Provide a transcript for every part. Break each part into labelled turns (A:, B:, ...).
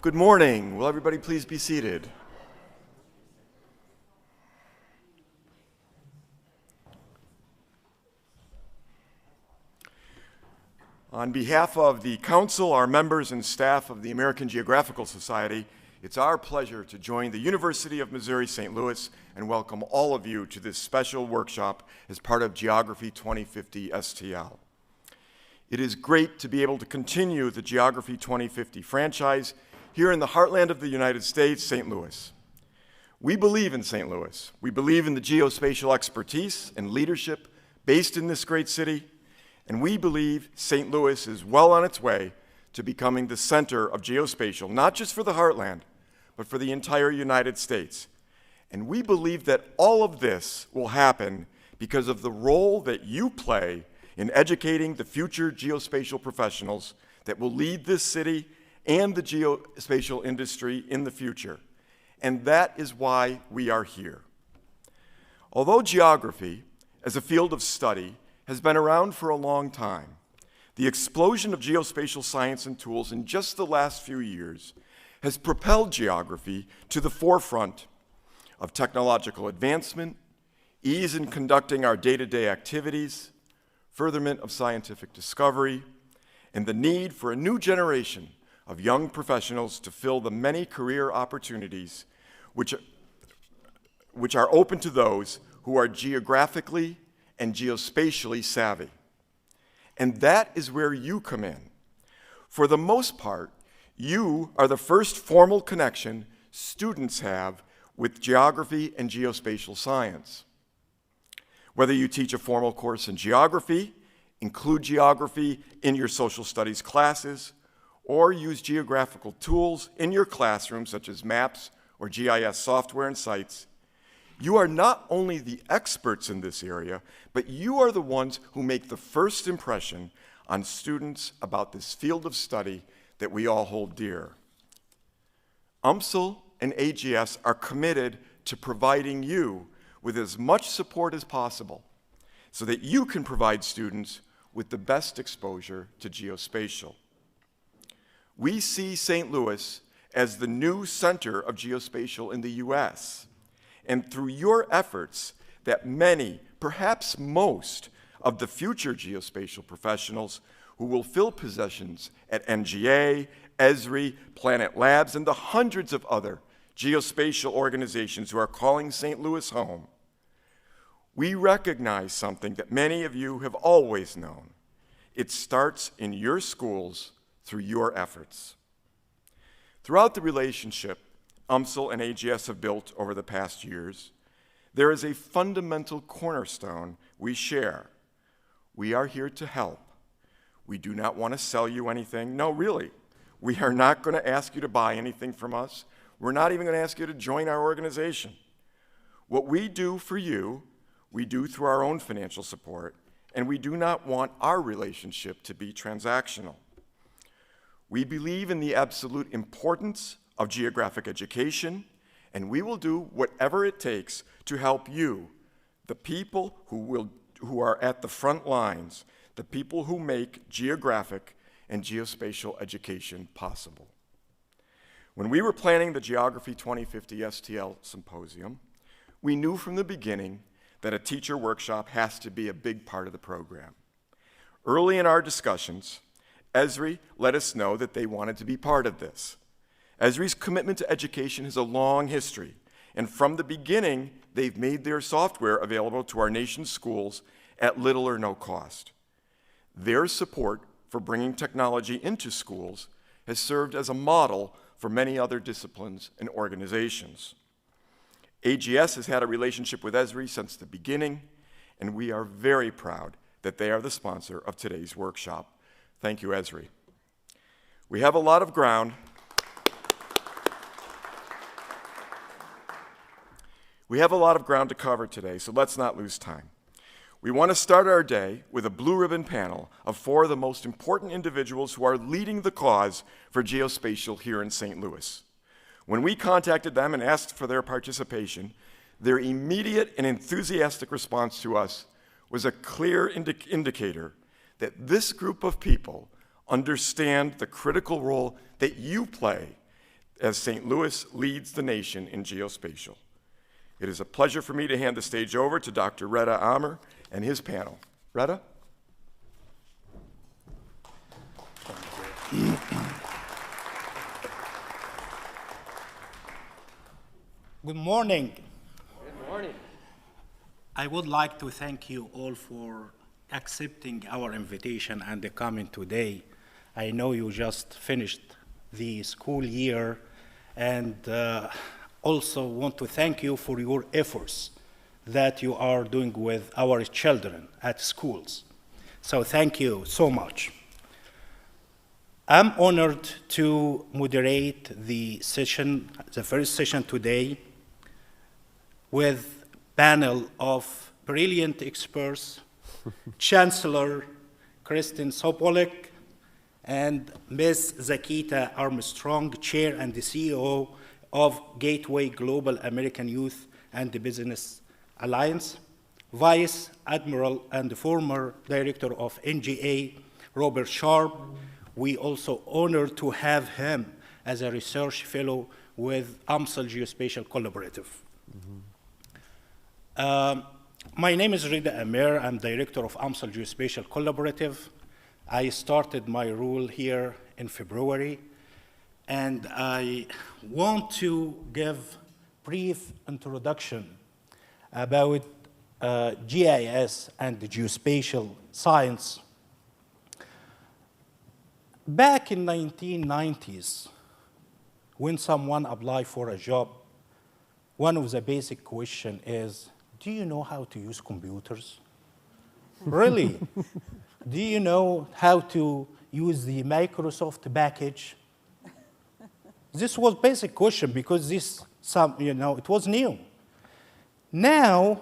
A: Good morning. Will everybody please be seated? On behalf of the Council, our members, and staff of the American Geographical Society, it's our pleasure to join the University of Missouri St. Louis and welcome all of you to this special workshop as part of Geography 2050 STL. It is great to be able to continue the Geography 2050 franchise here in the heartland of the United States, St. Louis. We believe in St. Louis. We believe in the geospatial expertise and leadership based in this great city, and we believe St. Louis is well on its way to becoming the center of geospatial, not just for the heartland, but for the entire United States. And we believe that all of this will happen because of the role that you play in educating the future geospatial professionals that will lead this city and the geospatial industry in the future. And that is why we are here. Although geography, as a field of study, has been around for a long time, the explosion of geospatial science and tools in just the last few years has propelled geography to the forefront of technological advancement, ease in conducting our day-to-day activities, furtherment of scientific discovery, and the need for a new generation of young professionals to fill the many career opportunities which are open to those who are geographically and geospatially savvy. And that is where you come in. For the most part, you are the first formal connection students have with geography and geospatial science. Whether you teach a formal course in geography, include geography in your social studies classes, or use geographical tools in your classroom, such as maps or GIS software and sites, you are not only the experts in this area, but you are the ones who make the first impression on students about this field of study that we all hold dear. UMSL and AGS are committed to providing you with as much support as possible so that you can provide students with the best exposure to geospatial. We see St. Louis as the new center of geospatial in the US, and through your efforts that many, perhaps most, of the future geospatial professionals who will fill positions at NGA, Esri, Planet Labs, and the hundreds of other geospatial organizations who are calling St. Louis home, we recognize something that many of you have always known. It starts in your schools through your efforts. Throughout the relationship UMSL and AGS have built over the past years, there is a fundamental cornerstone we share. We are here to help. We do not want to sell you anything. No, really. We are not going to ask you to buy anything from us. We're not even going to ask you to join our organization. What we do for you, we do through our own financial support, and we do not want our relationship to be transactional. We believe in the absolute importance of geographic education, and we will do whatever it takes to help you, the people who are at the front lines, the people who make geographic and geospatial education possible. When we were planning the Geography 2050 STL Symposium, we knew from the beginning that a teacher workshop has to be a big part of the program. Early in our discussions, Esri let us know that they wanted to be part of this. Esri's commitment to education has a long history, and from the beginning, they've made their software available to our nation's schools at little or no cost. Their support for bringing technology into schools has served as a model for many other disciplines and organizations. AGS has had a relationship with Esri since the beginning, and we are very proud that they are the sponsor of today's workshop. Thank you, Esri. We have a lot of ground. We have a lot of ground to cover today, so let's not lose time. We want to start our day with a blue ribbon panel of 4 of the most important individuals who are leading the cause for geospatial here in St. Louis. When we contacted them and asked for their participation, their immediate and enthusiastic response to us was a clear indicator that this group of people understand the critical role that you play, as St. Louis leads the nation in geospatial. It is a pleasure for me to hand the stage over to Dr. Reda Amer and his panel. Reda?
B: Good morning.
C: Good morning.
B: I would like to thank you all for accepting our invitation and coming today. I know you just finished the school year, and also want to thank you for your efforts that you are doing with our children at schools. So thank you so much. I'm honored to moderate the session, the first session today, with panel of brilliant experts, Chancellor Kristen Sopolik and Ms. Zakita Armstrong, Chair and the CEO of Gateway Global American Youth and the Business Alliance, Vice Admiral and former Director of NGA, Robert Sharp. We also honored to have him as a research fellow with AMSL Geospatial Collaborative. My name is Reda Amer. I'm Director of AMSL Geospatial Collaborative. I started my role here in February, and I want to give brief introduction about GIS and the geospatial science. Back in 1990s, when someone applied for a job, one of the basic questions is, do you know how to use computers? Really? Do you know how to use the Microsoft package? This was basic question because it was new. Now,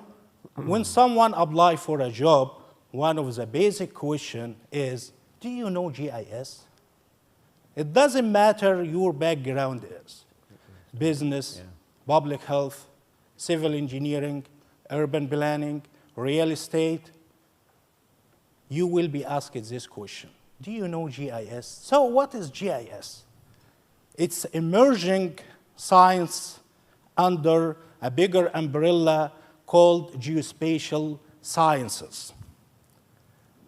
B: when someone applies for a job, one of the basic questions is, do you know GIS? It doesn't matter your background is, business, public health, civil engineering, urban planning, real estate, you will be asked this question. Do you know GIS? So what is GIS? It's emerging science under a bigger umbrella called geospatial sciences.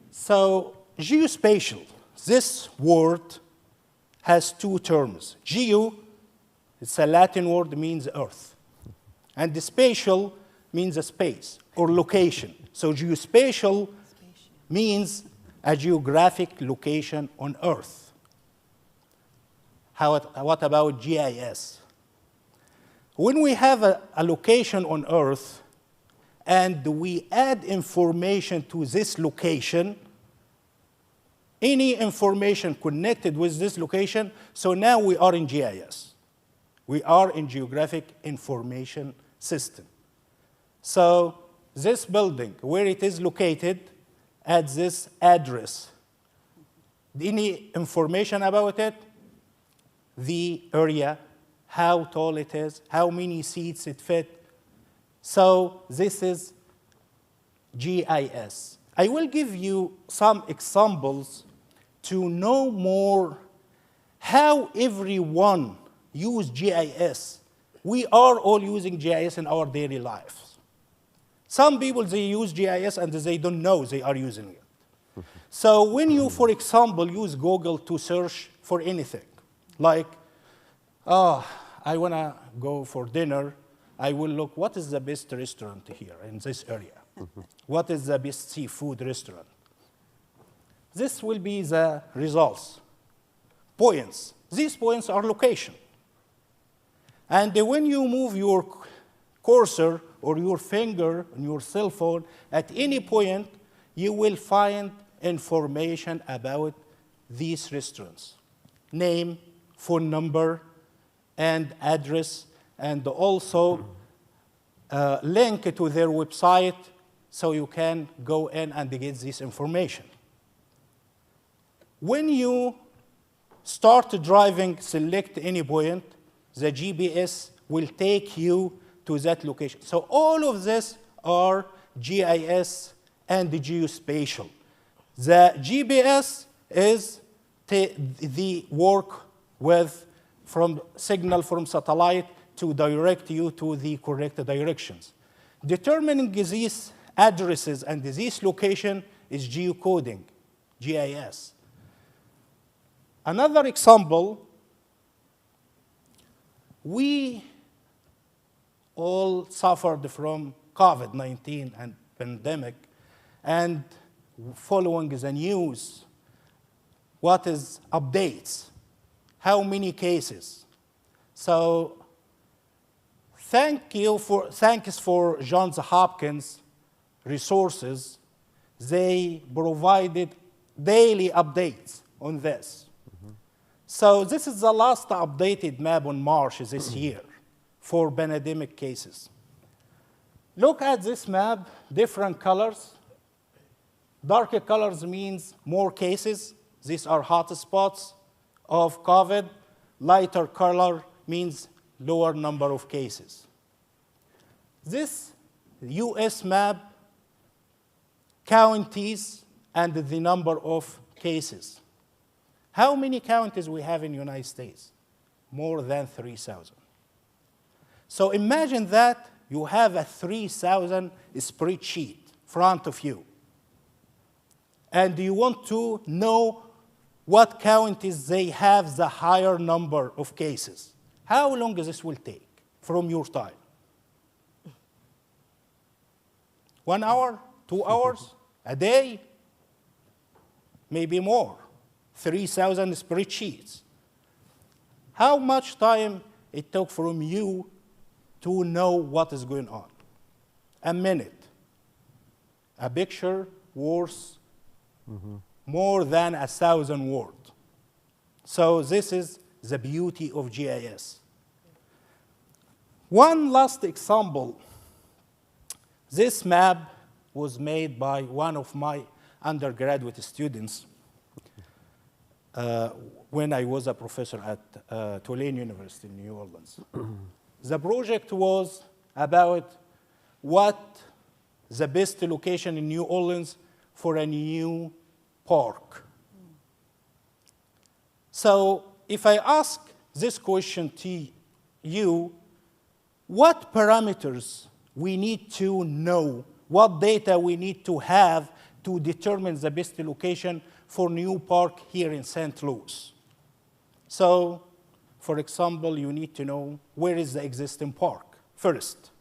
B: So geospatial, this word has two terms. Geo, it's a Latin word, means earth. And the spatial means a space or location. So geospatial means a geographic location on Earth. What about GIS? When we have a location on Earth and we add information to this location, any information connected with this location, so now we are in GIS. We are in Geographic Information System. So this building, where it is located, at this address. Any information about it? The area, how tall it is, how many seats it fit. So this is GIS. I will give you some examples to know more how everyone uses GIS. We are all using GIS in our daily lives. Some people, they use GIS and they don't know they are using it. So when you, for example, use Google to search for anything, like, I want to go for dinner, I will look, what is the best restaurant here in this area? What is the best seafood restaurant? This will be the results. Points. These points are location. And when you move your cursor or your finger on your cell phone, at any point, you will find information about these restaurants. Name, phone number, and address, and also link to their website so you can go in and get this information. When you start driving, select any point, the GPS will take you to that location. So all of this are GIS and geospatial. The GPS is the work with from signal from satellite to direct you to the correct directions. Determining these addresses and disease location is geocoding, GIS. Another example, we all suffered from COVID-19 and pandemic, and following the news, what is updates, how many cases. So thanks for Johns Hopkins resources. They provided daily updates on this. So this is the last updated map on March this year for pandemic cases. Look at this map, different colors. Darker colors means more cases. These are hotspots of COVID. Lighter color means lower number of cases. This US map, counties and the number of cases. How many counties we have in the United States? More than 3,000. So imagine that you have a 3,000 spreadsheet in front of you. And you want to know what counties they have the higher number of cases. How long does this will take from your time? 1 hour, 2 hours, a day? Maybe more. 3,000 spreadsheets. How much time it took from you to know what is going on? A minute. A picture worth more than 1,000 words. So this is the beauty of GIS. One last example. This map was made by one of my undergraduate students when I was a professor at Tulane University in New Orleans. The project was about what the best location in New Orleans for a new park. So if I ask this question to you, what parameters we need to know, what data we need to have to determine the best location for new park here in St. Louis? So, for example, you need to know where is the existing park first.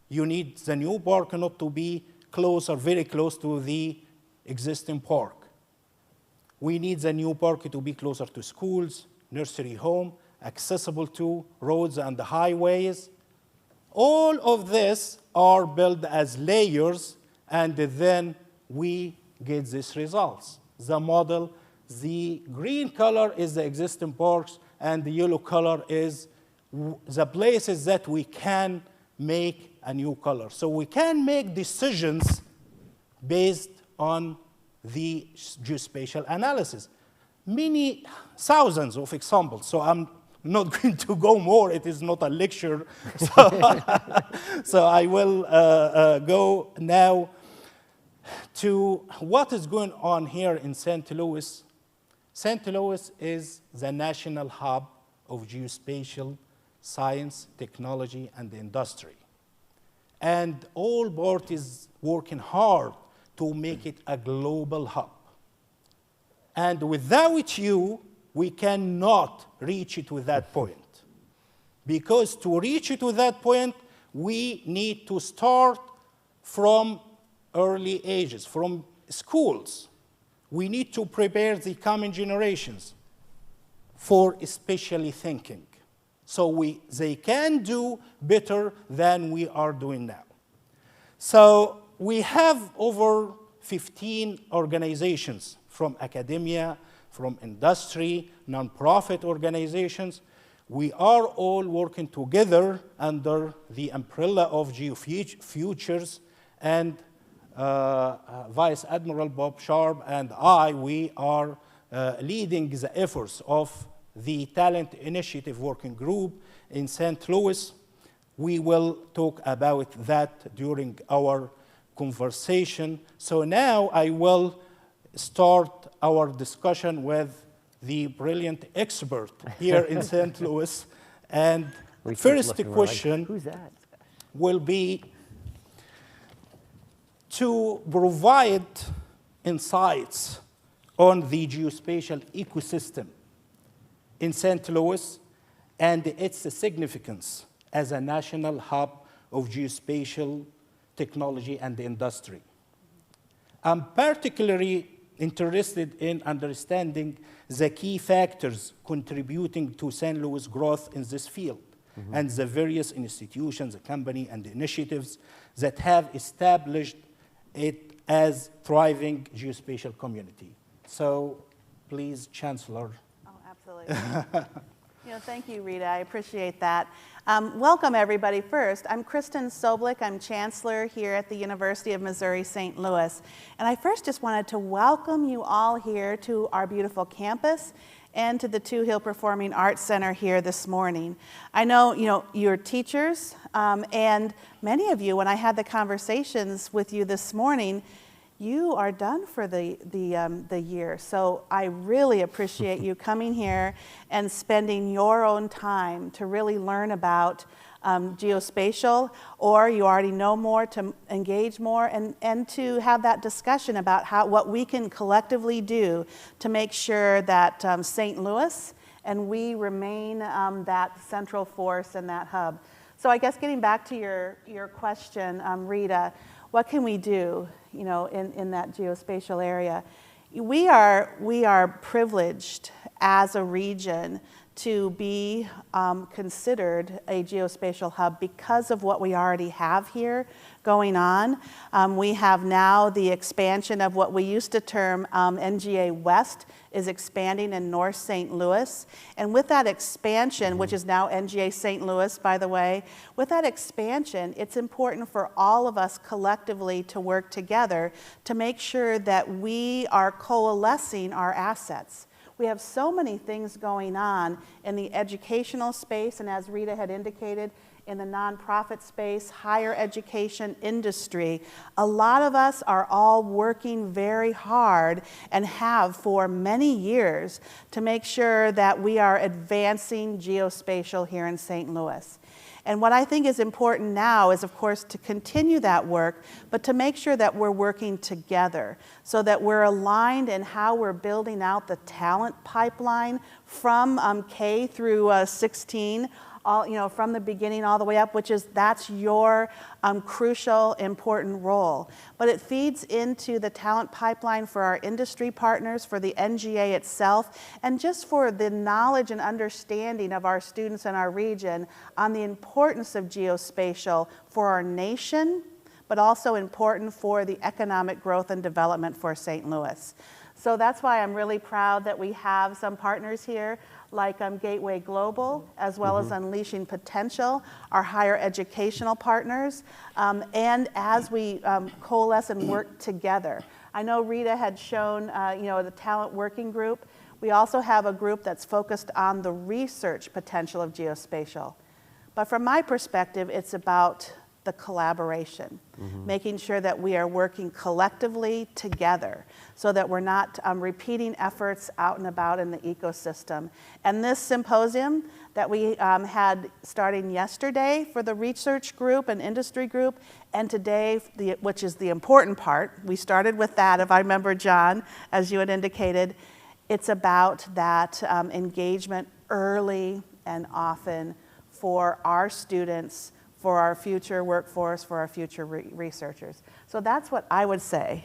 B: You need the new park not to be close or very close to the existing park. We need the new park to be closer to schools, nursery home, accessible to roads and highways. All of this are built as layers, and then we get these results. The model, the green color is the existing parks, and the yellow color is the places that we can make a new color. So we can make decisions based on the geospatial analysis. Many thousands of examples, so I'm not going to go more, it is not a lecture. So I will go now to what is going on here in St. Louis. St. Louis is the national hub of geospatial science, technology, and industry. And all parties working hard to make it a global hub. And without you, we cannot reach it to that point. Because to reach it to that point, we need to start from early ages, from schools. We need to prepare the coming generations for spatially thinking. So they can do better than we are doing now. So we have over 15 organizations from academia, from industry, nonprofit organizations. We are all working together under the umbrella of GeoFutures, and Vice Admiral Bob Sharp and I, we are leading the efforts of the Talent Initiative Working Group in St. Louis. We will talk about that during our conversation. So now I will start our discussion with the brilliant expert here in St. Louis. And
C: We keep
B: first
C: looking, we're like,
B: question
C: who's that?
B: will be to provide insights on the geospatial ecosystem in St. Louis and its significance as a national hub of geospatial technology and industry. I'm particularly interested in understanding the key factors contributing to St. Louis' growth in this field, and the various institutions, the company, and the initiatives that have established it as thriving geospatial community. So please, Chancellor.
D: Oh, absolutely. Thank you, Rita. I appreciate that. Welcome, everybody. First, I'm Kristen Soblik. I'm Chancellor here at the University of Missouri St. Louis. And I first just wanted to welcome you all here to our beautiful campus and to the Two Hill Performing Arts Center here this morning. I know, you're teachers, and many of you, when I had the conversations with you this morning, you are done for the year. So I really appreciate you coming here and spending your own time to really learn about geospatial, or you already know more, to engage more, and to have that discussion about what we can collectively do to make sure that St. Louis and we remain that central force and that hub. So I guess getting back to your question, Rita, what can we do, in that geospatial area? We are privileged as a region to be considered a geospatial hub because of what we already have here going on. We have now the expansion of what we used to term NGA West is expanding in North St. Louis. And with that expansion, which is now NGA St. Louis, by the way, with that expansion, it's important for all of us collectively to work together to make sure that we are coalescing our assets. We have so many things going on in the educational space, and as Rita had indicated, in the nonprofit space, higher education industry. A lot of us are all working very hard and have for many years to make sure that we are advancing geospatial here in St. Louis. And what I think is important now is, of course, to continue that work, but to make sure that we're working together so that we're aligned in how we're building out the talent pipeline from K through 16, from the beginning all the way up, that's your crucial, important role. But it feeds into the talent pipeline for our industry partners, for the NGA itself, and just for the knowledge and understanding of our students in our region on the importance of geospatial for our nation, but also important for the economic growth and development for St. Louis. So that's why I'm really proud that we have some partners here like Gateway Global, as well as Unleashing Potential, our higher educational partners, and as we coalesce and work together. I know Rita had shown, the talent working group. We also have a group that's focused on the research potential of geospatial. But from my perspective, it's about the collaboration, making sure that we are working collectively together so that we're not repeating efforts out and about in the ecosystem. And this symposium that we had starting yesterday for the research group and industry group, and today, which is the important part, we started with that, if I remember, John, as you had indicated, it's about that engagement early and often for our students, for our future workforce, for our future researchers. So that's what I would say.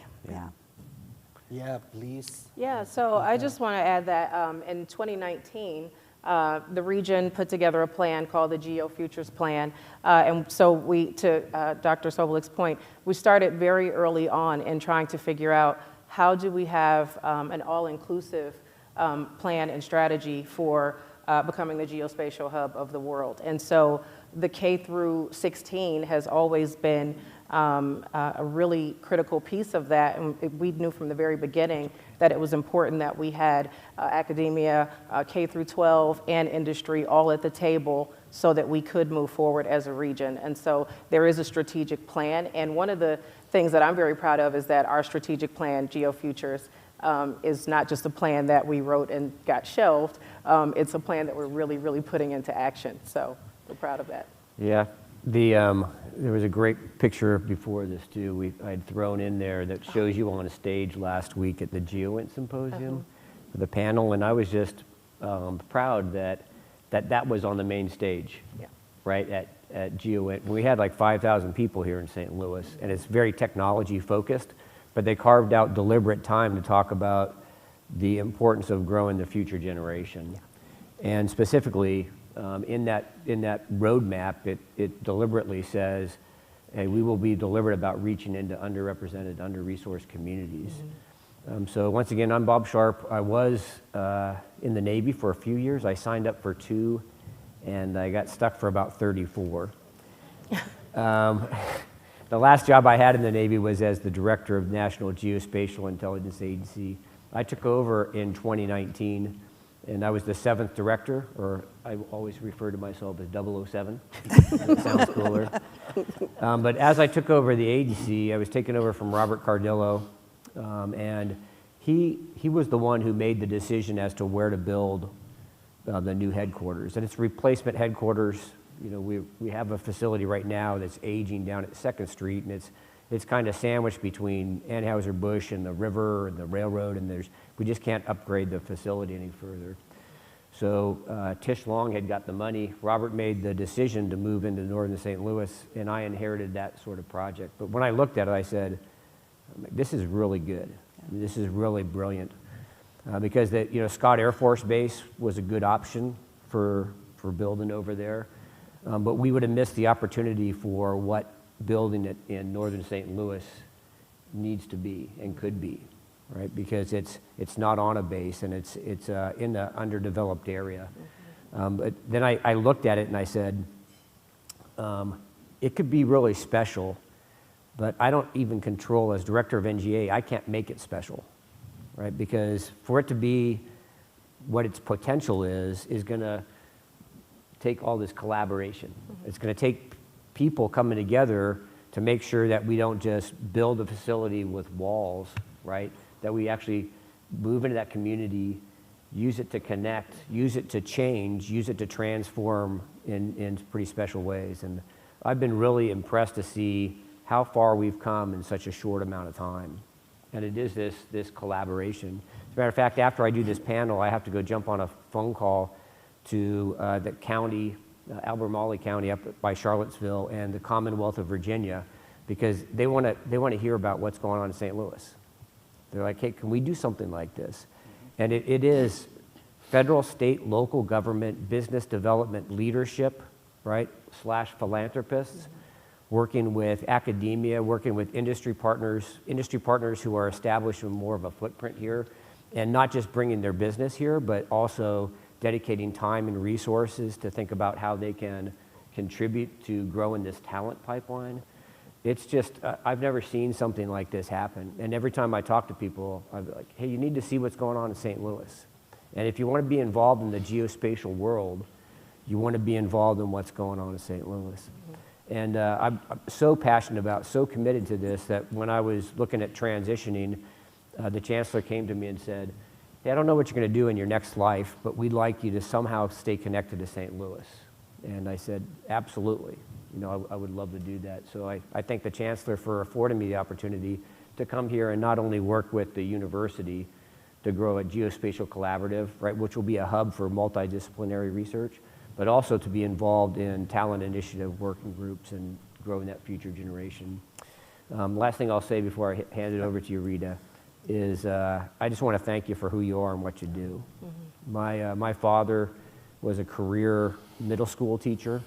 B: Yeah, please.
E: Yeah, so I just want to add that in 2019, the region put together a plan called the Geo Futures Plan. And so to Dr. Soblik's point, we started very early on in trying to figure out how do we have an all-inclusive plan and strategy for becoming the geospatial hub of the world. And so the K through 16 has always been a really critical piece of that. And we knew from the very beginning that it was important that we had academia, K through 12, and industry all at the table so that we could move forward as a region. And so there is a strategic plan. And one of the things that I'm very proud of is that our strategic plan, GeoFutures, is not just a plan that we wrote and got shelved. It's a plan that we're really, really putting into action. So we're proud of that.
C: Yeah, there was a great picture before this too. I'd thrown in there that shows you on a stage last week at the GeoInt Symposium, the panel, and I was just proud that was on the main stage, right at GeoInt. We had like 5,000 people here in St. Louis, and it's very technology focused, but they carved out deliberate time to talk about the importance of growing the future generation, and specifically. In that roadmap, it deliberately says, hey, we will be deliberate about reaching into underrepresented, under-resourced communities. So once again, I'm Bob Sharp. I was in the Navy for a few years. I signed up for 2, and I got stuck for about 34. The last job I had in the Navy was as the director of National Geospatial Intelligence Agency. I took over in 2019. And I was the 7th director, or I always refer to myself as 007. It sounds cooler. But as I took over the agency, I was taken over from Robert Cardillo, and he was the one who made the decision as to where to build the new headquarters. And it's replacement headquarters. You know, we have a facility right now that's aging down at 2nd Street, and it's kind of sandwiched between Anheuser-Busch and the river and the railroad, and we just can't upgrade the facility any further. So Tish Long had got the money. Robert made the decision to move into northern St. Louis, and I inherited that sort of project. But when I looked at it, I said, this is really good. This is really brilliant. Because Scott Air Force Base was a good option for building over there. But we would have missed the opportunity for what building it in northern St. Louis needs to be and could be, right? Because it's not on a base, and it's in an underdeveloped area. But then I looked at it and I said, it could be really special, but I don't even control, as director of NGA, I can't make it special, right? Because for it to be what its potential is going to take all this collaboration. It's going to take people coming together to make sure that we don't just build a facility with walls, right? That we actually move into that community, use it to connect, use it to change, use it to transform in pretty special ways. And I've been really impressed to see how far we've come in such a short amount of time. And it is this collaboration. As a matter of fact, after I do this panel, I have to go jump on a phone call to the county, Albemarle County up by Charlottesville, and the Commonwealth of Virginia, because they want to hear about what's going on in St. Louis. They're like, hey, can we do something like this? And it is federal, state, local government, business development leadership, right, / philanthropists, working with academia, working with industry partners who are establishing more of a footprint here, and not just bringing their business here, but also dedicating time and resources to think about how they can contribute to growing this talent pipeline. It's just, I've never seen something like this happen. And every time I talk to people, I'm like, hey, you need to see what's going on in St. Louis. And if you want to be involved in the geospatial world, you want to be involved in what's going on in St. Louis. And I'm so passionate about, so committed to this, that when I was looking at transitioning, the chancellor came to me and said, hey, I don't know what you're going to do in your next life, but we'd like you to somehow stay connected to St. Louis. And I said, absolutely. I would love to do that. So I thank the chancellor for affording me the opportunity to come here and not only work with the university to grow a geospatial collaborative, right, which will be a hub for multidisciplinary research, but also to be involved in talent initiative working groups and growing that future generation. Last thing I'll say before I hand it over to you, Rita, is I just want to thank you for who you are and what you do. My father was a career middle school teacher,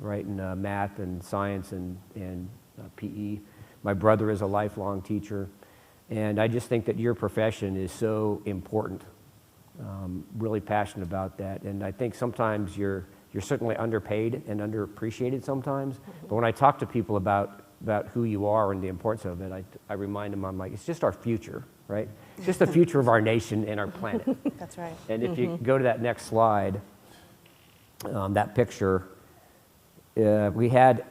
C: right, in math and science and PE. My brother is a lifelong teacher. And I just think that your profession is so important. Really passionate about that. And I think sometimes you're certainly underpaid and underappreciated sometimes. But when I talk to people about who you are and the importance of it, I remind them, I'm like, it's just our future, right? It's just the future of our nation and our planet.
D: That's right.
C: And if you go to that next slide, that picture, we had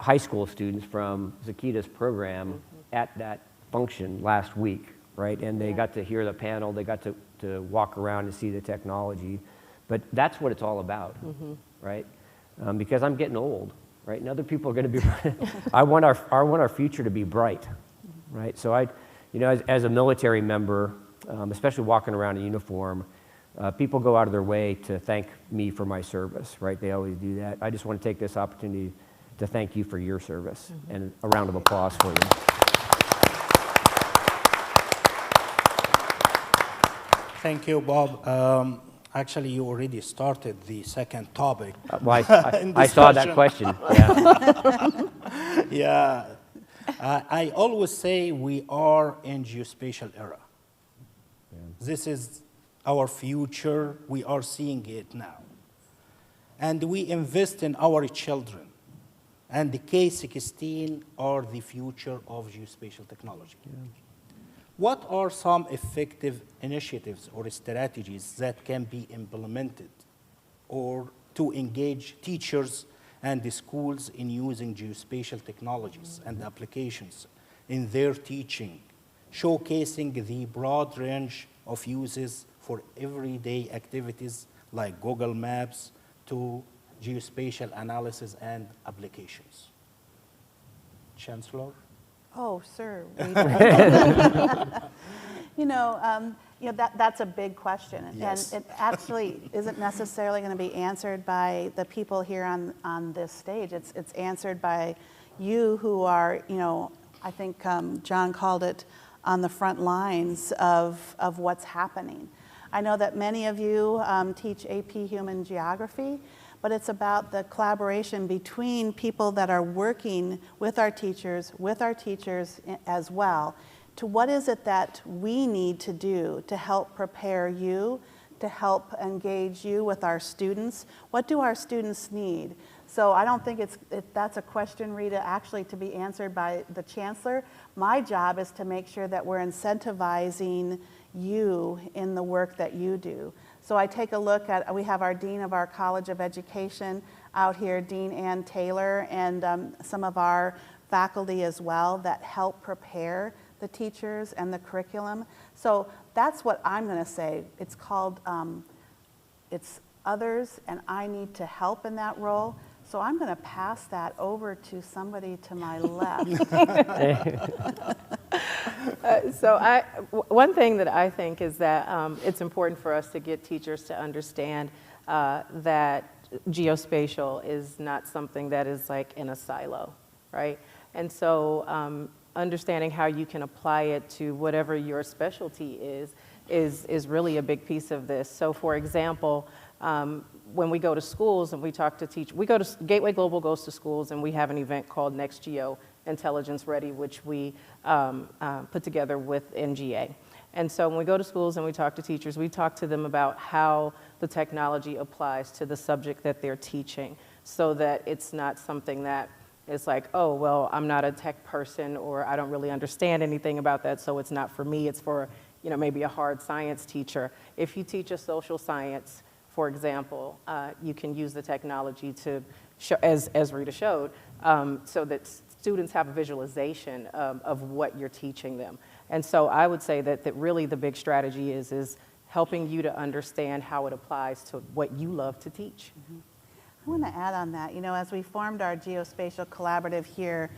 C: high school students from Zakita's program at that function last week, right? And they got to hear the panel, they got to walk around and see the technology. But that's what it's all about, right? Because I'm getting old, right? And other people are going to be, I want our future to be bright, right? So as a military member, especially walking around in uniform, people go out of their way to thank me for my service, right? They always do that. I just want to take this opportunity to thank you for your service, and a round of applause for you.
B: Thank you, Bob. Actually, you already started the second topic.
C: Well, I saw that question. Yeah.
B: Yeah. I always say we are in geospatial era. This is our future. We are seeing it now. And we invest in our children. And the K-16 are the future of geospatial technology. What are some effective initiatives or strategies that can be implemented or to engage teachers and the schools in using geospatial technologies and applications in their teaching, showcasing the broad range of uses for everyday activities like Google Maps to geospatial analysis and applications? Chancellor?
D: Oh, sir. That's a big question.
B: Yes.
D: And it actually isn't necessarily going to be answered by the people here on this stage. It's answered by you who are, I think John called it on the front lines of what's happening. I know that many of you teach AP Human Geography, but it's about the collaboration between people that are working with our teachers as well, to what is it that we need to do to help prepare you, to help engage you with our students. What do our students need? So I don't think that's a question, Rita, actually to be answered by the Chancellor. My job is to make sure that we're incentivizing you in the work that you do. So I take a look at, we have our Dean of our College of Education out here, Dean Ann Taylor, and some of our faculty as well that help prepare the teachers and the curriculum. So that's what I'm going to say. It's called, it's others, and I need to help in that role. So I'm going to pass that over to somebody to my left.
E: One thing that I think is that it's important for us to get teachers to understand that geospatial is not something that is like in a silo, right? And so understanding how you can apply it to whatever your specialty is really a big piece of this. So for example, when we go to schools and we talk to teachers, Gateway Global goes to schools and we have an event called Next Geo Intelligence Ready, which we put together with NGA. And so when we go to schools and we talk to teachers, we talk to them about how the technology applies to the subject that they're teaching, so that it's not something that is like, oh, well, I'm not a tech person, or I don't really understand anything about that, so it's not for me, it's for maybe a hard science teacher. If you teach a social science, for example, you can use the technology to show, as Rita showed, so that students have a visualization of what you're teaching them. And so I would say that really the big strategy is helping you to understand how it applies to what you love to teach.
D: Mm-hmm. I want to add on that, as we formed our geospatial collaborative here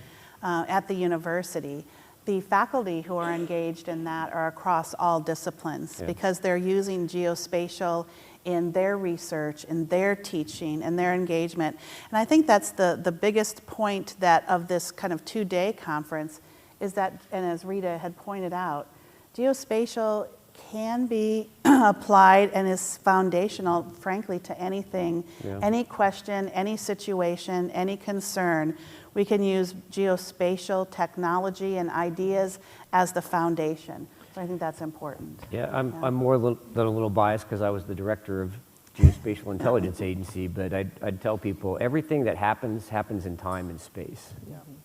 D: at the university, the faculty who are engaged in that are across all disciplines, because they're using geospatial in their research, in their teaching, and their engagement. And I think that's the biggest point of this kind of 2-day conference is that, and as Rita had pointed out, geospatial can be applied and is foundational, frankly, to anything, any question, any situation, any concern. We can use geospatial technology and ideas as the foundation. So I think that's important.
C: Yeah, I'm more than a little biased because I was the director of Geospatial Intelligence Agency, but I'd tell people everything that happens in time and space,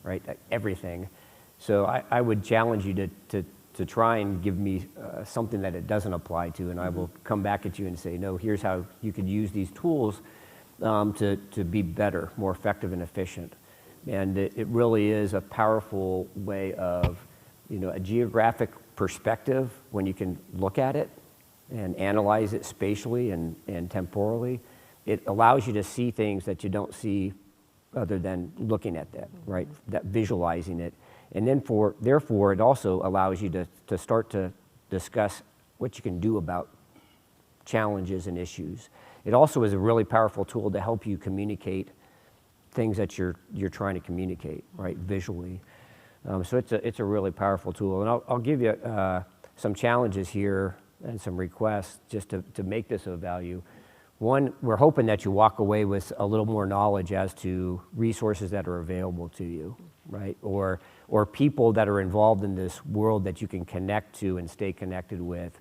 C: right? Everything. So I would challenge you to try and give me something that it doesn't apply to, and I will come back at you and say, no, here's how you could use these tools to be better, more effective and efficient. And it really is a powerful way of, a geographic perspective, when you can look at it and analyze it spatially and temporally, it allows you to see things that you don't see other than looking at that, right? That visualizing it. And then therefore, it also allows you to start to discuss what you can do about challenges and issues. It also is a really powerful tool to help you communicate things that you're trying to communicate, right, visually. So it's a really powerful tool. And I'll give you some challenges here and some requests just to make this of value. One, we're hoping that you walk away with a little more knowledge as to resources that are available to you, right? Or people that are involved in this world that you can connect to and stay connected with.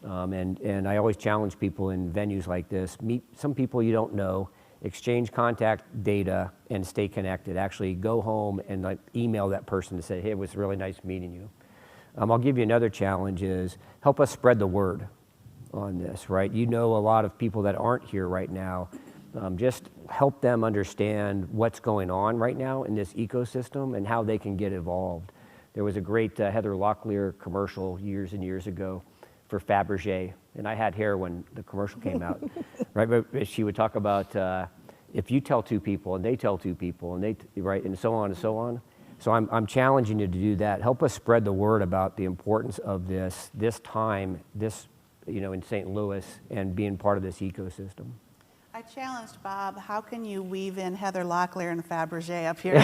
C: And I always challenge people in venues like this, meet some people you don't know, exchange contact data, and stay connected. Actually go home and like email that person to say, hey, it was really nice meeting you. I'll give you another challenge is help us spread the word on this, right? You know a lot of people that aren't here right now. Just help them understand what's going on right now in this ecosystem and how they can get involved. There was a great Heather Locklear commercial years and years ago for Fabergé, and I had hair when the commercial came out, right? But she would talk about if you tell two people and they tell two people and right, and so on and so on. So I'm challenging you to do that. Help us spread the word about the importance of this time, in St. Louis and being part of this ecosystem.
D: I challenged Bob, how can you weave in Heather Locklear and Fabergé up here?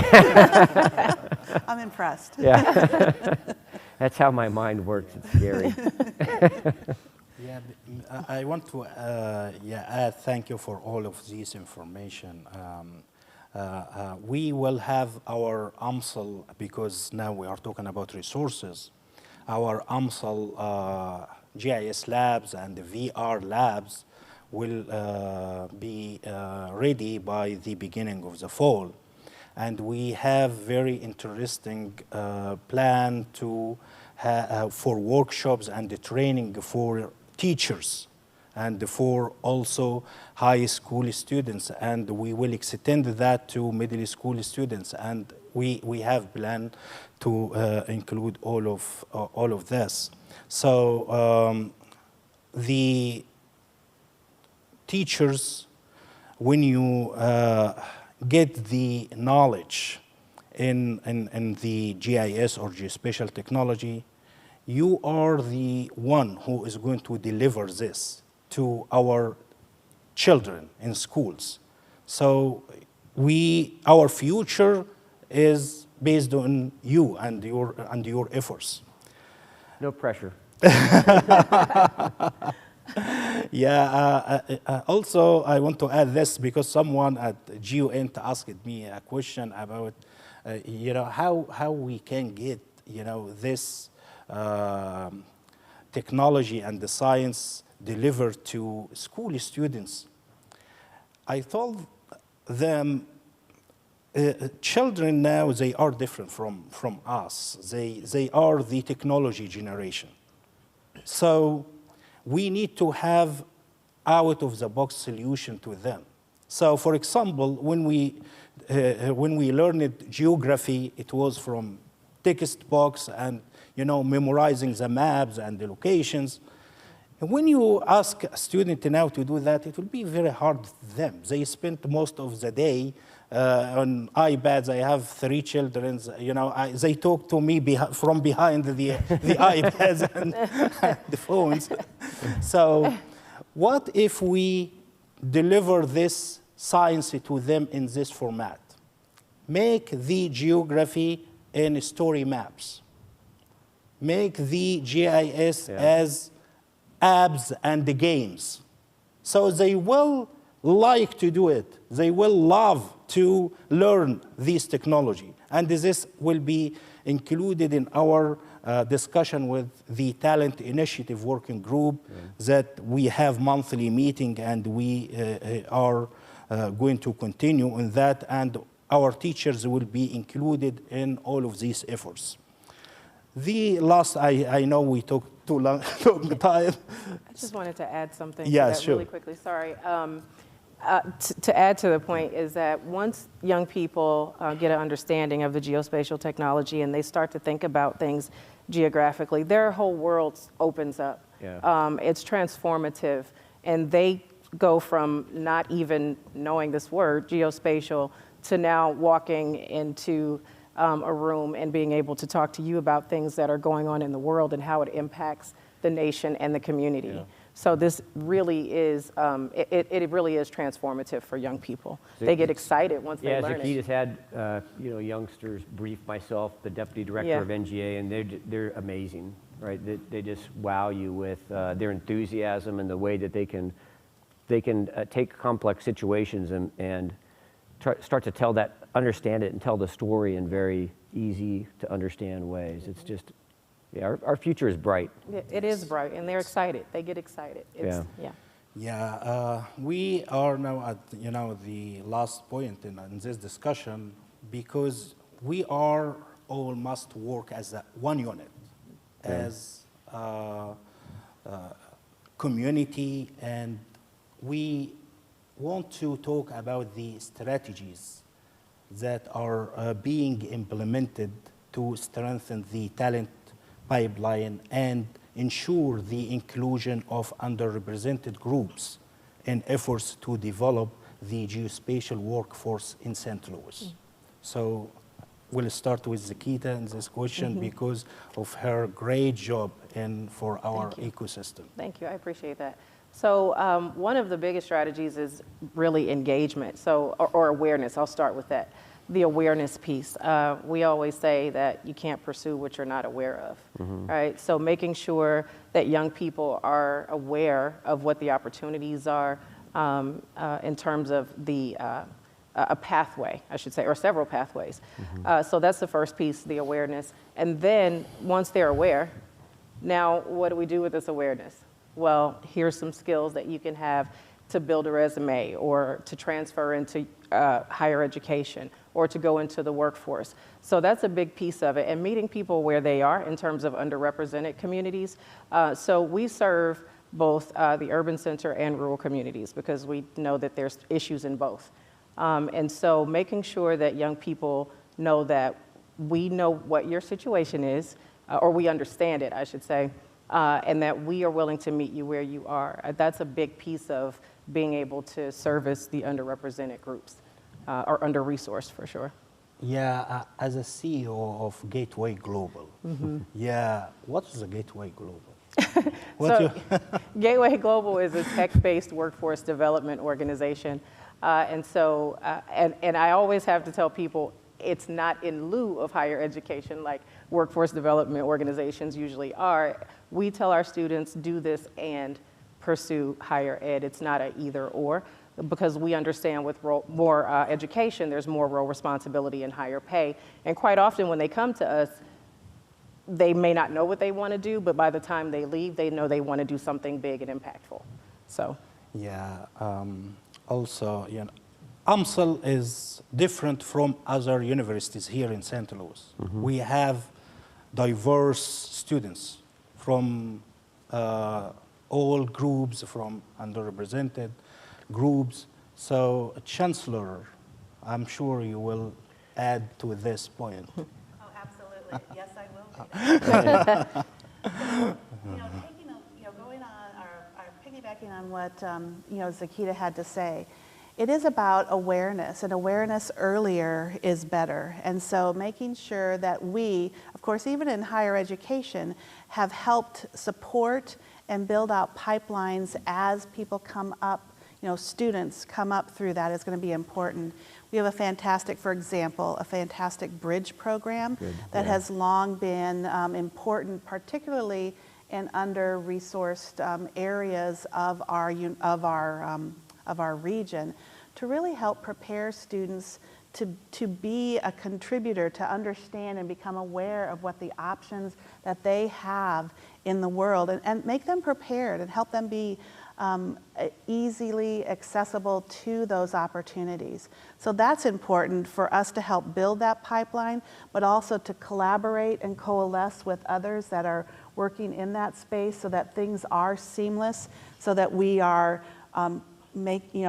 D: I'm impressed.
C: Yeah, that's how my mind works. It's scary.
B: Yeah, I want to add thank you for all of this information. We will have our AMSL, because now we are talking about resources, our AMSL GIS labs and the VR labs will be ready by the beginning of the fall. And we have very interesting plan for workshops and the training for teachers and for also high school students. And we will extend that to middle school students. And we have planned to include all of this. So the teachers, when you get the knowledge in the GIS or geospatial technology, you are the one who is going to deliver this to our children in schools. So our future is based on you and your efforts.
C: No pressure.
B: Yeah, also I want to add this because someone at GUNT asked me a question about, how we can get, this technology and the science delivered to school students. I told them, children now, they are different from us. They are the technology generation. So we need to have out-of-the-box solution to them. So, for example, when we learned geography, it was from text box and memorizing the maps and the locations. And when you ask a student now to do that, it will be very hard for them. They spend most of the day on iPads. I have 3 children. They talk to me from behind the iPads and the phones. So, what if we deliver this science to them in this format? Make the geography in story maps. Make the GIS as apps and the games. So they will like to do it. They will love to learn this technology. And this will be included in our discussion with the Talent Initiative Working Group that we have monthly meeting, and we are going to continue in that, and our teachers will be included in all of these efforts. The last, I know we took too long time.
E: I just wanted to add something to
B: Yeah,
E: that
B: sure.
E: really quickly. Sorry. To add to the point is that once young people get an understanding of the geospatial technology and they start to think about things geographically, their whole world opens up.
C: Yeah.
E: It's transformative, and they go from not even knowing this word, geospatial, to now walking into a room and being able to talk to you about things that are going on in the world and how it impacts the nation and the community.
C: Yeah.
E: So this really is, it really is transformative for young people. They get excited once they learn it.
C: Zakita's had youngsters brief myself, the deputy director
E: Yeah.
C: of NGA, and they're amazing, right? They just wow you with their enthusiasm and the way that they can take complex situations and start to understand it and tell the story in very easy to understand ways. It's just, yeah, our future is bright.
E: It is bright, and they're excited. They get excited.
C: Yeah.
B: Yeah, we are now at the last point in this discussion, because we are all must work as one unit, as a community, and we want to talk about the strategies that are being implemented to strengthen the talent pipeline and ensure the inclusion of underrepresented groups in efforts to develop the geospatial workforce in St. Louis. So we'll start with Zakita in this question because of her great job for our ecosystem.
E: Thank you. I appreciate that. So one of the biggest strategies is really engagement, or awareness. I'll start with that. The awareness piece. We always say that you can't pursue what you're not aware of, right? So making sure that young people are aware of what the opportunities are in terms of a pathway, I should say, or several pathways. So that's the first piece, the awareness. And then once they're aware, now what do we do with this awareness? Well, here's some skills that you can have to build a resume or to transfer into higher education or to go into the workforce. So that's a big piece of it, and meeting people where they are in terms of underrepresented communities. So we serve both the urban center and rural communities because we know that there's issues in both. And so making sure that young people know that we know what your situation is, or we understand it, I should say, and that we are willing to meet you where you are. That's a big piece of being able to service the underrepresented groups, or under-resourced for sure.
B: Yeah, as a CEO of Gateway Global, yeah, what is a Gateway Global?
E: Gateway Global is a tech-based workforce development organization. And so, and I always have to tell people, it's not in lieu of higher education like workforce development organizations usually are. We tell our students, do this and pursue higher ed. It's not an either or, because we understand with more education, there's more role responsibility and higher pay. And quite often when they come to us, they may not know what they want to do, but by the time they leave, they know they want to do something big and impactful. So.
B: Yeah, also, UMSL is different from other universities here in St. Louis. We have diverse students from all groups, from underrepresented groups. So, Chancellor, I'm sure you will add to this point.
D: Oh, absolutely. Yes, I will. Going on or piggybacking on what Zakita had to say, it is about awareness, and awareness earlier is better. And so making sure that we, of course, even in higher education, have helped support and build out pipelines as people come up, students come up through that is going to be important. We have a fantastic bridge program that has long been important, particularly in under-resourced areas of our region, to really help prepare students to be a contributor, to understand and become aware of what the options that they have in the world, and make them prepared and help them be easily accessible to those opportunities. So that's important for us to help build that pipeline, but also to collaborate and coalesce with others that are working in that space so that things are seamless, so that we are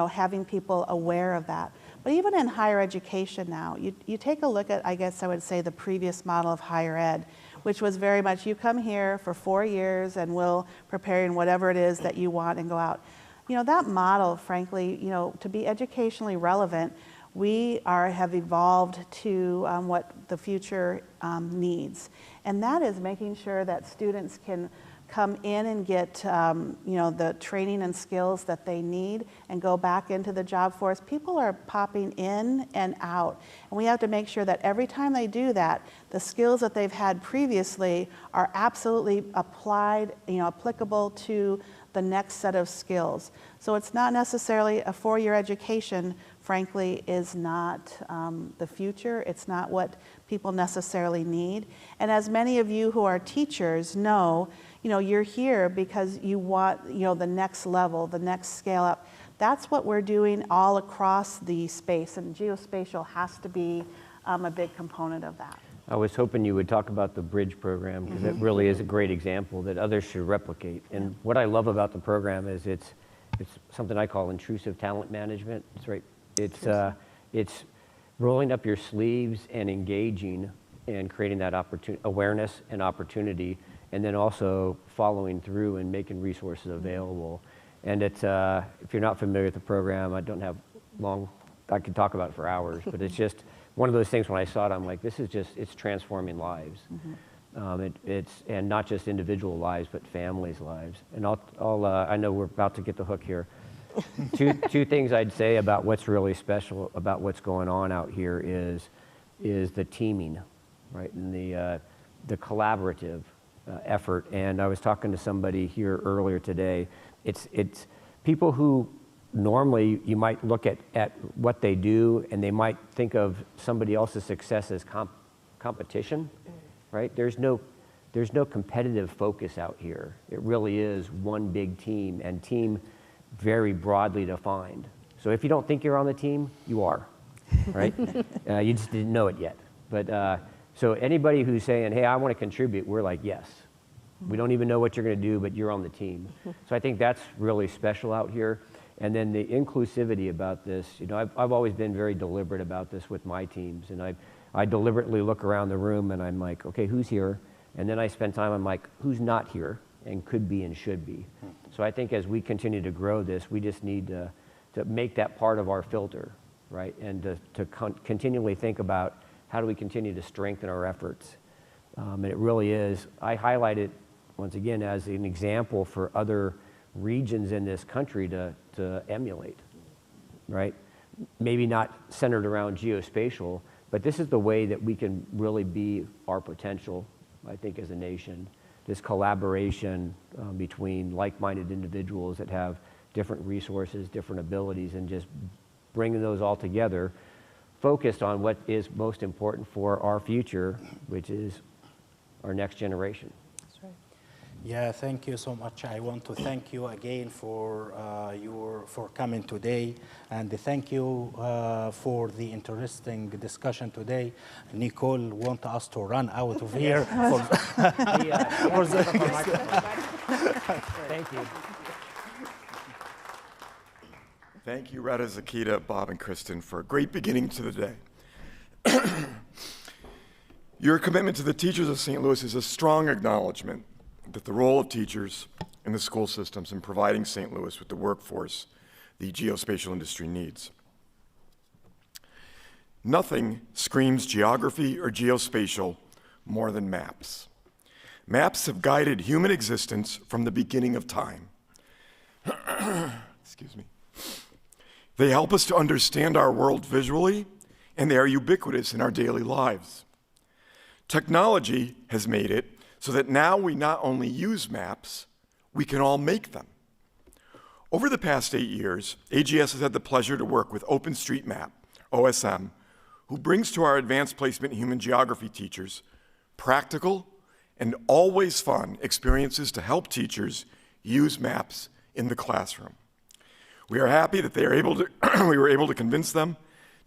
D: having people aware of that. But even in higher education now, you take a look at, I guess I would say, the previous model of higher ed, which was very much, you come here for 4 years and we'll prepare in whatever it is that you want and go out. That model, frankly, to be educationally relevant, we have evolved to what the future needs. And that is making sure that students can come in and get the training and skills that they need and go back into the job force. People are popping in and out. And we have to make sure that every time they do that, the skills that they've had previously are absolutely applied, applicable to the next set of skills. So it's not necessarily a 4-year education, frankly, is not the future. It's not what people necessarily need. And as many of you who are teachers know, you're here because you want, the next level, the next scale up. That's what we're doing all across the space, and geospatial has to be a big component of that.
C: I was hoping you would talk about the Bridge program, because it really is a great example that others should replicate. And what I love about the program is it's something I call intrusive talent management. It's right. It's rolling up your sleeves and engaging and creating that awareness and opportunity, and then also following through and making resources available. And it's if you're not familiar with the program, I don't have long. I could talk about it for hours, but it's just one of those things. When I saw it, I'm like, this is it's transforming lives. It's and not just individual lives, but families' lives. And I know we're about to get the hook here. Two things I'd say about what's really special about what's going on out here is the teaming, right, and the collaborative effort. And I was talking to somebody here earlier today. It's people who normally you might look at what they do and they might think of somebody else's success as competition, right? There's no competitive focus out here. It really is one big team, and team very broadly defined. So if you don't think you're on the team, you are, right? You just didn't know it yet. But so anybody who's saying, hey, I want to contribute, we're like, yes. We don't even know what you're going to do, but you're on the team. So I think that's really special out here. And then the inclusivity about this, I've always been very deliberate about this with my teams. And I deliberately look around the room and I'm like, okay, who's here? And then I spend time, I'm like, who's not here and could be and should be? So I think as we continue to grow this, we just need to make that part of our filter, right? And to continually think about how do we continue to strengthen our efforts. And it really is, I highlight it once again as an example for other regions in this country to emulate, right? Maybe not centered around geospatial, but this is the way that we can really be our potential, I think, as a nation. This collaboration between like-minded individuals that have different resources, different abilities, and just bringing those all together, focused on what is most important for our future, which is our next generation.
B: Yeah, thank you so much. I want to thank you again for coming today, and thank you for the interesting discussion today. Nicole wants us to run out of here.
C: Thank you.
A: Thank you, Retta, Zakita, Bob, and Kristen, for a great beginning to the day. Your commitment to the teachers of St. Louis is a strong acknowledgement that the role of teachers in the school systems in providing St. Louis with the workforce the geospatial industry needs. Nothing screams geography or geospatial more than maps. Maps have guided human existence from the beginning of time. Excuse me. They help us to understand our world visually, and they are ubiquitous in our daily lives. Technology has made it so that now we not only use maps, we can all make them. Over the past 8 years, AGS has had the pleasure to work with OpenStreetMap, OSM, who brings to our advanced placement human geography teachers practical and always fun experiences to help teachers use maps in the classroom. We are happy that we were able to convince them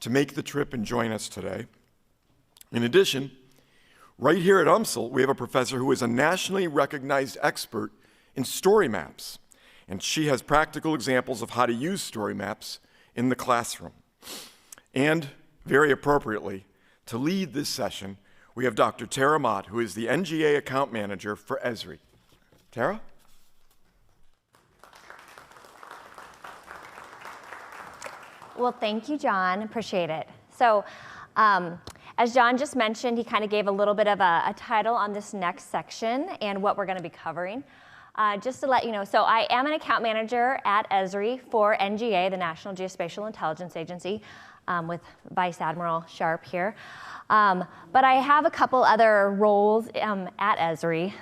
A: to make the trip and join us today. In addition, right here at UMSL, we have a professor who is a nationally recognized expert in story maps and she has practical examples of how to use story maps in the classroom. And very appropriately, to lead this session, we have Dr. Tara Mott, who is the NGA account manager for Esri. Tara?
F: Well, thank you, John. Appreciate it. So, as John just mentioned, he kind of gave a little bit of a title on this next section and what we're going to be covering. Just to let you know, so I am an account manager at Esri for NGA, the National Geospatial Intelligence Agency, with Vice Admiral Sharp here. But I have a couple other roles at Esri,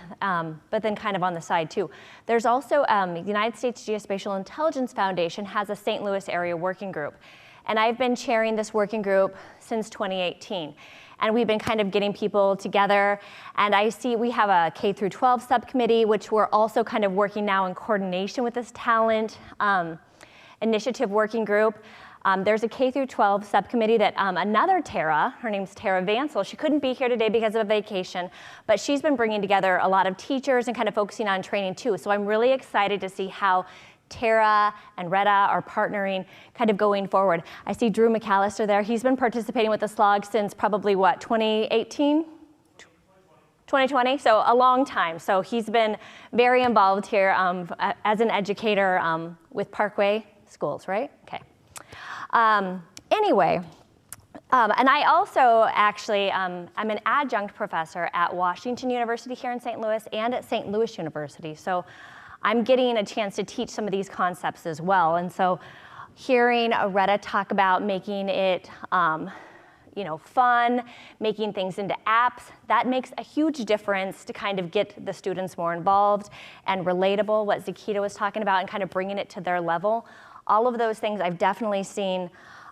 F: but then kind of on the side too. There's also the United States Geospatial Intelligence Foundation has a St. Louis area working group. And I've been chairing this working group since 2018. And we've been kind of getting people together. And I see we have a K through 12 subcommittee, which we're also kind of working now in coordination with this talent initiative working group. There's a K through 12 subcommittee that another Tara, her name's Tara Vansel, she couldn't be here today because of a vacation, but she's been bringing together a lot of teachers and kind of focusing on training too. So I'm really excited to see how Tara and Retta are partnering kind of going forward. I see Drew McAllister there. He's been participating with the SLOG since probably what, 2018? 2020, so a long time. So he's been very involved here as an educator with Parkway Schools, right? Okay. Anyway, and I also actually, I'm an adjunct professor at Washington University here in St. Louis and at St. Louis University. So I'm getting a chance to teach some of these concepts as well. And so hearing Retta talk about making it fun, making things into apps, that makes a huge difference to kind of get the students more involved and relatable, what Zakita was talking about, and kind of bringing it to their level. All of those things I've definitely seen,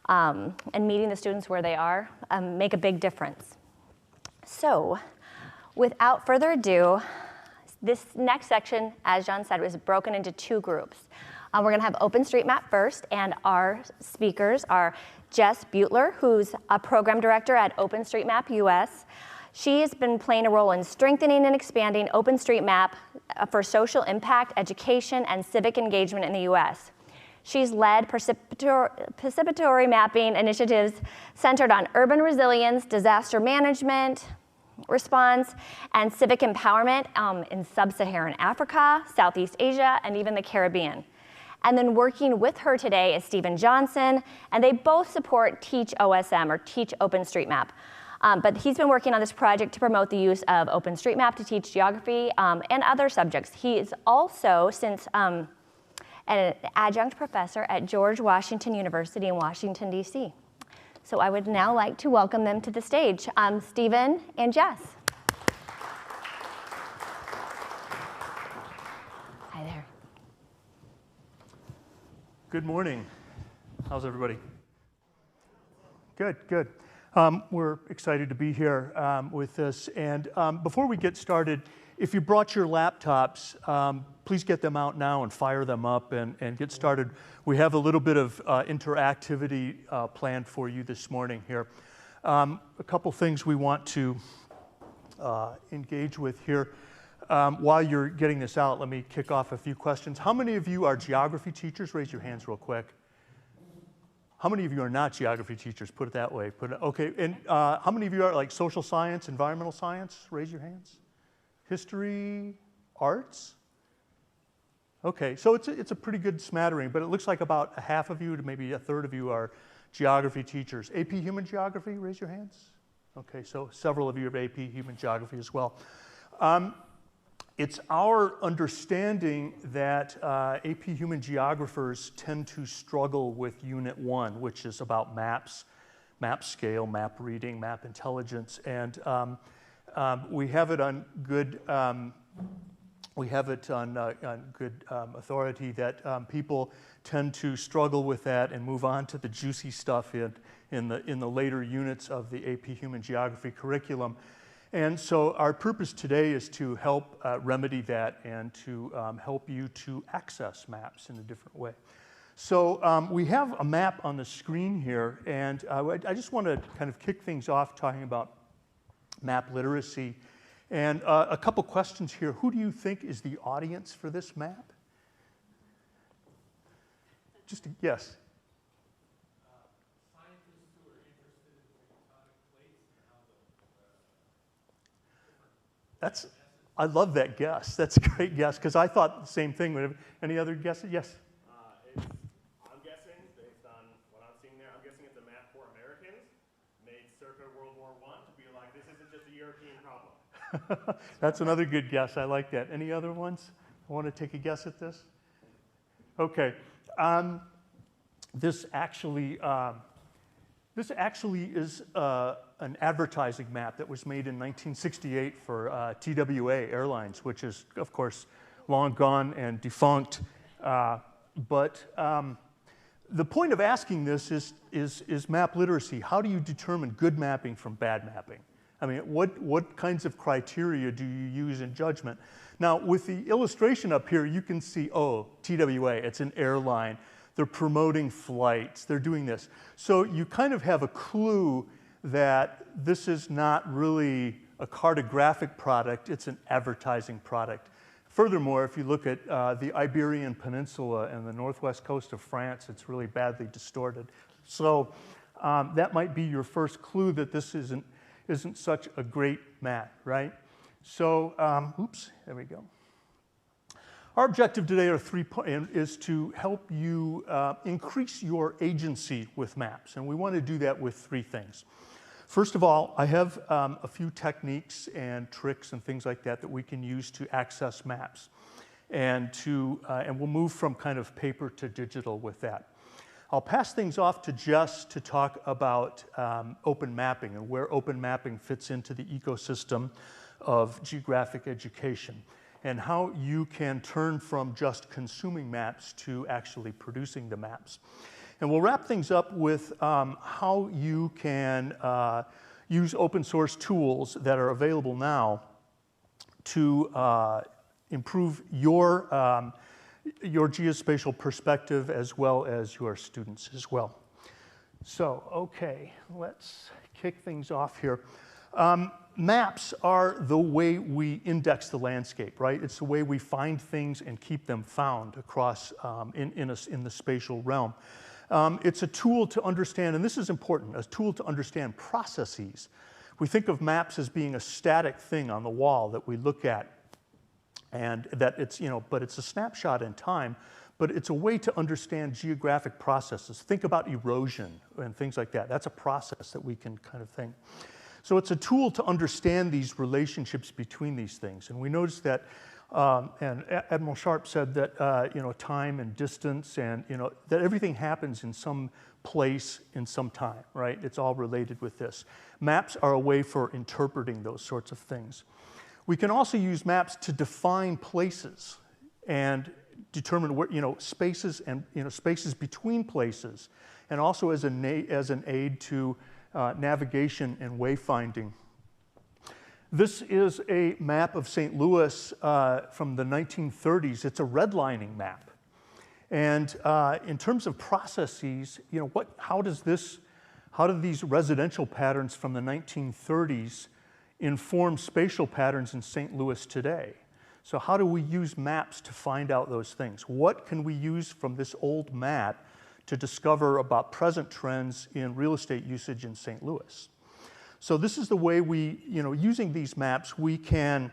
F: and meeting the students where they are, make a big difference. So without further ado, this next section, as John said, was broken into two groups. We're going to have OpenStreetMap first, and our speakers are Jess Butler, who's a program director at OpenStreetMap US. She has been playing a role in strengthening and expanding OpenStreetMap for social impact, education, and civic engagement in the US. She's led participatory mapping initiatives centered on urban resilience, disaster management, response, and civic empowerment in sub-Saharan Africa, Southeast Asia, and even the Caribbean. And then working with her today is Stephen Johnson, and they both support Teach OSM, or Teach OpenStreetMap. But he's been working on this project to promote the use of OpenStreetMap to teach geography and other subjects. He is also, since an adjunct professor at George Washington University in Washington, D.C. So I would now like to welcome them to the stage, Stephen and Jess. Hi there.
G: Good morning. How's everybody? Good, good. We're excited to be here with this. And before we get started, if you brought your laptops, please get them out now and fire them up and get started. We have a little bit of interactivity planned for you this morning here. A couple things we want to engage with here. While you're getting this out, let me kick off a few questions. How many of you are geography teachers? Raise your hands real quick. How many of you are not geography teachers? Put it that way. Okay, and how many of you are like social science, environmental science? Raise your hands. History, arts? Okay, so it's a pretty good smattering, but it looks like about a half of you to maybe a third of you are geography teachers. AP Human Geography, raise your hands. Okay, so several of you have AP Human Geography as well. It's our understanding that AP Human Geographers tend to struggle with Unit 1, which is about maps, map scale, map reading, map intelligence, and we have it on good authority that people tend to struggle with that and move on to the juicy stuff in the later units of the AP Human Geography curriculum. And so our purpose today is to help remedy that and to help you to access maps in a different way. So we have a map on the screen here, and I just want to kind of kick things off talking about map literacy. And a couple questions here. Who do you think is the audience for this map? Just a yes.
H: Scientists who are interested in tectonic plates and how
G: I love that guess. That's a great guess, because I thought the same thing. Any other guesses? Yes?
I: I'm guessing, based on what I'm seeing there, I'm guessing it's a map for Americans made circa World War I to be like, this isn't just a European problem.
G: That's another good guess. I like that. Any other ones? I want to take a guess at this? Okay. This actually is an advertising map that was made in 1968 for TWA Airlines, which is, of course, long gone and defunct. But the point of asking this is map literacy. How do you determine good mapping from bad mapping? I mean, what kinds of criteria do you use in judgment? Now, with the illustration up here, you can see, oh, TWA, it's an airline. They're promoting flights. They're doing this. So you kind of have a clue that this is not really a cartographic product. It's an advertising product. Furthermore, if you look at the Iberian Peninsula and the northwest coast of France, it's really badly distorted. So that might be your first clue that this isn't such a great map, right? So, oops, there we go. Our objective today is to help you increase your agency with maps, and we want to do that with three things. First of all, I have a few techniques and tricks and things like that we can use to access maps, and we'll move from kind of paper to digital with that. I'll pass things off to Jess to talk about open mapping and where open mapping fits into the ecosystem of geographic education, and how you can turn from just consuming maps to actually producing the maps. And we'll wrap things up with how you can use open source tools that are available now to improve your geospatial perspective as well as your students as well. So, okay, let's kick things off here. Maps are the way we index the landscape, right? It's the way we find things and keep them found across in the spatial realm. It's a tool to understand, and this is important, a tool to understand processes. We think of maps as being a static thing on the wall that we look at, and that it's, but it's a snapshot in time, but it's a way to understand geographic processes. Think about erosion and things like that. That's a process that we can kind of think. So it's a tool to understand these relationships between these things. And we noticed that, and Admiral Sharp said that, time and distance and, that everything happens in some place in some time, right? It's all related with this. Maps are a way for interpreting those sorts of things. We can also use maps to define places and determine where, spaces and, spaces between places, and also as an aid to navigation and wayfinding. This is a map of St. Louis from the 1930s. It's a redlining map. And in terms of processes, how do these residential patterns from the 1930s inform spatial patterns in St. Louis today? So how do we use maps to find out those things? What can we use from this old map to discover about present trends in real estate usage in St. Louis? So this is the way we, using these maps, we can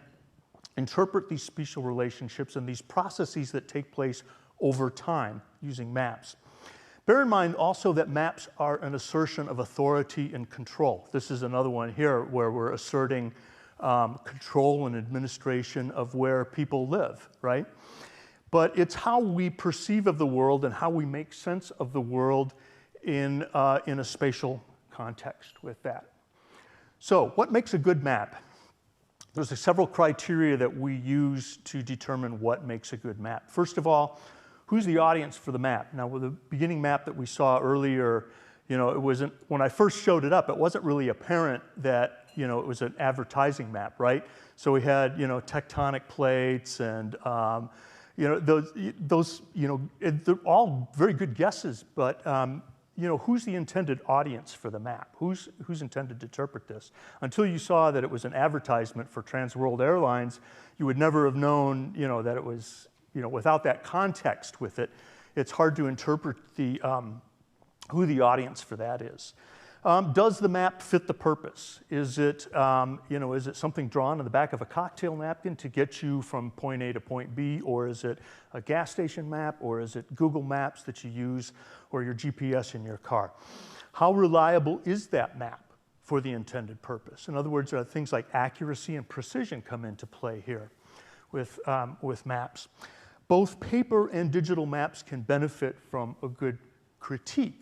G: interpret these spatial relationships and these processes that take place over time using maps. Bear in mind also that maps are an assertion of authority and control. This is another one here where we're asserting control and administration of where people live, right? But it's how we perceive of the world and how we make sense of the world in a spatial context with that. So what makes a good map? There's several criteria that we use to determine what makes a good map. First of all, who's the audience for the map? Now, with the beginning map that we saw earlier, it wasn't, when I first showed it up, it wasn't really apparent that, it was an advertising map, right? So we had, tectonic plates and, those, they're all very good guesses, but, who's the intended audience for the map? Who's intended to interpret this? Until you saw that it was an advertisement for Trans World Airlines, you would never have known, that it was, without that context with it, it's hard to interpret who the audience for that is. Does the map fit the purpose? Is it, is it something drawn on the back of a cocktail napkin to get you from point A to point B, or is it a gas station map, or is it Google Maps that you use, or your GPS in your car? How reliable is that map for the intended purpose? In other words, things like accuracy and precision come into play here with maps. Both paper and digital maps can benefit from a good critique,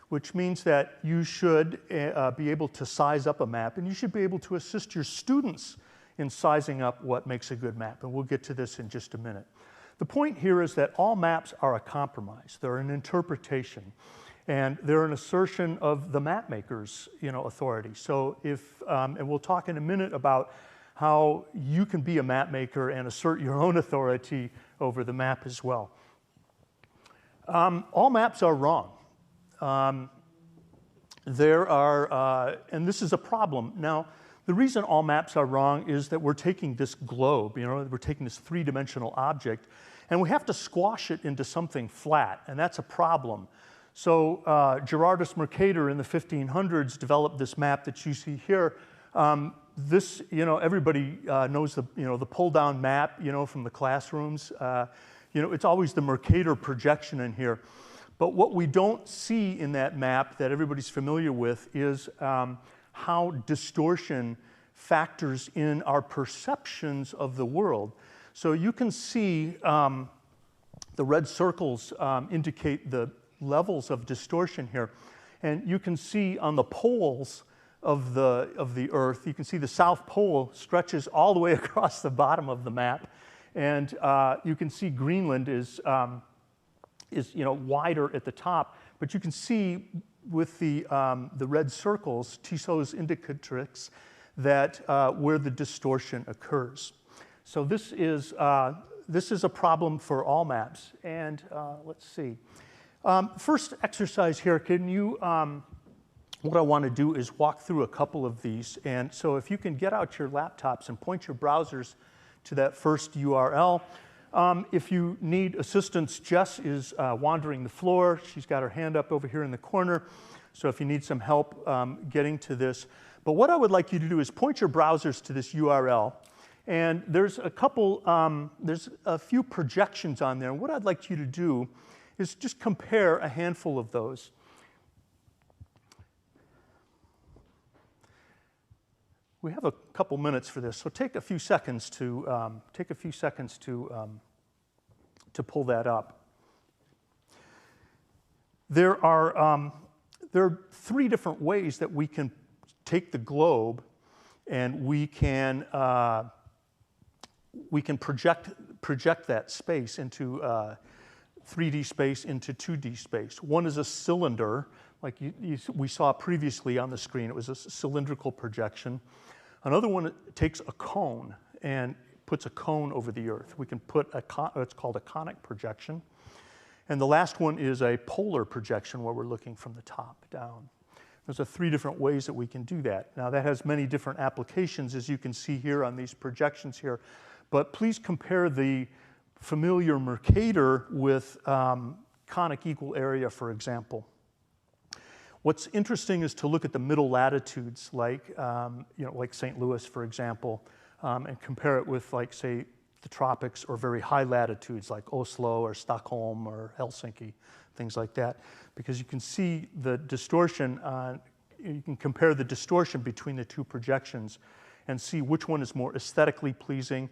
G: which means that you should be able to size up a map, and you should be able to assist your students in sizing up what makes a good map, and we'll get to this in just a minute. The point here is that all maps are a compromise. They're an interpretation, and they're an assertion of the map maker's authority. So and we'll talk in a minute about how you can be a map maker and assert your own authority over the map as well. All maps are wrong. There are, and this is a problem. Now, the reason all maps are wrong is that we're taking this globe, we're taking this three-dimensional object, and we have to squash it into something flat, and that's a problem. So Gerardus Mercator in the 1500s developed this map that you see here. This, everybody knows the pull-down map, from the classrooms. It's always the Mercator projection in here. But what we don't see in that map that everybody's familiar with is how distortion factors in our perceptions of the world. So you can see the red circles indicate the levels of distortion here. And you can see on the poles of the Earth, you can see the South Pole stretches all the way across the bottom of the map. And you can see Greenland is wider at the top, but you can see with the red circles, Tissot's indicatrix, that where the distortion occurs. So this is a problem for all maps. And let's see. First exercise here, can you, what I want to do is walk through a couple of these. And so if you can get out your laptops and point your browsers to that first URL. If you need assistance, Jess is wandering the floor. She's got her hand up over here in the corner. So if you need some help getting to this. But what I would like you to do is point your browsers to this URL. And there's there's a few projections on there. And what I'd like you to do is just compare a handful of those. We have a couple minutes for this, so take a few seconds to pull that up. There are three different ways that we can take the globe and we can project that space into 3D space into 2D space. One is a cylinder, like we saw previously on the screen. It was a cylindrical projection. Another one takes a cone and puts a cone over the Earth. We can put it's called a conic projection. And the last one is a polar projection where we're looking from the top down. There's three different ways that we can do that. Now that has many different applications, as you can see here on these projections here. But please compare the familiar Mercator with conic equal area, for example. What's interesting is to look at the middle latitudes, like St. Louis, for example, and compare it with, like, say, the tropics or very high latitudes, like Oslo or Stockholm or Helsinki, things like that, because you can see the distortion. You can compare the distortion between the two projections and see which one is more aesthetically pleasing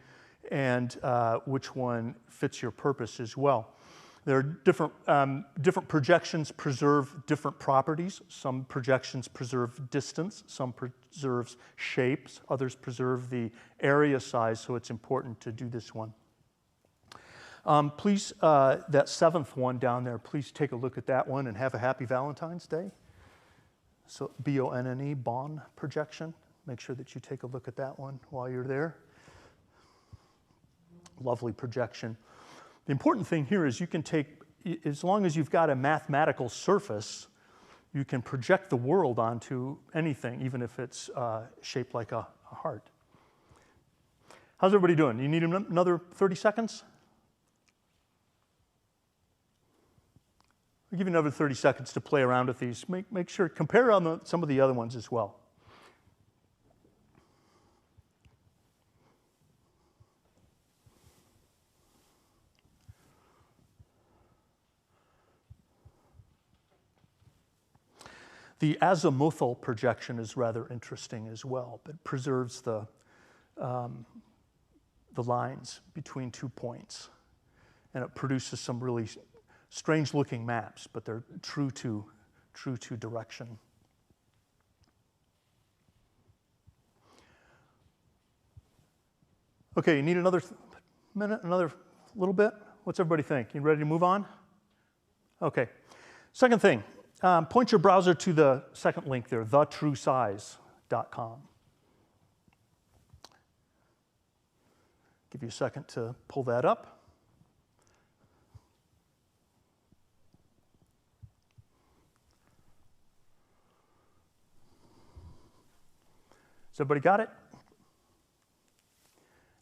G: and which one fits your purpose as well. There are different projections preserve different properties. Some projections preserve distance, some preserves shapes, others preserve the area size, so it's important to do this one. Please, that seventh one down there, please take a look at that one and have a happy Valentine's Day. So B-O-N-N-E, Bonn projection. Make sure that you take a look at that one while you're there. Lovely projection. The important thing here is you can take, as long as you've got a mathematical surface, you can project the world onto anything, even if it's shaped like a heart. How's everybody doing? You need another 30 seconds? I'll give you another 30 seconds to play around with these. Make sure, compare on some of the other ones as well. The azimuthal projection is rather interesting as well. It preserves the lines between 2 points. And it produces some really strange-looking maps, but they're true to direction. Okay, you need another minute, another little bit? What's everybody think? You ready to move on? Okay. Second thing, point your browser to the second link there, thetruesize.com. Give you a second to pull that up. Has everybody got it?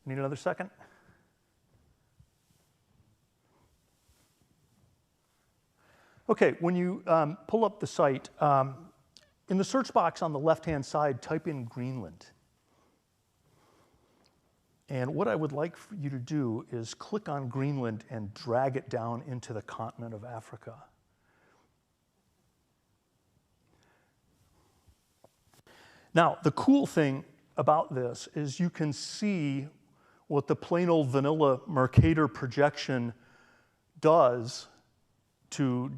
G: Need another second? Okay, when you pull up the site, in the search box on the left-hand side, type in Greenland. And what I would like for you to do is click on Greenland and drag it down into the continent of Africa. Now, the cool thing about this is you can see what the plain old vanilla Mercator projection does to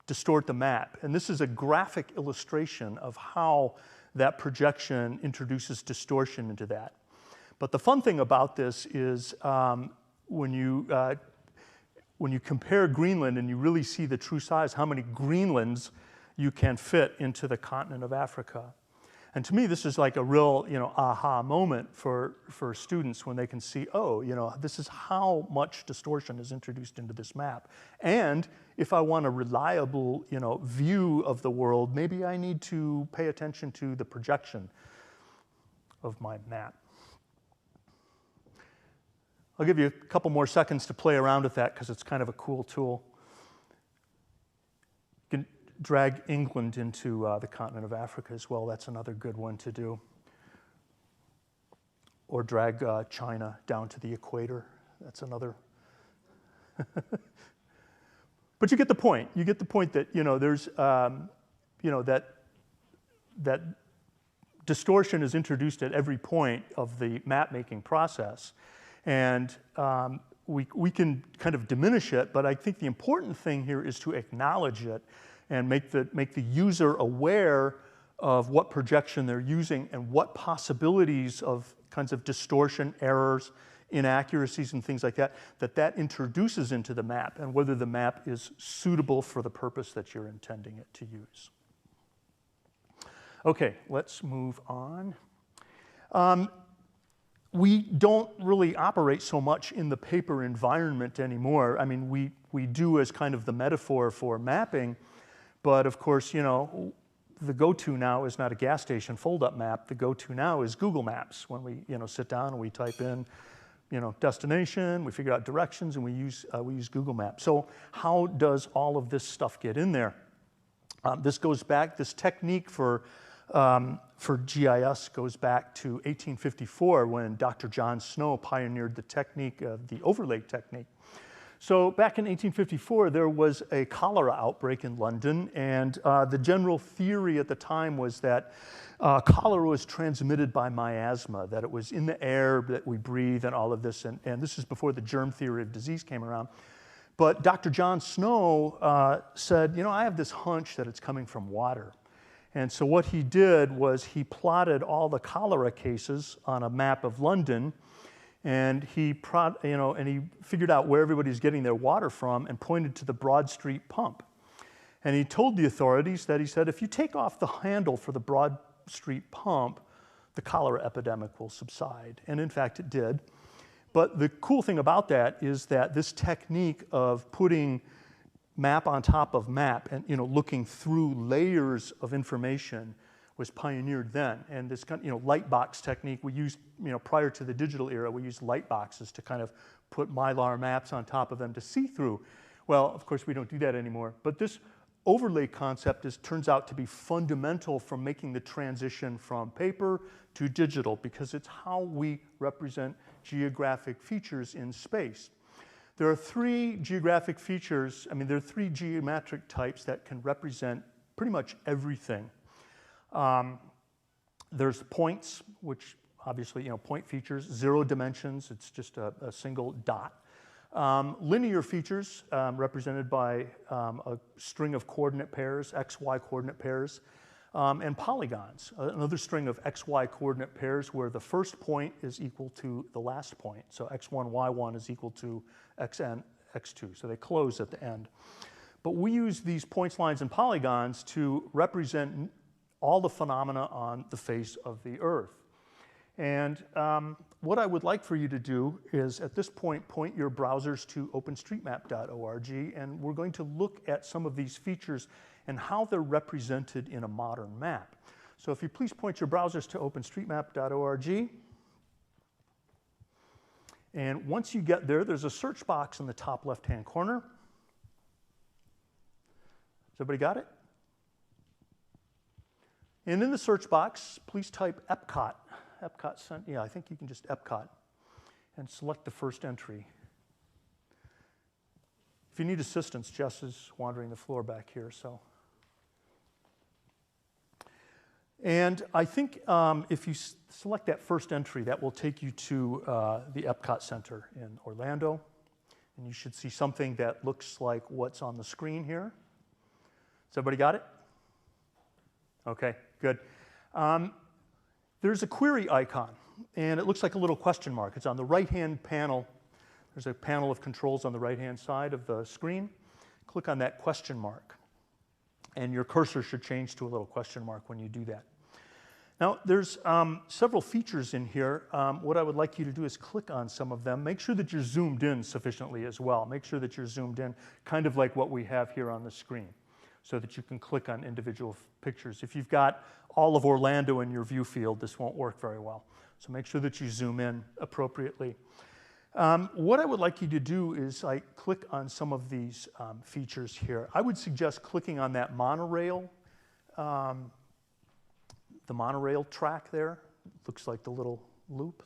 G: distort the map. And this is a graphic illustration of how that projection introduces distortion into that. But the fun thing about this is when you compare Greenland and you really see the true size, how many Greenlands you can fit into the continent of Africa. And to me, this is like a real, aha moment for students when they can see, oh, this is how much distortion is introduced into this map. And if I want a reliable, view of the world, maybe I need to pay attention to the projection of my map. I'll give you a couple more seconds to play around with that because it's kind of a cool tool. You can drag England into the continent of Africa as well. That's another good one to do. Or drag China down to the equator. That's another. But you get the point. You get the point that there's that distortion is introduced at every point of the map-making process. And we can kind of diminish it, but I think the important thing here is to acknowledge it and make the user aware of what projection they're using and what possibilities of kinds of distortion, errors, inaccuracies, and things like that introduces into the map, and whether the map is suitable for the purpose that you're intending it to use. Okay, let's move on. We don't really operate so much in the paper environment anymore. I mean, we do as kind of the metaphor for mapping, but of course, the go-to now is not a gas station fold-up map. The go-to now is Google Maps. When we, sit down and we type in, destination, we figure out directions, and we use Google Maps. So how does all of this stuff get in there? This goes back, this technique for GIS goes back to 1854 when Dr. John Snow pioneered the technique, the overlay technique. So back in 1854, there was a cholera outbreak in London, and the general theory at the time was that cholera was transmitted by miasma, that it was in the air that we breathe and all of this, and this is before the germ theory of disease came around. But Dr. John Snow said, I have this hunch that it's coming from water. And so what he did was he plotted all the cholera cases on a map of London, and he figured out where everybody's getting their water from and pointed to the Broad Street pump. And he told the authorities that he said, if you take off the handle for the Broad Street pump, the cholera epidemic will subside. And in fact, it did. But the cool thing about that is that this technique of putting map on top of map and looking through layers of information was pioneered then. And this kind of light box technique we used prior to the digital era, we used light boxes to kind of put Mylar maps on top of them to see through. Well, of course, we don't do that anymore. But this overlay concept turns out to be fundamental for making the transition from paper to digital, because it's how we represent geographic features in space. There are three geographic features, there are three geometric types that can represent pretty much everything. There's points, which obviously, point features, 0 dimensions, it's just a single dot. Linear features, represented by a string of coordinate pairs, XY coordinate pairs, and polygons, another string of XY coordinate pairs where the first point is equal to the last point. So x1, y1 is equal to xn, x2. So they close at the end. But we use these points, lines, and polygons to represent all the phenomena on the face of the Earth. And what I would like for you to do is, at this point your browsers to openstreetmap.org, and we're going to look at some of these features and how they're represented in a modern map. So if you please point your browsers to openstreetmap.org. And once you get there, there's a search box in the top left-hand corner. Has everybody got it? And in the search box, please type Epcot. I think you can just Epcot and select the first entry. If you need assistance, Jess is wandering the floor back here, so. And I think if you select that first entry, that will take you to the Epcot Center in Orlando. And you should see something that looks like what's on the screen here. Has everybody got it? Okay, good. There's a query icon, and it looks like a little question mark. It's on the right-hand panel. There's a panel of controls on the right-hand side of the screen. Click on that question mark, and your cursor should change to a little question mark when you do that. Now, there's several features in here. What I would like you to do is click on some of them. Make sure that you're zoomed in sufficiently as well. Make sure that you're zoomed in, kind of like what we have here on the screen, so that you can click on individual pictures. If you've got all of Orlando in your view field, this won't work very well. So make sure that you zoom in appropriately. What I would like you to do is click on some of these features here. I would suggest clicking on that monorail, the monorail track there. Looks like the little loop.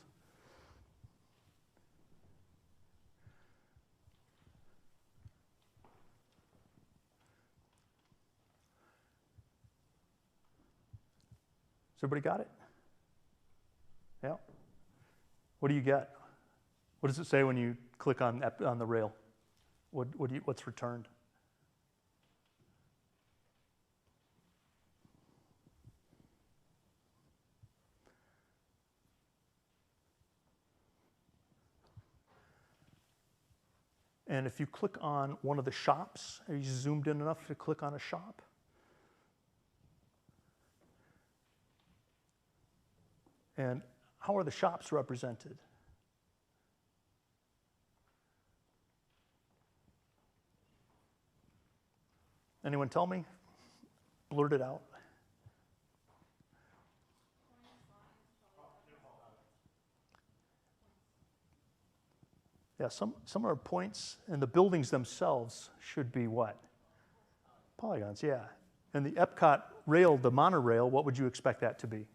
G: Has everybody got it? Yeah. What do you get? What does it say when you click on the rail? What's returned? And if you click on one of the shops, are you zoomed in enough to click on a shop? And how are the shops represented? Anyone tell me? Blurt it out. Yeah, some are points, and the buildings themselves should be what? Polygons, yeah. And the Epcot rail, the monorail, what would you expect that to be?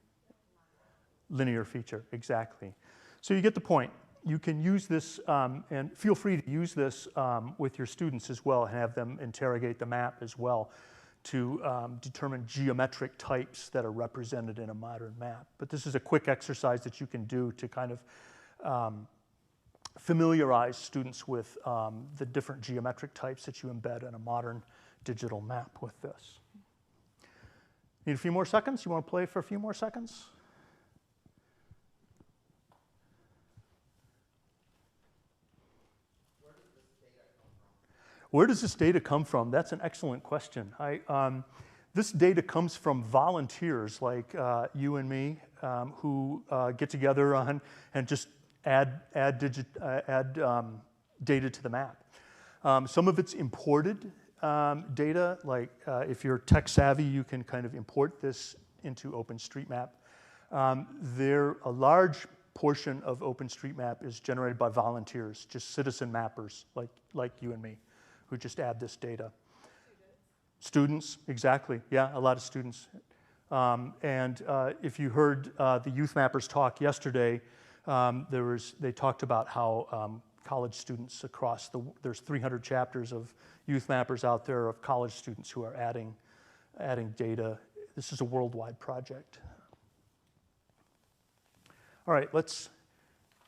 G: Linear feature, exactly. So you get the point. You can use this, and feel free to use this with your students as well, and have them interrogate the map as well to determine geometric types that are represented in a modern map. But this is a quick exercise that you can do to kind of familiarize students with the different geometric types that you embed in a modern digital map with this. Need a few more seconds? You want to play for a few more seconds? Where does this data come from? That's an excellent question. This data comes from volunteers like you and me who get together and just add data to the map. Some of it's imported data, like if you're tech savvy, you can kind of import this into OpenStreetMap. A large portion of OpenStreetMap is generated by volunteers, just citizen mappers like you and me, who just add this data. Students, exactly. Yeah, a lot of students. If you heard the Youth Mappers talk yesterday, they talked about how college students across there's 300 chapters of Youth Mappers out there of college students who are adding data. This is a worldwide project. All right, let's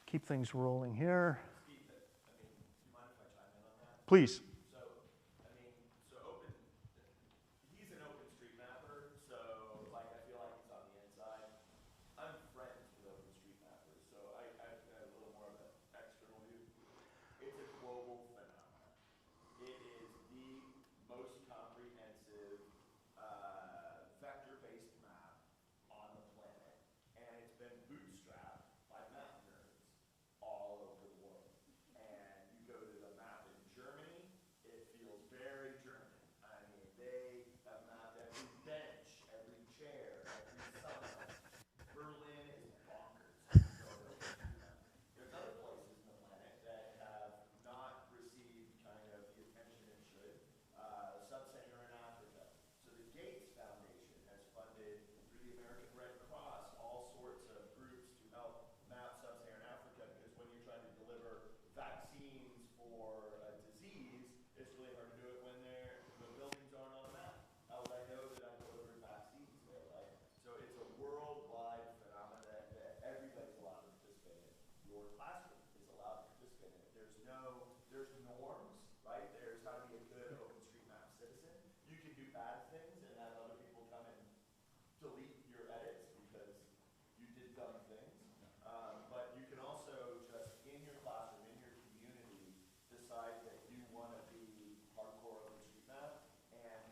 G: keep things rolling here.
J: Steve, do you mind if I chime in on that?
G: Please.
J: He's an OpenStreetMapper, so like I feel like he's on the inside. I'm friends with OpenStreetMappers, so I have a little more of an external view. It's a global phenomenon. It is the most comprehensive vector-based map on the planet, and it's been bootstrapped by map nerds all over the world. And you go to the map in Germany, it feels very German. I mean, they have mapped every bench, every chair, every summit. Berlin is bonkers. There's other places in the planet that have not received kind of the attention it should. Sub-Saharan Africa. So the Gates Foundation has funded, through the American Red Cross, all sorts of groups to help map Sub-Saharan Africa, because when you're trying to deliver vaccines for a disease, it's really hard to do it when the buildings aren't on the map. How would I know that I'm delivering vaccines there, right? So it's a worldwide phenomenon that everybody's allowed to participate in. Your classroom is allowed to participate in it. There's norms, right? There's how to be a good OpenStreetMap citizen. You can do bad things and have other people come and delete your edits because you did dumb things. But you can also just, in your classroom, in your community, decide that you want to be hardcore OpenStreetMap, and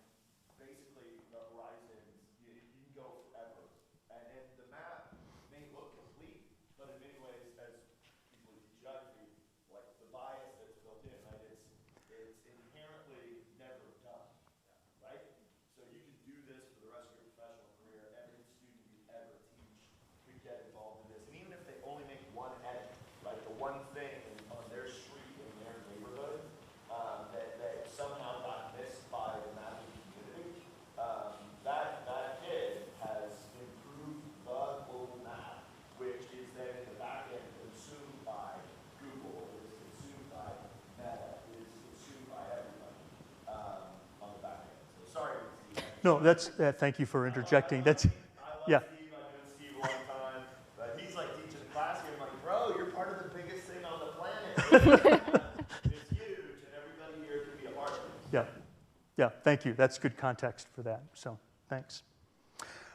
J: basically the horizons, you can go forever. And the map may look complete, but in many ways, as people with geography, like the bias that's built in, right? It's inherently never done, right? So you can do this for the rest of your professional career. Every student you ever teach could get involved in this. And even if they only make one edit, right? The one thing on their street, in their neighborhood, that somehow got missed by the mapping community, that kid has improved the global map, which is then in the back end consumed by Google, is consumed by Meta, is consumed by everybody on the back end. So sorry, Steve.
G: No, thank you for interjecting. That's,
J: I love
G: yeah.
J: Steve. I've known Steve a long time, but he's like teaching a class here. I'm like, bro, you're part of the biggest thing on the planet. It's huge, and everybody here can be a part of it.
G: Yeah, thank you. That's good context for that, so thanks.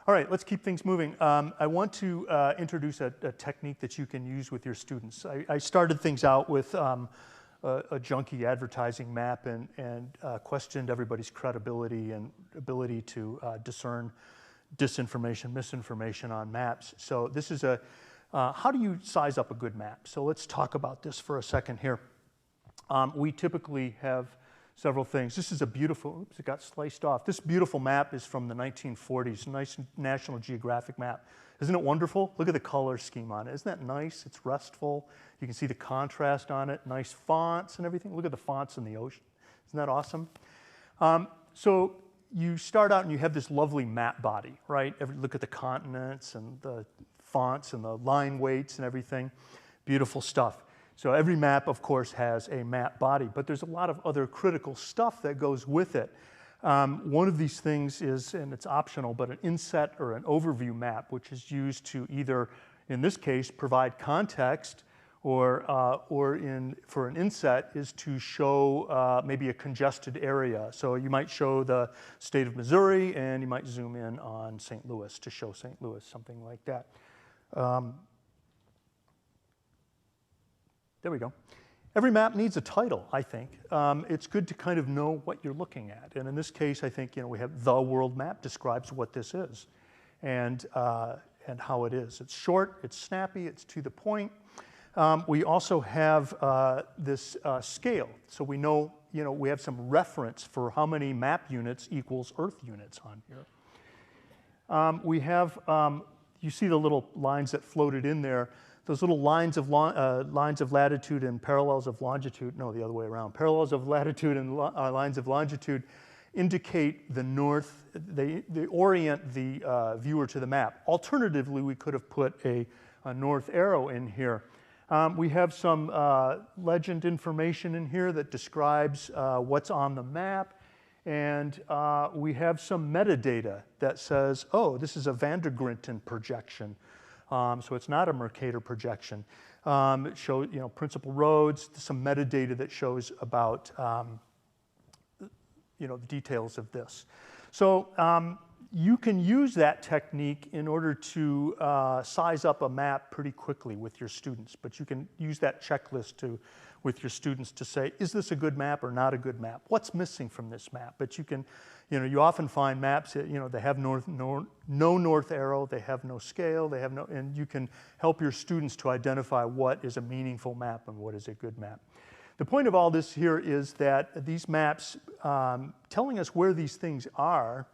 G: All right, let's keep things moving. I want to introduce a technique that you can use with your students. I started things out with a junky advertising map and questioned everybody's credibility and ability to discern disinformation, misinformation on maps. So this is how do you size up a good map? So let's talk about this for a second here. We typically have several things. This is a beautiful, oops, it got sliced off. This beautiful map is from the 1940s, a nice National Geographic map. Isn't it wonderful? Look at the color scheme on it. Isn't that nice? It's restful. You can see the contrast on it, nice fonts and everything. Look at the fonts in the ocean. Isn't that awesome? So you start out and you have this lovely map body, right? Look at the continents and the fonts and the line weights and everything. Beautiful stuff. So every map, of course, has a map body, but there's a lot of other critical stuff that goes with it. One of these things is, and it's optional, but an inset or an overview map, which is used to either, in this case, provide context, or for an inset is to show maybe a congested area. So you might show the state of Missouri, and you might zoom in on St. Louis to show St. Louis, something like that. There we go. Every map needs a title, I think. It's good to kind of know what you're looking at. And in this case, I think we have the world map describes what this is and how it is. It's short, it's snappy, it's to the point. We also have this scale. So we know, we have some reference for how many map units equals Earth units on here. We have, you see the little lines that floated in there. those little lines of latitude and parallels of longitude, no, the other way around, parallels of latitude and lines of longitude indicate the north, they orient the viewer to the map. Alternatively, we could have put a north arrow in here. We have some legend information in here that describes what's on the map, and we have some metadata that says, oh, this is a Van der Grinten projection. So it's not a Mercator projection. It shows, principal roads, some metadata that shows about, the details of this. So you can use that technique in order to size up a map pretty quickly with your students, but you can use that checklist with your students to say, is this a good map or not a good map? What's missing from this map? But you can, you often find maps that, they have no north arrow, they have no scale, they have no, and you can help your students to identify what is a meaningful map and what is a good map. The point of all this here is that these maps, telling us where these things are,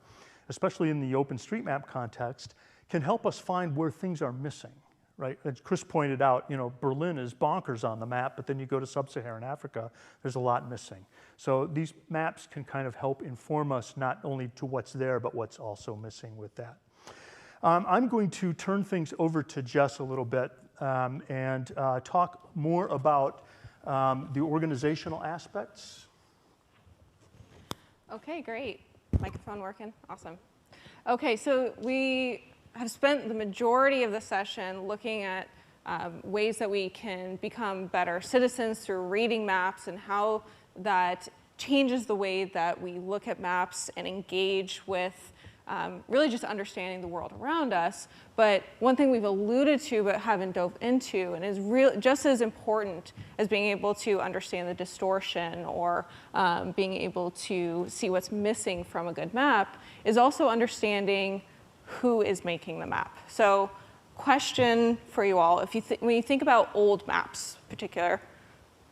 G: especially in the OpenStreetMap context, can help us find where things are missing, right? As Chris pointed out, Berlin is bonkers on the map, but then you go to sub-Saharan Africa, there's a lot missing. So these maps can kind of help inform us not only to what's there, but what's also missing with that. I'm going to turn things over to Jess a little bit and talk more about the organizational aspects.
K: Okay, great. Microphone working? Awesome. Okay, so we have spent the majority of the session looking at ways that we can become better citizens through reading maps and how that changes the way that we look at maps and engage with really just understanding the world around us. But one thing we've alluded to but haven't dove into, and is just as important as being able to understand the distortion or being able to see what's missing from a good map, is also understanding who is making the map. So question for you all, when you think about old maps in particular,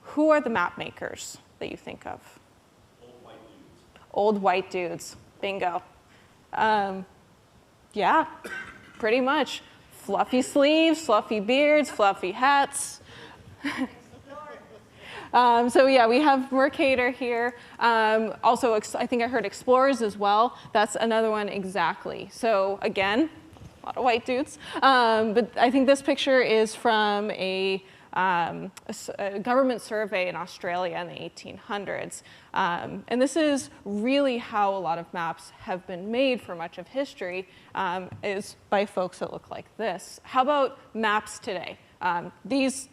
K: who are the map makers that you think of?
J: Old white dudes.
K: Old white dudes, bingo. Yeah, pretty much. Fluffy sleeves, fluffy beards, fluffy hats. So yeah, we have Mercator here. Also, I think I heard explorers as well. That's another one exactly. So again, a lot of white dudes. But I think this picture is from a government survey in Australia in the 1800s. And this is really how a lot of maps have been made for much of history, is by folks that look like this. How about maps today? These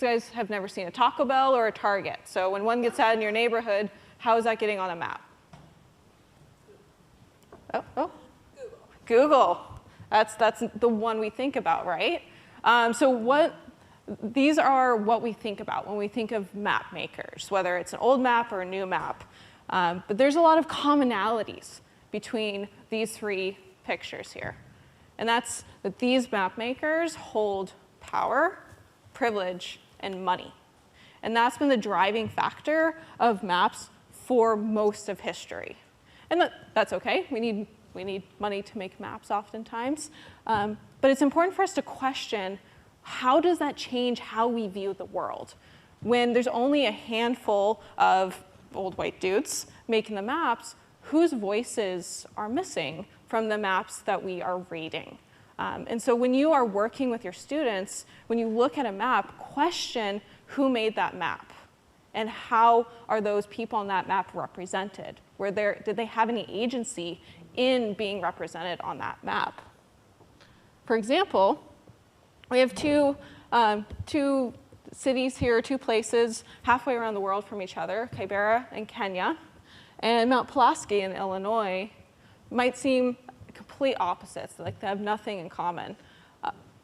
K: guys have never seen a Taco Bell or a Target. So when one gets out in your neighborhood, how is that getting on a map? Oh. Google. That's the one we think about, right? These are what we think about when we think of map makers, whether it's an old map or a new map. But there's a lot of commonalities between these three pictures here. And that's that these map makers hold power, privilege, and money. And that's been the driving factor of maps for most of history. And that's okay. We need money to make maps oftentimes. But it's important for us to question, how does that change how we view the world? When there's only a handful of old white dudes making the maps, whose voices are missing from the maps that we are reading? And so when you are working with your students, when you look at a map, question who made that map and how are those people on that map represented? Did they have any agency in being represented on that map? For example, we have two cities here, two places halfway around the world from each other, Kibera in Kenya, and Mount Pulaski in Illinois. Might seem complete opposites, like they have nothing in common.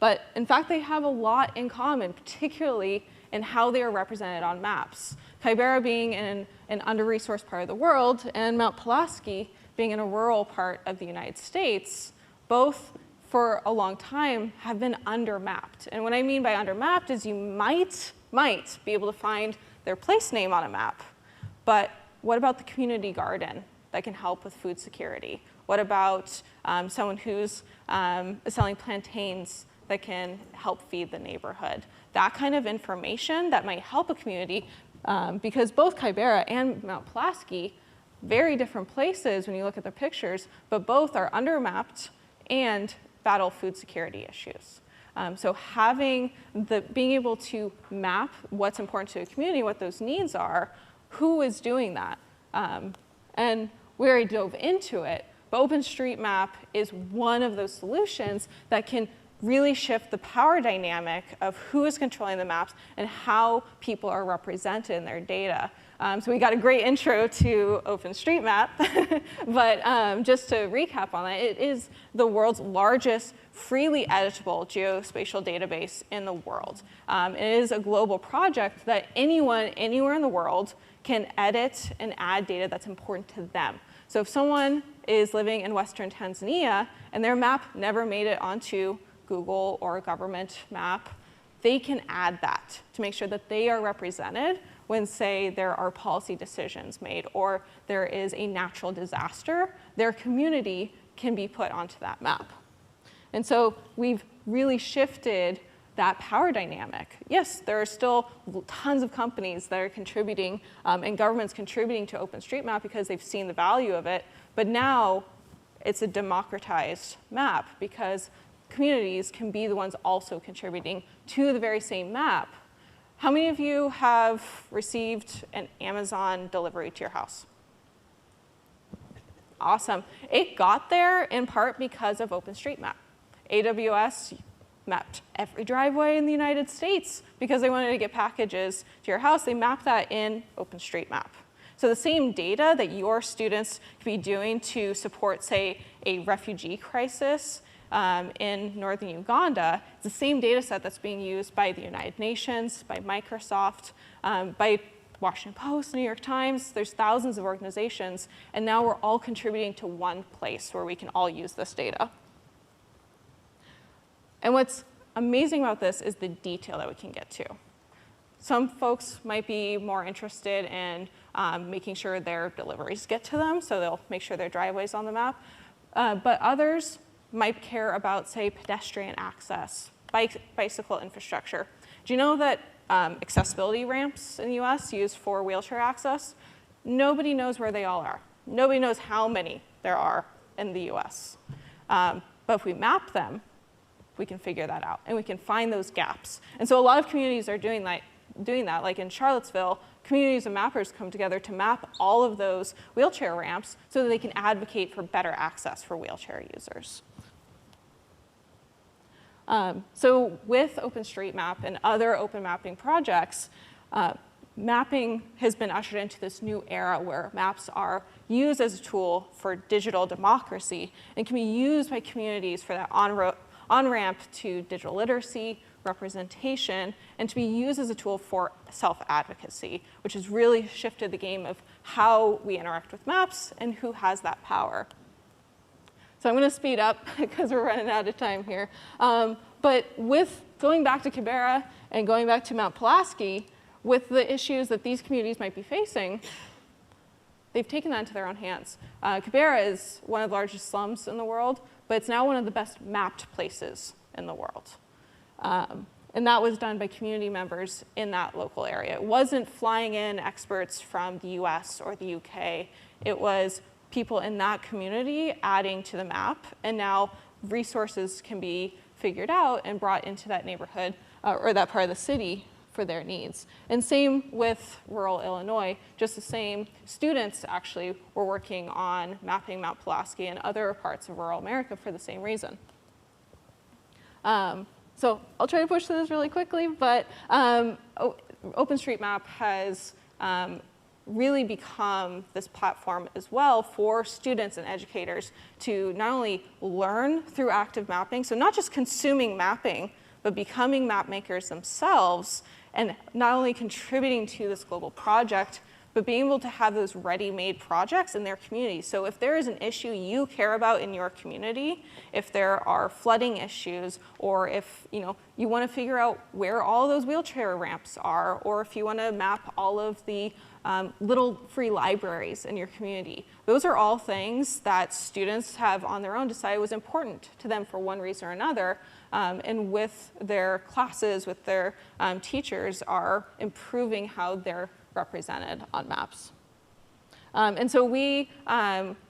K: But in fact, they have a lot in common, particularly in how they are represented on maps. Kibera being in an under-resourced part of the world, and Mount Pulaski being in a rural part of the United States, both for a long time have been under-mapped. And what I mean by under-mapped is you might be able to find their place name on a map. But what about the community garden that can help with food security? What about someone who's selling plantains that can help feed the neighborhood. That kind of information that might help a community, because both Kibera and Mount Pulaski, very different places when you look at the pictures, but both are undermapped and battle food security issues. So being able to map what's important to a community, what those needs are, who is doing that? And we already dove into it, but OpenStreetMap is one of those solutions that can really shift the power dynamic of who is controlling the maps and how people are represented in their data. So we got a great intro to OpenStreetMap, but just to recap on that, it is the world's largest freely editable geospatial database in the world. It is a global project that anyone, anywhere in the world can edit and add data that's important to them. So if someone is living in Western Tanzania and their map never made it onto Google or a government map, they can add that to make sure that they are represented when, say, there are policy decisions made or there is a natural disaster, their community can be put onto that map. And so we've really shifted that power dynamic. Yes, there are still tons of companies that are contributing and governments contributing to OpenStreetMap because they've seen the value of it, but now it's a democratized map because communities can be the ones also contributing to the very same map. How many of you have received an Amazon delivery to your house? Awesome. It got there in part because of OpenStreetMap. AWS mapped every driveway in the United States because they wanted to get packages to your house. They mapped that in OpenStreetMap. So the same data that your students could be doing to support, say, a refugee crisis in northern Uganda, it's the same data set that's being used by the United Nations, by Microsoft, by Washington Post, New York Times. There's thousands of organizations, and now we're all contributing to one place where we can all use this data. And what's amazing about this is the detail that we can get to. Some folks might be more interested in making sure their deliveries get to them, so they'll make sure their driveway's on the map. But others might care about, say, pedestrian access, bicycle infrastructure. Do you know that accessibility ramps in the US used for wheelchair access? Nobody knows where they all are. Nobody knows how many there are in the US. But if we map them, we can figure that out, and we can find those gaps. And so a lot of communities are doing that. Like in Charlottesville, communities of mappers come together to map all of those wheelchair ramps so that they can advocate for better access for wheelchair users. So with OpenStreetMap and other open mapping projects, mapping has been ushered into this new era where maps are used as a tool for digital democracy and can be used by communities for that on-ramp to digital literacy, representation, and to be used as a tool for self-advocacy, which has really shifted the game of how we interact with maps and who has that power. So I'm going to speed up because we're running out of time here. But with going back to Kibera and going back to Mount Pulaski, with the issues that these communities might be facing, they've taken that into their own hands. Kibera is one of the largest slums in the world, but it's now one of the best mapped places in the world. And that was done by community members in that local area. It wasn't flying in experts from the US or the UK. It was people in that community adding to the map, and now resources can be figured out and brought into that neighborhood or that part of the city for their needs. And same with rural Illinois, just the same students actually were working on mapping Mount Pulaski and other parts of rural America for the same reason. So I'll try to push through this really quickly, but OpenStreetMap has really become this platform as well for students and educators to not only learn through active mapping, so not just consuming mapping, but becoming map makers themselves, and not only contributing to this global project, but being able to have those ready-made projects in their community. So if there is an issue you care about in your community, if there are flooding issues, or if you want to figure out where all those wheelchair ramps are, or if you want to map all of the little free libraries in your community. Those are all things that students have on their own decided was important to them for one reason or another, and with their classes, with their teachers, are improving how they're represented on maps. And so we,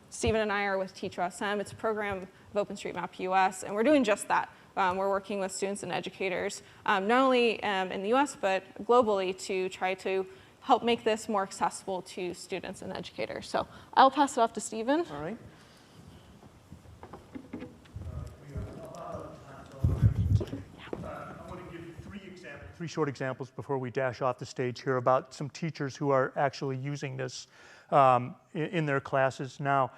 K: Stephen and I are with Teach-OSM. It's a program of OpenStreetMap US, and we're doing just that. We're working with students and educators, not only in the US, but globally, to try to help make this more accessible to students and educators. So I'll pass it off to Stephen.
G: All right. I want to give you three short examples before we dash off the stage here about some teachers who are actually using this in their classes now.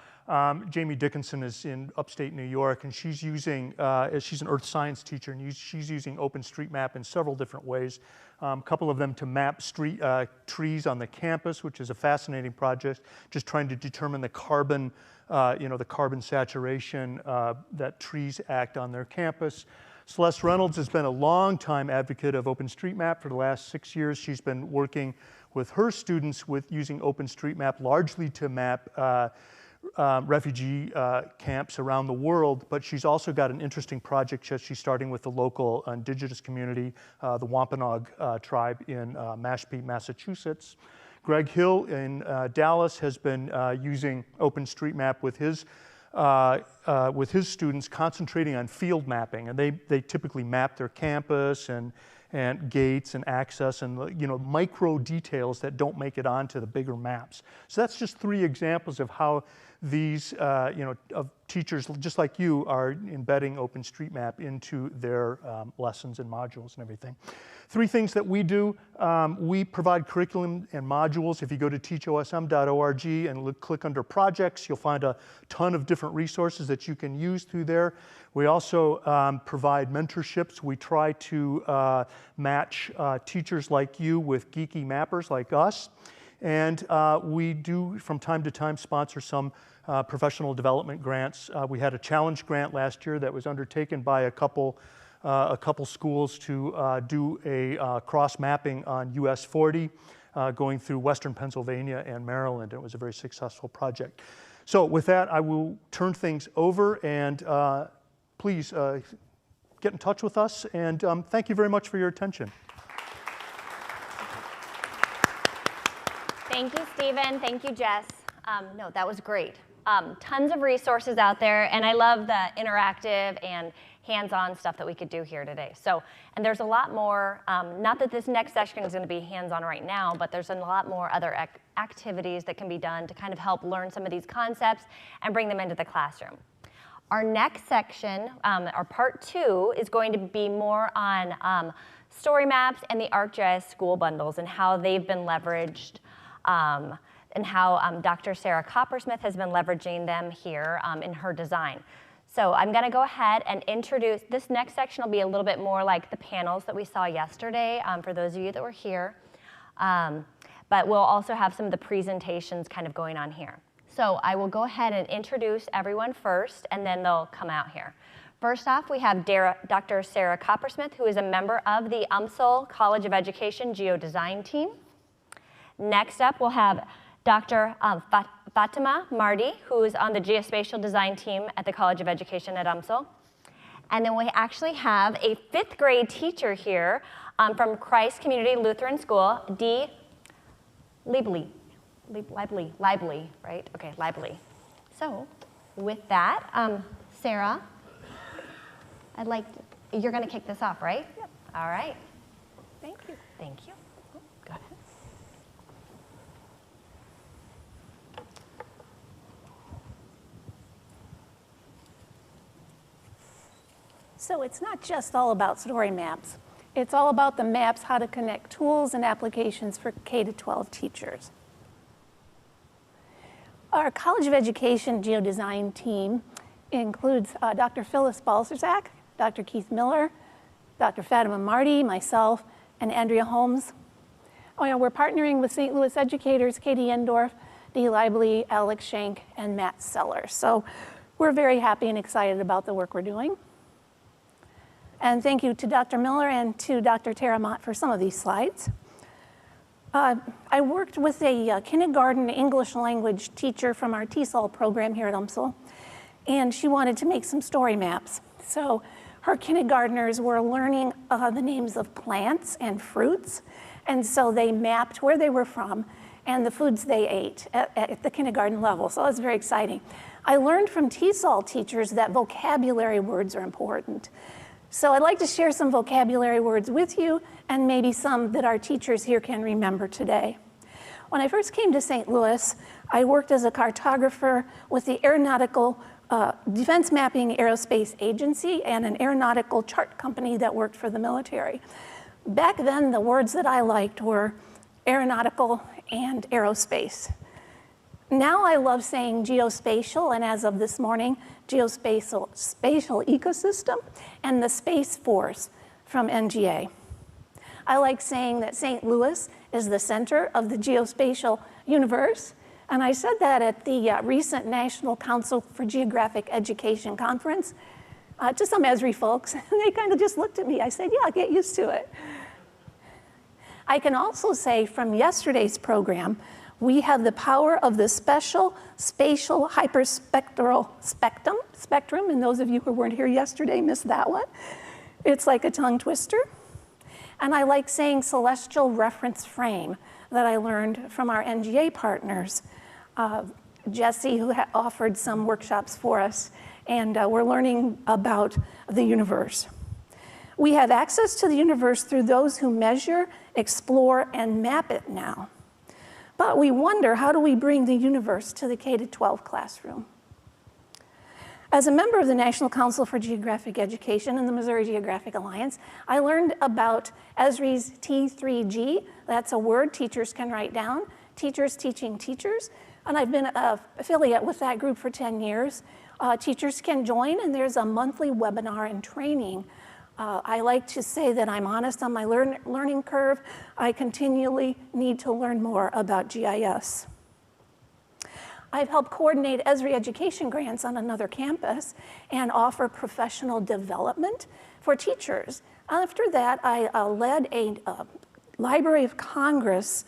G: Jamie Dickinson is in upstate New York, and she's using, she's an earth science teacher, and she's using OpenStreetMap in several different ways. A couple of them to map trees on the campus, which is a fascinating project, just trying to determine the carbon, the carbon saturation that trees act on their campus. Celeste Reynolds has been a long-time advocate of OpenStreetMap for the last 6 years. She's been working with her students with using OpenStreetMap largely to map refugee camps around the world, but she's also got an interesting project that she's starting with the local indigenous community, the Wampanoag tribe in Mashpee, Massachusetts. Greg Hill in Dallas has been using OpenStreetMap with his students, concentrating on field mapping, and they typically map their campus and gates and access and micro details that don't make it onto the bigger maps. So that's just 3 examples of how these of teachers just like you are embedding OpenStreetMap into their lessons and modules and everything. 3 things that we do. We provide curriculum and modules. If you go to teachosm.org and click under projects, you'll find a ton of different resources that you can use through there. We also provide mentorships. We try to match teachers like you with geeky mappers like us. And we do, from time to time, sponsor some professional development grants. We had a challenge grant last year that was undertaken by a couple schools to do a cross-mapping on US 40 going through Western Pennsylvania and Maryland. It was a very successful project. So with that, I will turn things over, and please get in touch with us, and thank you very much for your attention.
F: Thank you, Stephen. Thank you, Jess. No, that was great. Tons of resources out there, and I love the interactive and hands-on stuff that we could do here today. So, and there's a lot more, not that this next session is going to be hands-on right now, but there's a lot more other activities that can be done to kind of help learn some of these concepts and bring them into the classroom. Our next section, our part 2, is going to be more on story maps and the ArcGIS school bundles and how they've been leveraged, and how Dr. Sarah Coppersmith has been leveraging them here in her design. So I'm going to go ahead and introduce, this next section will be a little bit more like the panels that we saw yesterday for those of you that were here. But we'll also have some of the presentations kind of going on here. So I will go ahead and introduce everyone first, and then they'll come out here. First off, we have Dr. Sarah Coppersmith, who is a member of the UMSL College of Education Geodesign team. Next up, we'll have Dr. Fatima Mardi, who is on the geospatial design team at the College of Education at UMSL. And then we actually have a 5th grade teacher here from Christ Community Lutheran School, Dee Lively, right? Okay, Lively. So with that, Sarah, you're going to kick this off, right? Yep. All right.
K: Thank you.
F: Thank you. Go ahead.
L: So it's not just all about story maps. It's all about the maps, how to connect tools and applications for K-12 teachers. Our College of Education Geodesign team includes Dr. Phyllis Balzerzak, Dr. Keith Miller, Dr. Fatima Mardi, myself, and Andrea Holmes. Oh, yeah, we're partnering with St. Louis educators, Katie Endorf, Dee Lively, Alex Schenk, and Matt Sellers. So we're very happy and excited about the work we're doing. And thank you to Dr. Miller and to Dr. Tara Mott for some of these slides. I worked with a kindergarten English language teacher from our TESOL program here at UMSL, and she wanted to make some story maps. So her kindergartners were learning the names of plants and fruits, and so they mapped where they were from and the foods they ate at the kindergarten level. So it was very exciting. I learned from TESOL teachers that vocabulary words are important. So I'd like to share some vocabulary words with you and maybe some that our teachers here can remember today. When I first came to St. Louis, I worked as a cartographer with the Aeronautical Defense Mapping Aerospace Agency and an aeronautical chart company that worked for the military. Back then, the words that I liked were aeronautical and aerospace. Now I love saying geospatial, and as of this morning, geospatial ecosystem and the Space Force from NGA. I like saying that St. Louis is the center of the geospatial universe, and I said that at the recent National Council for Geographic Education conference to some Esri folks, and they kind of just looked at me. I said, yeah, get used to it. I can also say from yesterday's program, we have the power of the special spatial hyperspectral spectrum, and those of you who weren't here yesterday missed that one. It's like a tongue twister. And I like saying celestial reference frame that I learned from our NGA partners. Jesse, who offered some workshops for us, and we're learning about the universe. We have access to the universe through those who measure, explore, and map it now. But we wonder, how do we bring the universe to the K-12 classroom? As a member of the National Council for Geographic Education and the Missouri Geographic Alliance, I learned about Esri's T3G. That's a word teachers can write down, teachers teaching teachers. And I've been an affiliate with that group for 10 years. Teachers can join, and there's a monthly webinar and training. I like to say that I'm honest on my learning curve. I continually need to learn more about GIS. I've helped coordinate Esri education grants on another campus and offer professional development for teachers. After that, I led a Library of Congress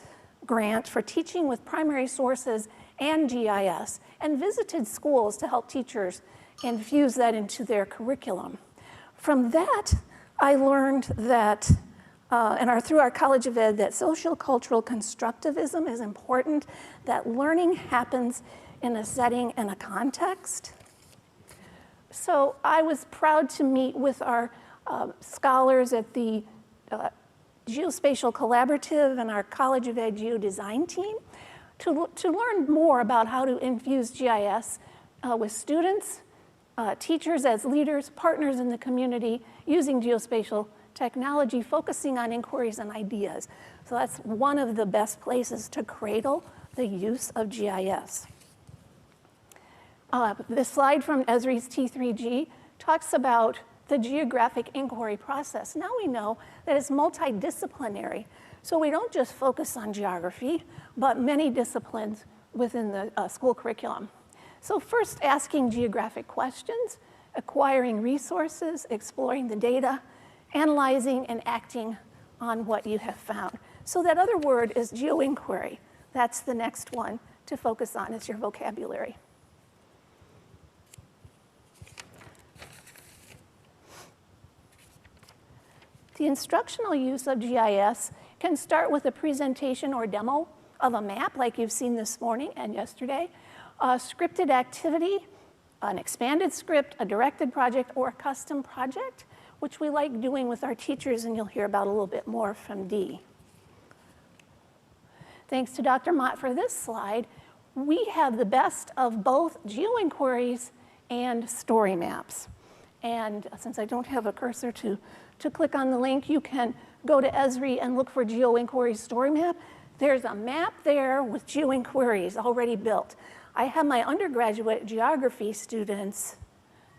L: grant for teaching with primary sources and GIS, and visited schools to help teachers infuse that into their curriculum. From that, I learned that, through our College of Ed, that social cultural constructivism is important, that learning happens in a setting and a context. So I was proud to meet with our scholars at the Geospatial Collaborative and our College of Ed Geodesign team to learn more about how to infuse GIS with students, teachers as leaders, partners in the community, using geospatial technology, focusing on inquiries and ideas. So that's one of the best places to cradle the use of GIS. This slide from Esri's T3G talks about the geographic inquiry process. Now we know that it's multidisciplinary. So we don't just focus on geography, but many disciplines within the school curriculum. So first, asking geographic questions, acquiring resources, exploring the data, analyzing and acting on what you have found. So that other word is geoinquiry. That's the next one to focus on as your vocabulary. The instructional use of GIS can start with a presentation or demo of a map like you've seen this morning and yesterday, a scripted activity, an expanded script, a directed project, or a custom project, which we like doing with our teachers, and you'll hear about a little bit more from Dee. Thanks to Dr. Mott for this slide, we have the best of both geoinquiries and story maps. And since I don't have a cursor to click on the link, you can go to Esri and look for GeoInquiry Story Map. There's a map there with GeoInquiries already built. I have my undergraduate geography students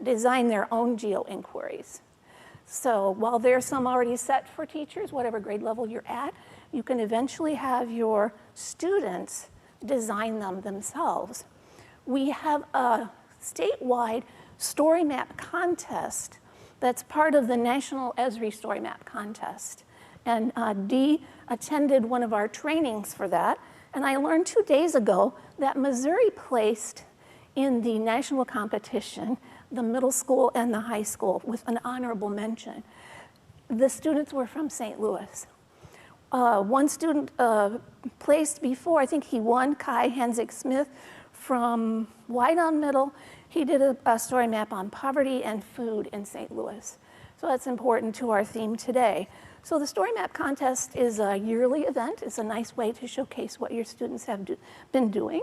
L: design their own GeoInquiries. So while there's some already set for teachers, whatever grade level you're at, you can eventually have your students design them themselves. We have a statewide story map contest that's part of the National Esri Story Map Contest. And Dee attended one of our trainings for that. And I learned 2 days ago that Missouri placed in the national competition, the middle school and the high school, with an honorable mention. The students were from St. Louis. One student placed before, I think he won, Kai Henzik Smith from Wydon Middle. He did a story map on poverty and food in St. Louis. So that's important to our theme today. So the Story Map Contest is a yearly event. It's a nice way to showcase what your students have been doing.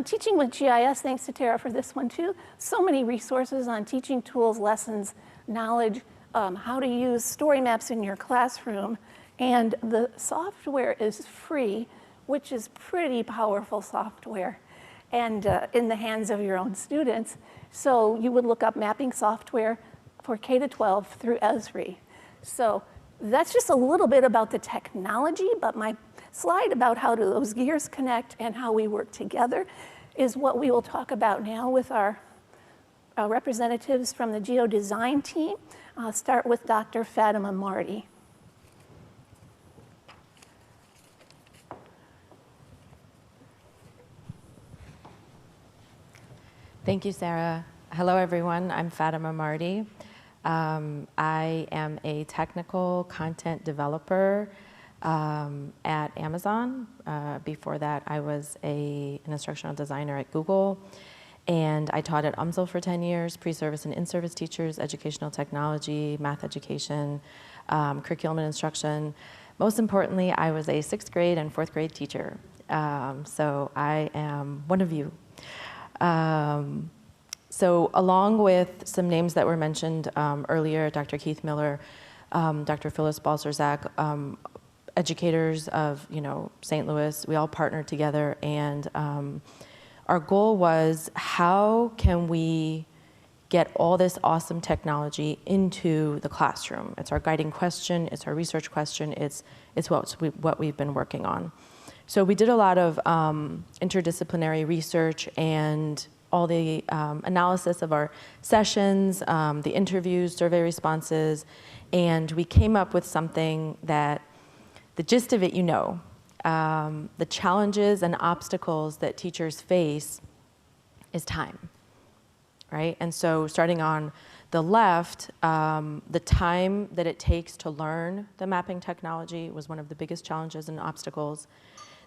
L: Teaching with GIS, thanks to Tara for this one too. So many resources on teaching tools, lessons, knowledge, how to use story maps in your classroom. And the software is free, which is pretty powerful software, and in the hands of your own students. So you would look up mapping software for K-12 through Esri. So that's just a little bit about the technology, but my slide about how do those gears connect and how we work together is what we will talk about now with our representatives from the geodesign team. I'll start with Dr. Fatima Marty.
M: Thank you, Sarah. Hello, everyone. I'm Fatima Marty. I am a technical content developer at Amazon. Before that, I was an instructional designer at Google, and I taught at UMSL for 10 years, pre-service and in-service teachers, educational technology, math education, curriculum and instruction. Most importantly, I was a 6th grade and 4th grade teacher. So I am one of you. So along with some names that were mentioned earlier, Dr. Keith Miller, Dr. Phyllis Balcerzak, educators of St. Louis, we all partnered together, and our goal was, how can we get all this awesome technology into the classroom? It's our guiding question, it's our research question, it's what we've been working on. So we did a lot of interdisciplinary research and all the analysis of our sessions, the interviews, survey responses, and we came up with something that, the gist of it, the challenges and obstacles that teachers face is time, right? And so starting on the left, the time that it takes to learn the mapping technology was one of the biggest challenges and obstacles.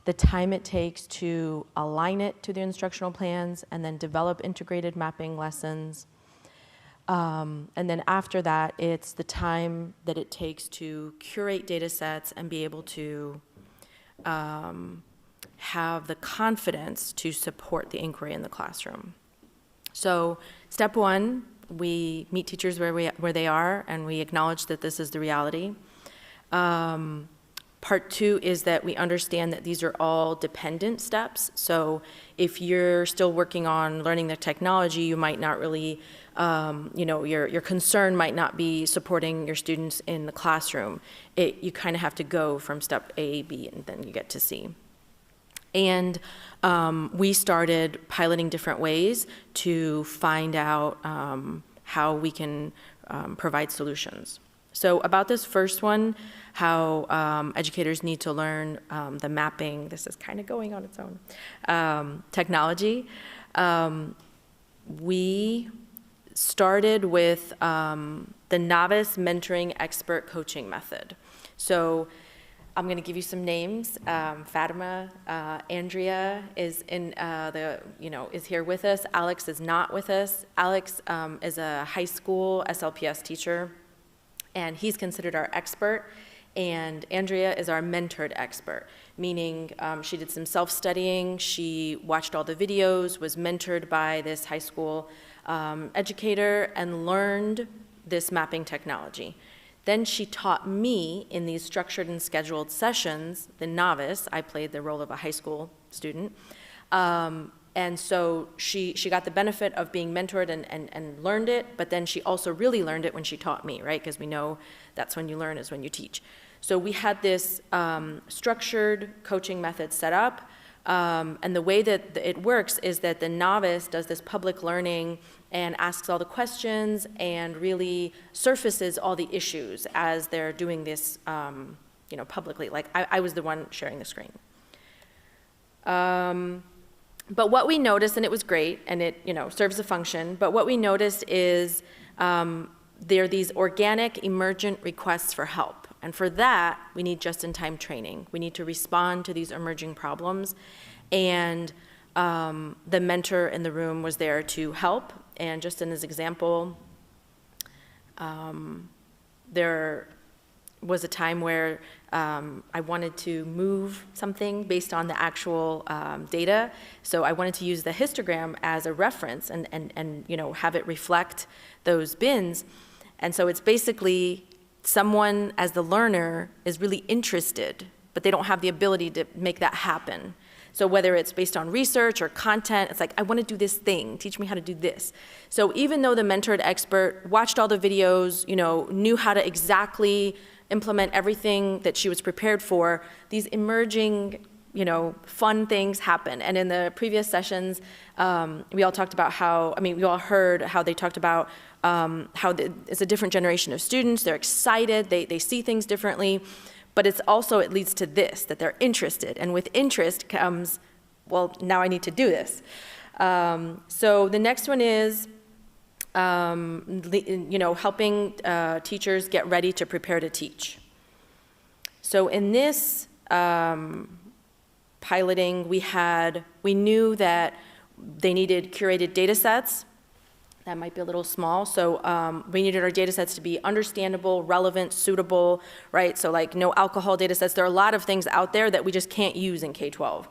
M: The time it takes to align it to the instructional plans and then develop integrated mapping lessons. And then after that, it's the time that it takes to curate data sets and be able to have the confidence to support the inquiry in the classroom. So step one, we meet teachers where they are, and we acknowledge that this is the reality. Part two is that we understand that these are all dependent steps. So if you're still working on learning the technology, you might not really, your concern might not be supporting your students in the classroom. You kind of have to go from step A, B, and then you get to C. And we started piloting different ways to find out how we can provide solutions. So about this first one, how educators need to learn the mapping, this is kind of going on its own, technology. We started with the novice mentoring expert coaching method. So I'm going to give you some names. Fatima, Andrea is is here with us. Alex is not with us. Alex is a high school SLPS teacher, and he's considered our expert. And Andrea is our mentored expert, meaning she did some self-studying, she watched all the videos, was mentored by this high school educator, and learned this mapping technology. Then she taught me in these structured and scheduled sessions, the novice. I played the role of a high school student. And so she got the benefit of being mentored and learned it, but then she also really learned it when she taught me, right? Because we know that's when you learn, is when you teach. So we had this structured coaching method set up, and the way that it works is that the novice does this public learning and asks all the questions and really surfaces all the issues as they're doing this, publicly. Like I was the one sharing the screen. But what we noticed, and it was great, and it serves a function, but what we noticed is there are these organic emergent requests for help. And for that, we need just-in-time training. We need to respond to these emerging problems. And the mentor in the room was there to help. And just in this example, there was a time where I wanted to move something based on the actual data. So I wanted to use the histogram as a reference and have it reflect those bins. And so it's basically someone as the learner is really interested, but they don't have the ability to make that happen. So whether it's based on research or content, it's like, I want to do this thing, teach me how to do this. So even though the mentored expert watched all the videos, knew how to exactly implement everything that she was prepared for, these emerging, fun things happen. And in the previous sessions, we all talked about we all heard how they talked about how it's a different generation of students. They're excited, they see things differently, but it leads to this, that they're interested. And with interest comes, well, now I need to do this. So the next one is, helping teachers get ready to prepare to teach. So in this piloting, we knew that they needed curated data sets. That might be a little small. So we needed our data sets to be understandable, relevant, suitable, right? So like no alcohol data sets. There are a lot of things out there that we just can't use in K-12.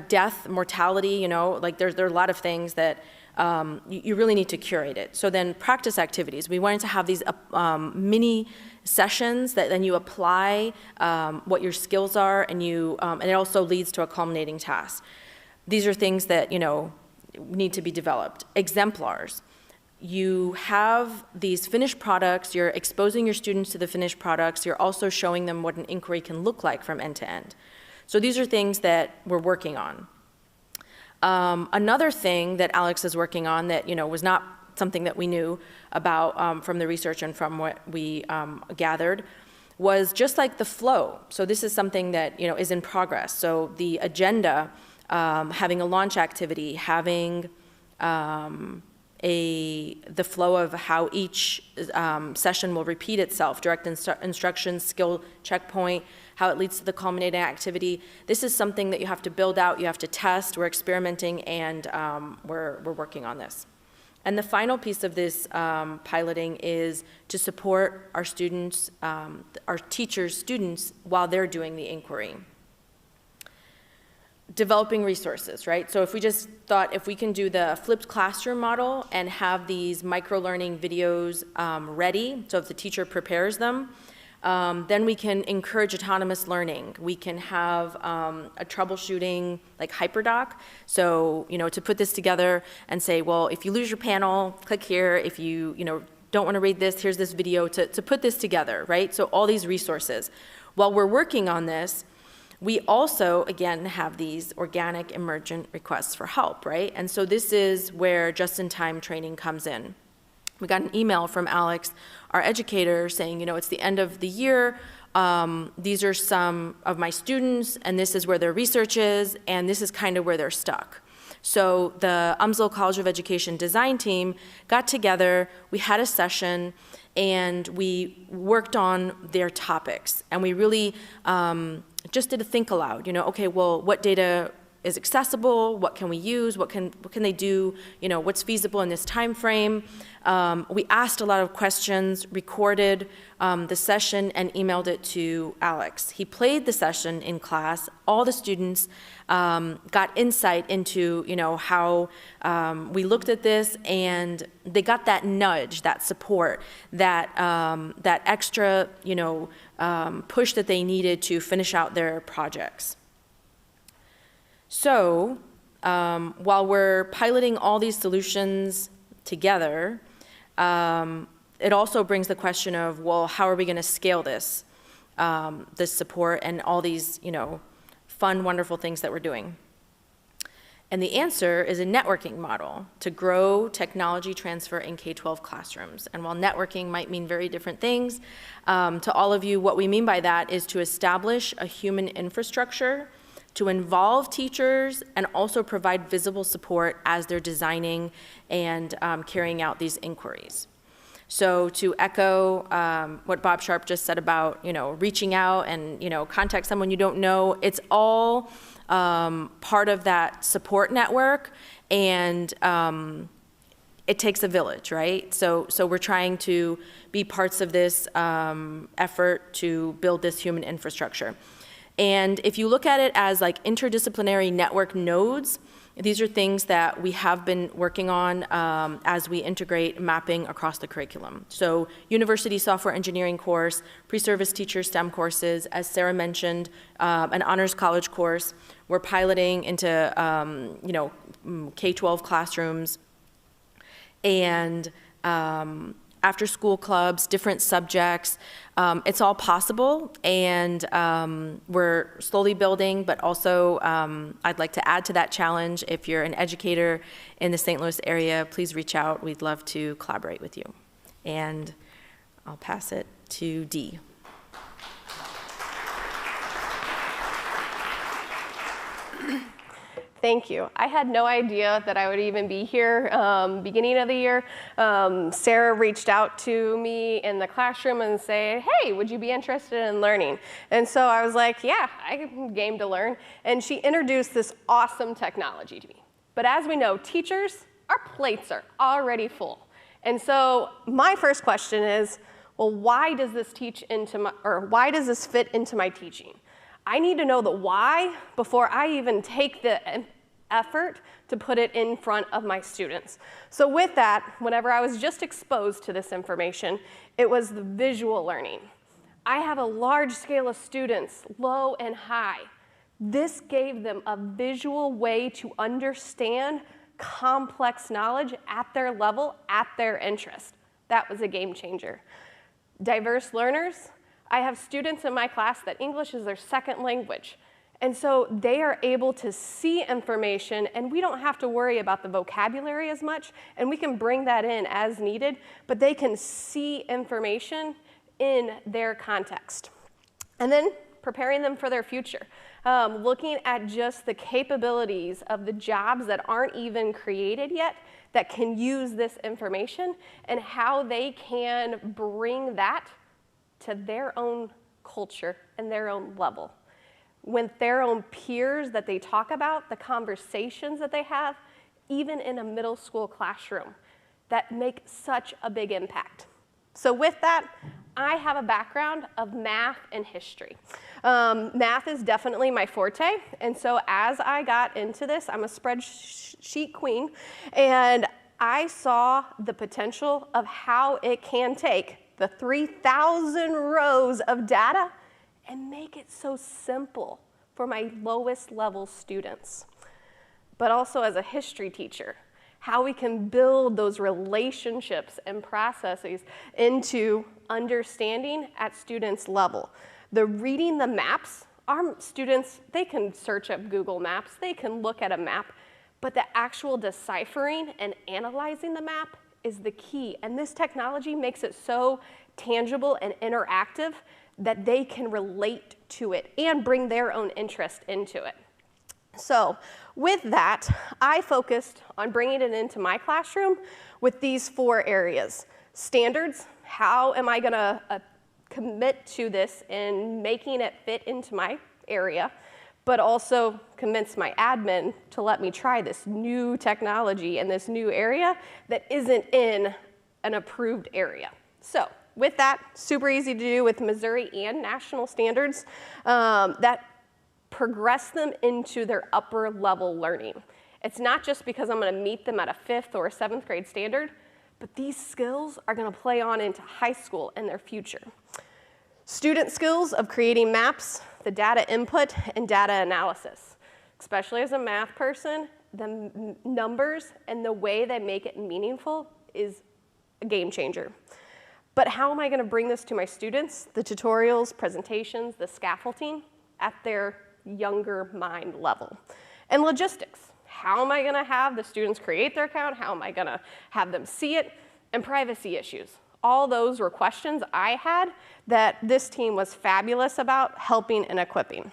M: Death, mortality, there are a lot of things that you really need to curate it. So then practice activities. We wanted to have these mini sessions that then you apply what your skills are, and it also leads to a culminating task. These are things that, need to be developed. Exemplars. You have these finished products, you're exposing your students to the finished products, you're also showing them what an inquiry can look like from end to end. So these are things that we're working on. Another thing that Alex is working on that was not something that we knew about from the research and from what we gathered was just like the flow. So this is something that is in progress. So the agenda, having a launch activity, having the flow of how each session will repeat itself, direct instructions, skill checkpoint, how it leads to the culminating activity. This is something that you have to build out, you have to test, we're experimenting, and we're working on this. And the final piece of this piloting is to support our students, our teachers' students, while they're doing the inquiry. Developing resources, right? So if we just thought if we can do the flipped classroom model and have these micro-learning videos ready, so if the teacher prepares them, then we can encourage autonomous learning. We can have a troubleshooting like HyperDoc. So, to put this together and say, well, if you lose your panel, click here. If you, don't want to read this, here's this video to put this together, right? So all these resources. While we're working on this, we also, again, have these organic emergent requests for help, right? And so this is where just-in-time training comes in. We got an email from Alex, our educator, saying, it's the end of the year. These are some of my students, and this is where their research is, and this is kind of where they're stuck. So the UMSL College of Education design team got together, we had a session, and we worked on their topics. And we really just did a think aloud, okay, well, what data is accessible, what can we use, what can they do, what's feasible in this time frame. We asked a lot of questions, recorded the session, and emailed it to Alex. He played the session in class. All the students got insight into how we looked at this, and they got that nudge, that support, that extra push that they needed to finish out their projects. So while we're piloting all these solutions together, it also brings the question of, well, how are we going to scale this, this support and all these, fun, wonderful things that we're doing? And the answer is a networking model to grow technology transfer in K-12 classrooms. And while networking might mean very different things, to all of you, what we mean by that is to establish a human infrastructure to involve teachers and also provide visible support as they're designing and carrying out these inquiries. So to echo what Bob Sharp just said about, reaching out and, contact someone you don't know, it's all part of that support network, and it takes a village, right? So we're trying to be parts of this effort to build this human infrastructure. And if you look at it as like interdisciplinary network nodes, these are things that we have been working on as we integrate mapping across the curriculum. So university software engineering course, pre-service teacher STEM courses, as Sarah mentioned, an honors college course. We're piloting into K-12 classrooms, and after school clubs, different subjects. It's all possible, and we're slowly building, but also I'd like to add to that challenge. If you're an educator in the St. Louis area, please reach out. We'd love to collaborate with you. And I'll pass it to Dee.
N: Thank you. I had no idea that I would even be here beginning of the year. Sarah reached out to me in the classroom and said, hey, would you be interested in learning? And so I was like, yeah, I'm game to learn. And she introduced this awesome technology to me. But as we know, teachers, our plates are already full. And so my first question is, well, why does this fit into my teaching? I need to know the why before I even take the effort to put it in front of my students. So with that, whenever I was just exposed to this information, it was the visual learning. I have a large scale of students, low and high. This gave them a visual way to understand complex knowledge at their level, at their interest. That was a game changer. Diverse learners. I have students in my class that English is their second language. And so they are able to see information, and we don't have to worry about the vocabulary as much, and we can bring that in as needed, but they can see information in their context. And then preparing them for their future. Looking at just the capabilities of the jobs that aren't even created yet that can use this information and how they can bring that to their own culture and their own level. With their own peers that they talk about, the conversations that they have, even in a middle school classroom, that make such a big impact. So with that, I have a background of math and history. Math is definitely my forte, and so as I got into this, I'm a spreadsheet queen, and I saw the potential of how it can take the 3,000 rows of data and make it so simple for my lowest level students. But also as a history teacher, how we can build those relationships and processes into understanding at students' level. The reading the maps, our students, they can search up Google Maps, they can look at a map, but the actual deciphering and analyzing the map is the key. And this technology makes it so tangible and interactive that they can relate to it and bring their own interest into it. So with that, I focused on bringing it into my classroom with these 4 areas. Standards, how am I gonna commit to this and making it fit into my area, but also convince my admin to let me try this new technology in this new area that isn't in an approved area. So with that, super easy to do with Missouri and national standards that progress them into their upper level learning. It's not just because I'm gonna meet them at a 5th or a 7th grade standard, but these skills are gonna play on into high school and their future. Student skills of creating maps, the data input, and data analysis. Especially as a math person, the numbers and the way they make it meaningful is a game changer. But how am I going to bring this to my students, the tutorials, presentations, the scaffolding, at their younger mind level? And logistics. How am I going to have the students create their account? How am I going to have them see it? And privacy issues. All those were questions I had that this team was fabulous about helping and equipping.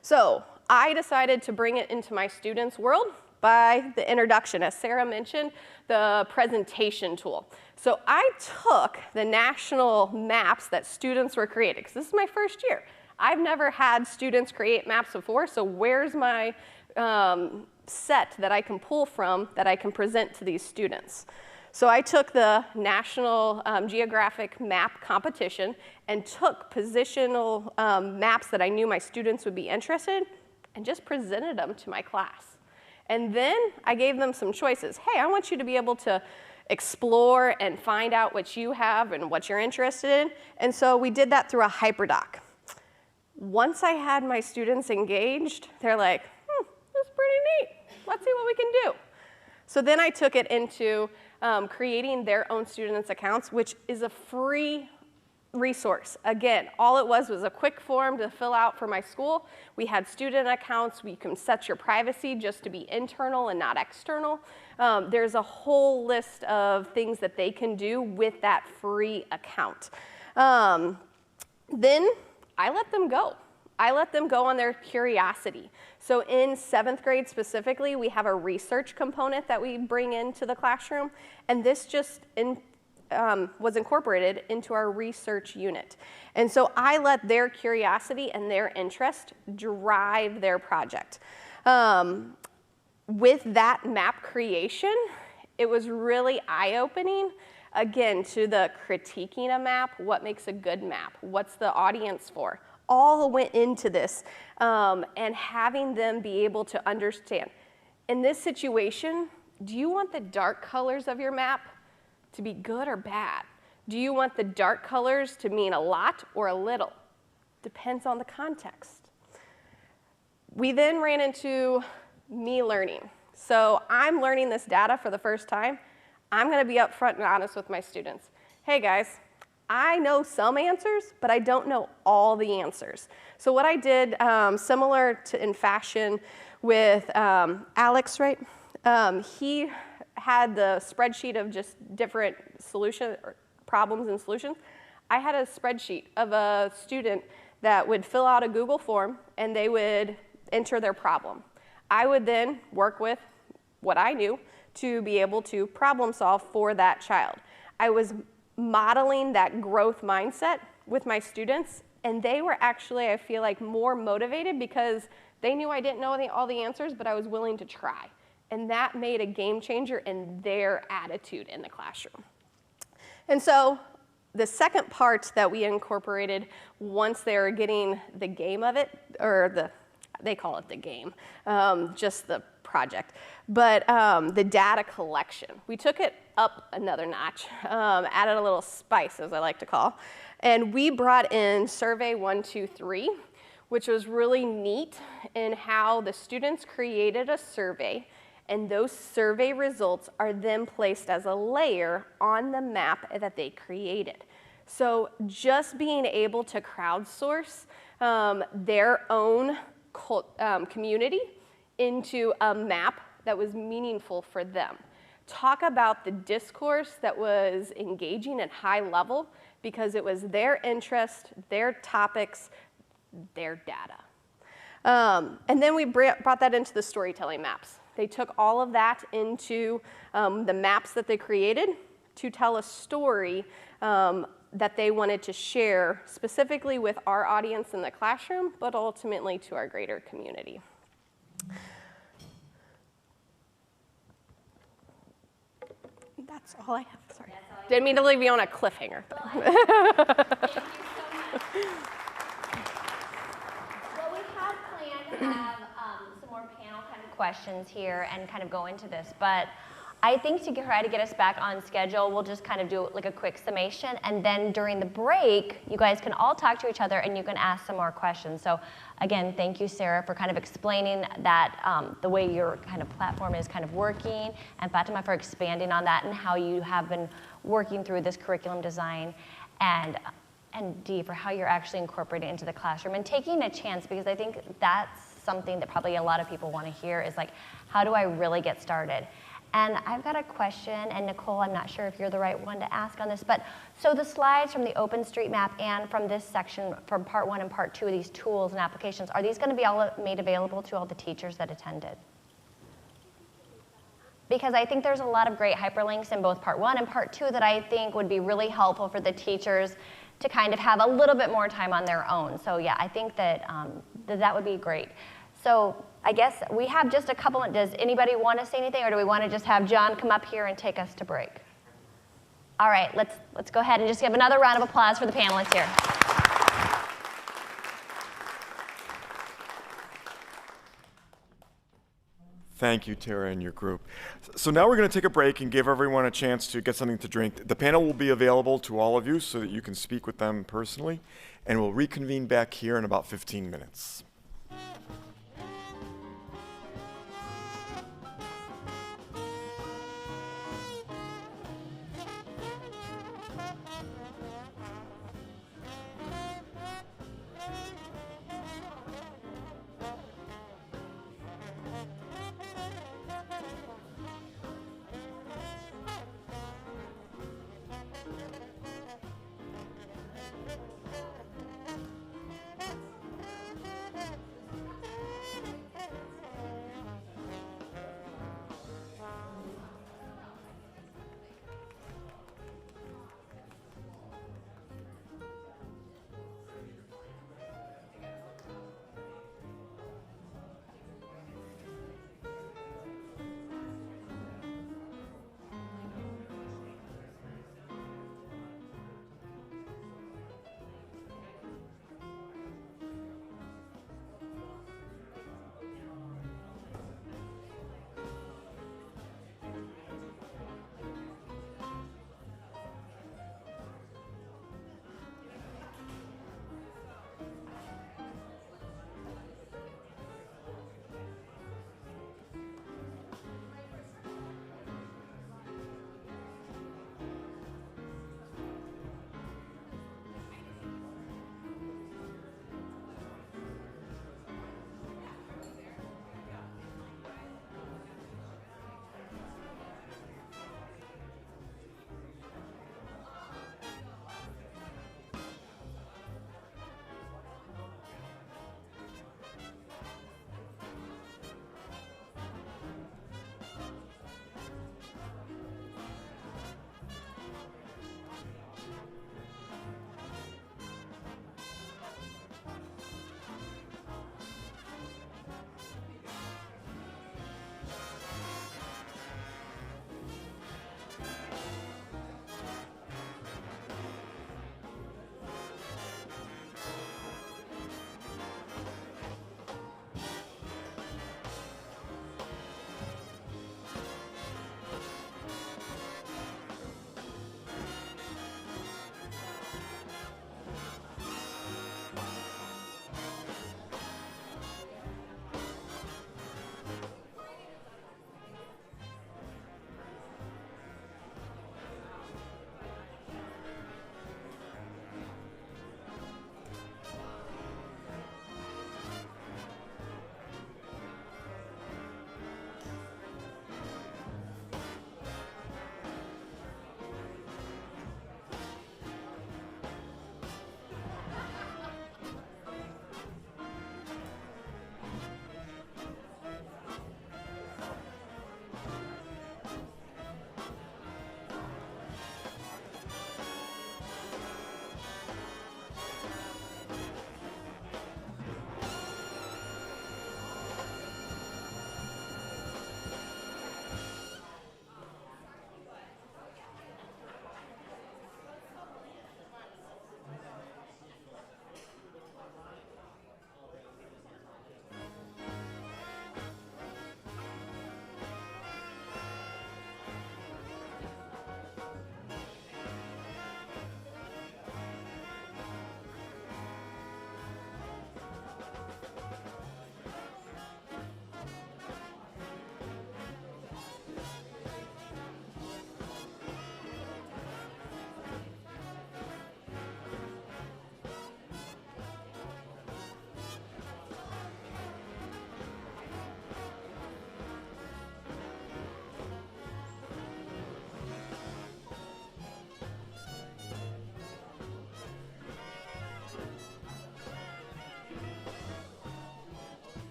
N: So I decided to bring it into my students' world by the introduction, as Sarah mentioned, the presentation tool. So I took the national maps that students were creating, because this is my first year. I've never had students create maps before, so where's my set that I can pull from that I can present to these students? So I took the National Geographic Map Competition and took positional maps that I knew my students would be interested in and just presented them to my class. And then I gave them some choices. Hey, I want you to be able to explore and find out what you have and what you're interested in. And so we did that through a hyperdoc. Once I had my students engaged, they're like, this is pretty neat. Let's see what we can do. So then I took it into creating their own students' accounts, which is a free resource. Again, all it was a quick form to fill out for my school. We had student accounts. We can set your privacy just to be internal and not external. There's a whole list of things that they can do with that free account. Then I let them go. I let them go on their curiosity. So in 7th grade specifically, we have a research component that we bring into the classroom, and this just was incorporated into our research unit. And so I let their curiosity and their interest drive their project. With that map creation, it was really eye-opening, again, to the critiquing a map, what makes a good map, what's the audience for. All went into this, and having them be able to understand. In this situation, do you want the dark colors of your map to be good or bad? Do you want the dark colors to mean a lot or a little? Depends on the context. We then ran into me learning. So I'm learning this data for the first time. I'm going to be upfront and honest with my students. Hey guys, I know some answers, but I don't know all the answers. So what I did, similar to in fashion with Alex, right? He had the spreadsheet of just different solution or problems and solutions. I had a spreadsheet of a student that would fill out a Google form and they would enter their problem. I would then work with what I knew to be able to problem solve for that child. I was modeling that growth mindset with my students, and they were actually, I feel like, more motivated because they knew I didn't know all the answers, but I was willing to try. And that made a game changer in their attitude in the classroom. And so the second part that we incorporated once they were getting the game of it, or they call it the game, just the project, but the data collection. We took it up another notch, added a little spice, as I like to call, and we brought in Survey 123, which was really neat in how the students created a survey, and those survey results are then placed as a layer on the map that they created. So just being able to crowdsource their own community into a map that was meaningful for them. Talk about the discourse that was engaging and high level because it was their interest, their topics, their data. And then we brought that into the storytelling maps. They took all of that into the maps that they created to tell a story that they wanted to share specifically with our audience in the classroom, but ultimately to our greater community. That's all I have. Sorry. Didn't mean to leave you on a cliffhanger.
F: Thank you so much. Well, we had planned to have some more panel kind of questions here and kind of go into this, but I think to try to get us back on schedule, we'll just kind of do like a quick summation, and then during the break, you guys can all talk to each other and you can ask some more questions. So again, thank you, Sarah, for kind of explaining that, the way your kind of platform is kind of working, and Fatima for expanding on that and how you have been working through this curriculum design, and Dee for how you're actually incorporating it into the classroom and taking a chance, because I think that's something that probably a lot of people want to hear is like, how do I really get started? And I've got a question, and Nicole, I'm not sure if you're the right one to ask on this, but so the slides from the OpenStreetMap and from this section, from part 1 and part 2 of these tools and applications, are these going to be all made available to all the teachers that attended? Because I think there's a lot of great hyperlinks in both part 1 and part 2 that I think would be really helpful for the teachers to kind of have a little bit more time on their own. So yeah, I think that that would be great. So I guess we have just a couple. Does anybody want to say anything, or do we want to just have John come up here and take us to break? All right, let's go ahead and just give another round of applause for the panelists here.
A: Thank you, Tara, and your group. So now we're going to take a break and give everyone a chance to get something to drink. The panel will be available to all of you so that you can speak with them personally, and we'll reconvene back here in about 15 minutes.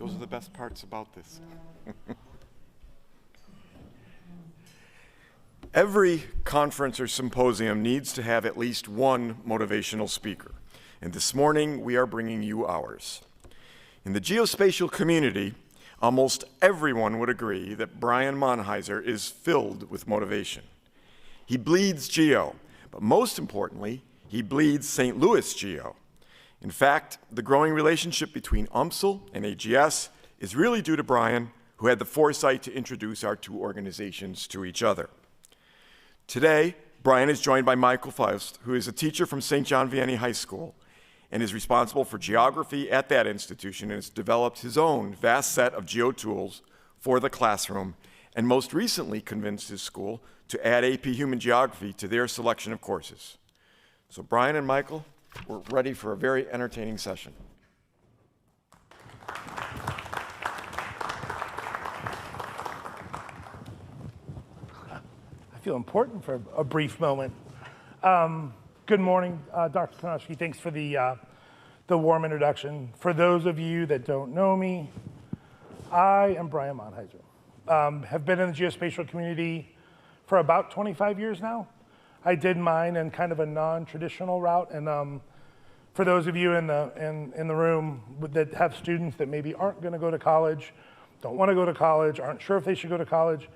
A: Those are the best parts about this. Every conference or symposium needs to have at least one motivational speaker, and this morning we are bringing you ours. In the geospatial community, almost everyone would agree that Brian Monheiser is filled with motivation. He bleeds geo, but most importantly, he bleeds St. Louis geo. In fact, the growing relationship between UMSL and AGS is really due to Brian, who had the foresight to introduce our two organizations to each other. Today, Brian is joined by Michael Faust, who is a teacher from St. John Vianney High School and is responsible for geography at that institution and has developed his own vast set of geo tools for the classroom and most recently convinced his school to add AP Human Geography to their selection of courses. So Brian and Michael, we're ready for a very entertaining session.
H: feel important for a brief moment. Good morning, Dr. Konofsky. Thanks for the warm introduction. For those of you that don't know me, I am Brian Monheiser. Have been in the geospatial community for about 25 years now. I did mine in kind of a non-traditional route, and for those of you in the room that have students that maybe aren't going to go to college, don't want to go to college, aren't sure if they should go to college,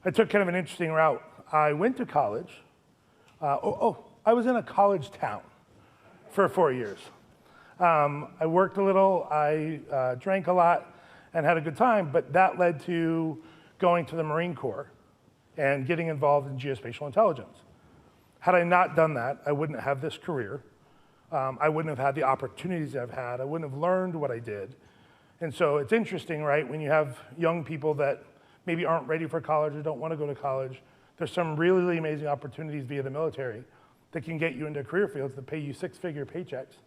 H: I took kind of an interesting route. I went to college. I was in a college town for 4 years. I worked a little, I drank a lot, and had a good time, but that led to going to the Marine Corps and getting involved in geospatial intelligence. Had I not done that, I wouldn't have this career. I wouldn't have had the opportunities I've had. I wouldn't have learned what I did. And so it's interesting, right, when you have young people that maybe aren't ready for college or don't want to go to college, there's some really amazing opportunities via the military that can get you into career fields that pay you six-figure paychecks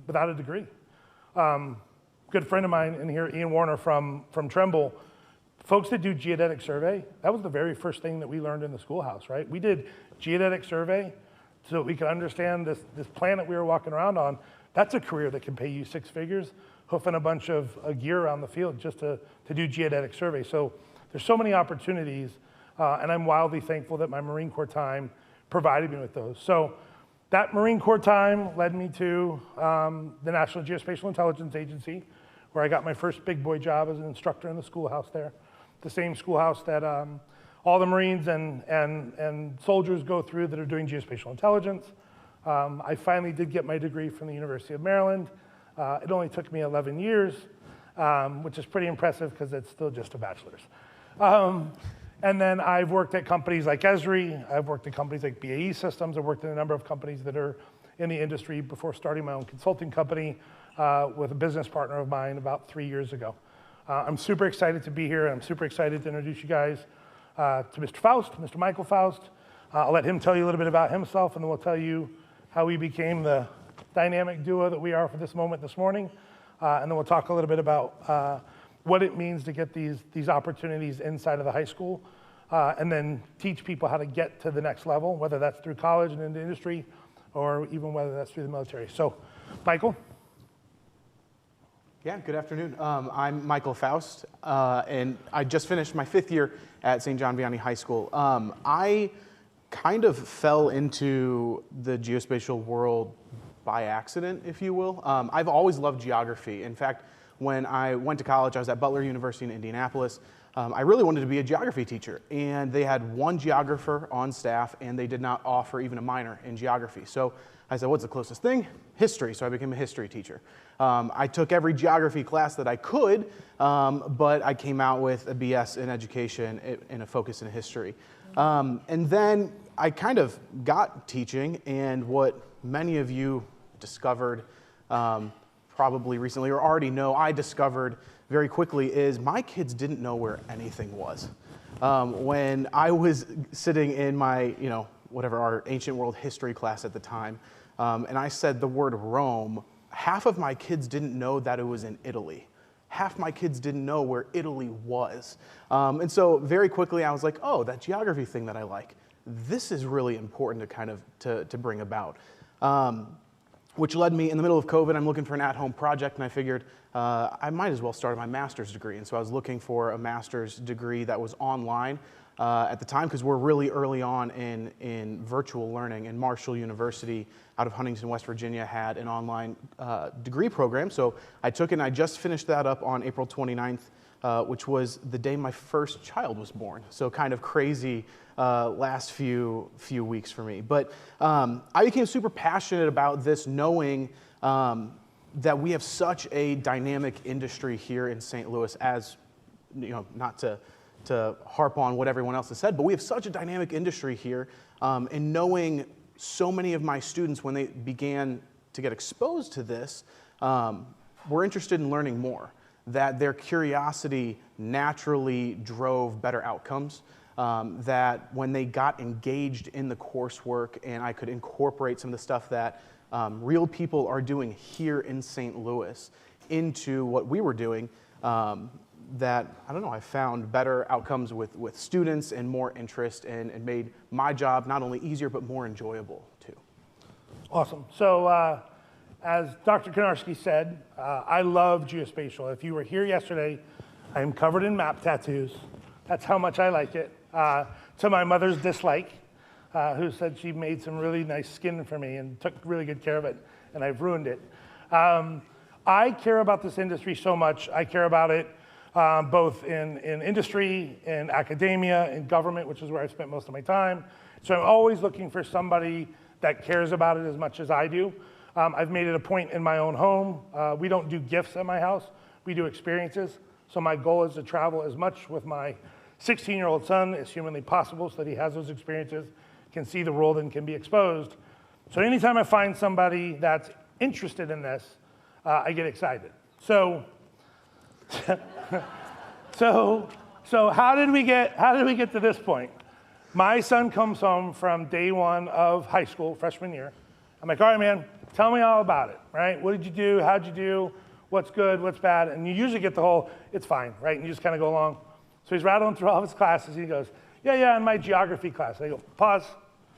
H: without a degree. Good friend of mine in here, Ian Warner from Tremble, folks that do geodetic survey, that was the very first thing that we learned in the schoolhouse, right? We did geodetic survey so we could understand this planet we were walking around on. That's a career that can pay you six figures, hoofing a bunch of gear around the field just to do geodetic survey. So there's so many opportunities, and I'm wildly thankful that my Marine Corps time provided me with those. So that Marine Corps time led me to the National Geospatial Intelligence Agency, where I got my first big boy job as an instructor in the schoolhouse there, the same schoolhouse that all the Marines and soldiers go through that are doing geospatial intelligence. I finally did get my degree from the University of Maryland. It only took me 11 years, which is pretty impressive because it's still just a bachelor's. And then I've worked at companies like Esri, I've worked at companies like BAE Systems, I've worked in a number of companies that are in the industry before starting my own consulting company with a business partner of mine about 3 years ago. I'm super excited to be here, and I'm super excited to introduce you guys to Mr. Faust, Mr. Michael Faust. I'll let him tell you a little bit about himself, and then we'll tell you how we became the dynamic duo that we are for this moment this morning. And then we'll talk a little bit about what it means to get these opportunities inside of the high school, and then teach people how to get to the next level, whether that's through college and into industry, or even whether that's through the military. So, Michael?
O: Yeah, good afternoon. I'm Michael Faust, and I just finished my 5th year at St. John Vianney High School. I kind of fell into the geospatial world by accident, if you will. I've always loved geography. In fact, when I went to college, I was at Butler University in Indianapolis. I really wanted to be a geography teacher, and they had one geographer on staff, and they did not offer even a minor in geography. So I said, what's the closest thing? History, so I became a history teacher. I took every geography class that I could, but I came out with a BS in education and a focus in history. And then I kind of got teaching, and what many of you discovered probably recently or already know, I discovered very quickly is my kids didn't know where anything was. When I was sitting in my, whatever, our ancient world history class at the time, and I said the word Rome, half of my kids didn't know that it was in Italy. Half my kids didn't know where Italy was. And so very quickly I was like, oh, that geography thing that I like, this is really important to kind of to bring about. Which led me, in the middle of COVID, I'm looking for an at-home project, and I figured I might as well start my master's degree. And so I was looking for a master's degree that was online at the time, because we're really early on in virtual learning, and Marshall University out of Huntington, West Virginia had an online degree program. So I took it, and I just finished that up on April 29th, which was the day my first child was born. So kind of crazy last few weeks for me. But I became super passionate about this, knowing that we have such a dynamic industry here in St. Louis, as, not to harp on what everyone else has said, but we have such a dynamic industry here, and knowing so many of my students, when they began to get exposed to this, were interested in learning more, that their curiosity naturally drove better outcomes, that when they got engaged in the coursework and I could incorporate some of the stuff that real people are doing here in St. Louis into what we were doing, that, I don't know, I found better outcomes with students and more interest, and it made my job not only easier, but more enjoyable too.
H: Awesome. So as Dr. Konarski said, I love geospatial. If you were here yesterday, I am covered in map tattoos. That's how much I like it. To my mother's dislike, who said she made some really nice skin for me and took really good care of it, and I've ruined it. I care about this industry so much. I care about it both in industry, in academia, in government, which is where I've spent most of my time. So I'm always looking for somebody that cares about it as much as I do. I've made it a point in my own home. We don't do gifts at my house. We do experiences. So my goal is to travel as much with my 16-year-old son as humanly possible so that he has those experiences, can see the world, and can be exposed. So anytime I find somebody that's interested in this, I get excited. So how did we get to this point? My son comes home from day one of high school, freshman year. I'm like, all right, man, tell me all about it, right? What did you do? How'd you do? What's good? What's bad? And you usually get the whole, it's fine, right? And you just kind of go along. So he's rattling through all of his classes. And he goes, yeah, in my geography class. I go, pause.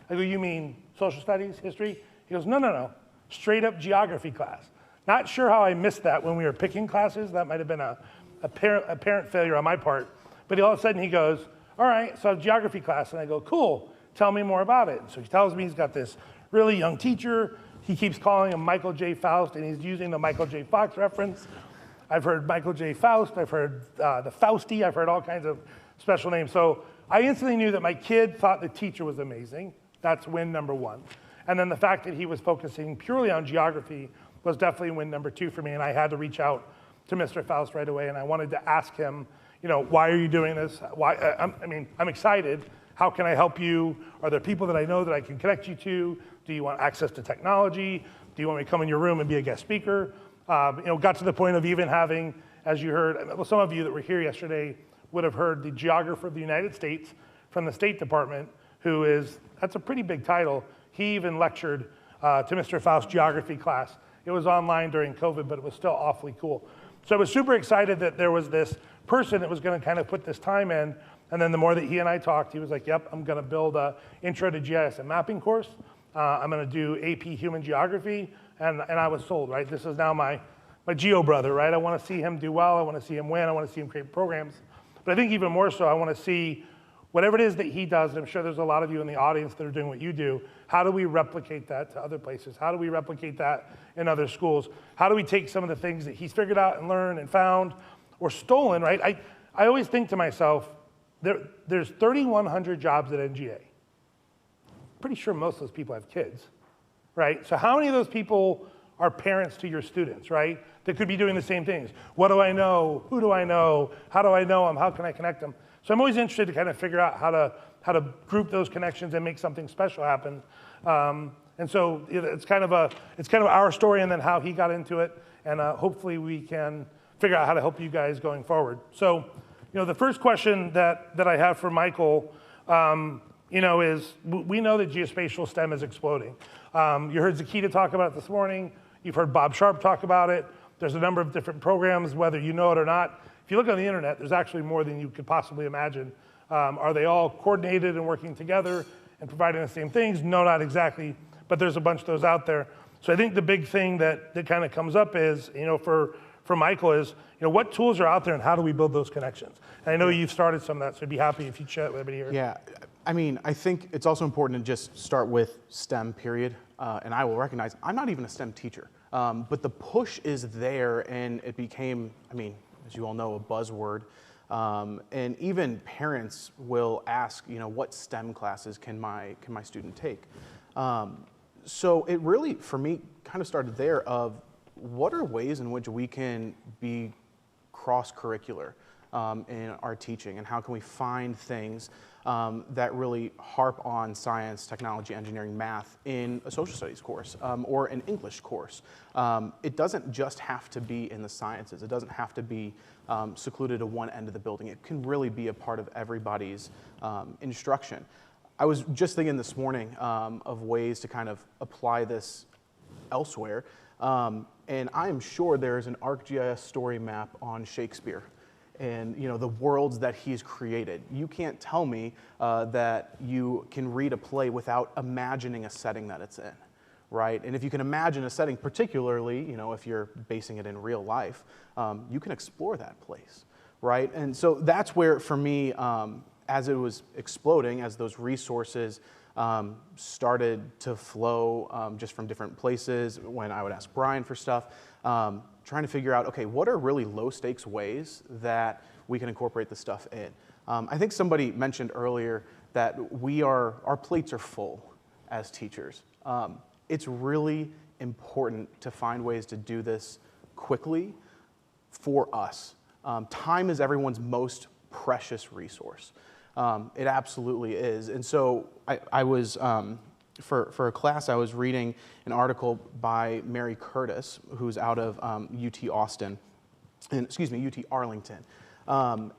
H: I go, you mean social studies, history? He goes, no, straight up geography class. Not sure how I missed that when we were picking classes. That might have been a apparent failure on my part. But all of a sudden he goes, all right, so I have geography class. And I go, cool, tell me more about it. And so he tells me he's got this really young teacher. He keeps calling him Michael J. Faust, and he's using the Michael J. Fox reference. I've heard Michael J. Faust. I've heard the Fausti. I've heard all kinds of special names. So I instantly knew that my kid thought the teacher was amazing. That's win number one. And then the fact that he was focusing purely on geography was definitely win number two for me. And I had to reach out to Mr. Faust right away, and I wanted to ask him, why are you doing this? Why? I'm excited. How can I help you? Are there people that I know that I can connect you to? Do you want access to technology? Do you want me to come in your room and be a guest speaker? Got to the point of even having, as you heard, well, some of you that were here yesterday would have heard the geographer of the United States from the State Department, that's a pretty big title. He even lectured to Mr. Faust's geography class. It was online during COVID, but it was still awfully cool. So I was super excited that there was this person that was going to kind of put this time in. And then the more that he and I talked, he was like, yep, I'm going to build an intro to GIS and mapping course. I'm going to do AP human geography. And I was sold, right? This is now my geo brother, right? I want to see him do well. I want to see him win. I want to see him create programs. But I think even more so, I want to see whatever it is that he does, and I'm sure there's a lot of you in the audience that are doing what you do, how do we replicate that to other places? How do we replicate that in other schools? How do we take some of the things that he's figured out and learned and found or stolen, right? I always think to myself, there's 3,100 jobs at NGA. Pretty sure most of those people have kids, right? So how many of those people are parents to your students, right? That could be doing the same things. What do I know? Who do I know? How do I know them? How can I connect them? So I'm always interested to kind of figure out how to group those connections and make something special happen. And so it's kind of our story and then how he got into it. And hopefully we can figure out how to help you guys going forward. So, the first question that I have for Michael, is we know that geospatial STEM is exploding. You heard Zakita talk about it this morning. You've heard Bob Sharp talk about it. There's a number of different programs, whether you know it or not. If you look on the internet, there's actually more than you could possibly imagine. Are they all coordinated and working together and providing the same things? No, not exactly, but there's a bunch of those out there. So I think the big thing that kind of comes up is, for Michael is, what tools are out there and how do we build those connections? And I know you've started some of that, so I'd be happy if you chat with everybody here.
O: Yeah, I think it's also important to just start with STEM, period. And I will recognize, I'm not even a STEM teacher, but the push is there and it became, as you all know, a buzzword. And even parents will ask, what STEM classes can my student take? So it really, for me, kind of started there of what are ways in which we can be cross-curricular in our teaching, and how can we find things that really harp on science, technology, engineering, math in a social studies course or an English course. It doesn't just have to be in the sciences. It doesn't have to be secluded to one end of the building. It can really be a part of everybody's instruction. I was just thinking this morning of ways to kind of apply this elsewhere. And I am sure there is an ArcGIS story map on Shakespeare. and the worlds that he's created. You can't tell me that you can read a play without imagining a setting that it's in, right? And if you can imagine a setting, particularly if you're basing it in real life, you can explore that place, right? And so that's where, for me, as it was exploding, as those resources started to flow just from different places, when I would ask Brian for stuff, trying to figure out, okay, what are really low stakes ways that we can incorporate this stuff in? I think somebody mentioned earlier that our plates are full as teachers. It's really important to find ways to do this quickly for us. Time is everyone's most precious resource. It absolutely is. And so I was, for a class, I was reading an article by Mary Curtis, who's out of UT Austin, UT Arlington.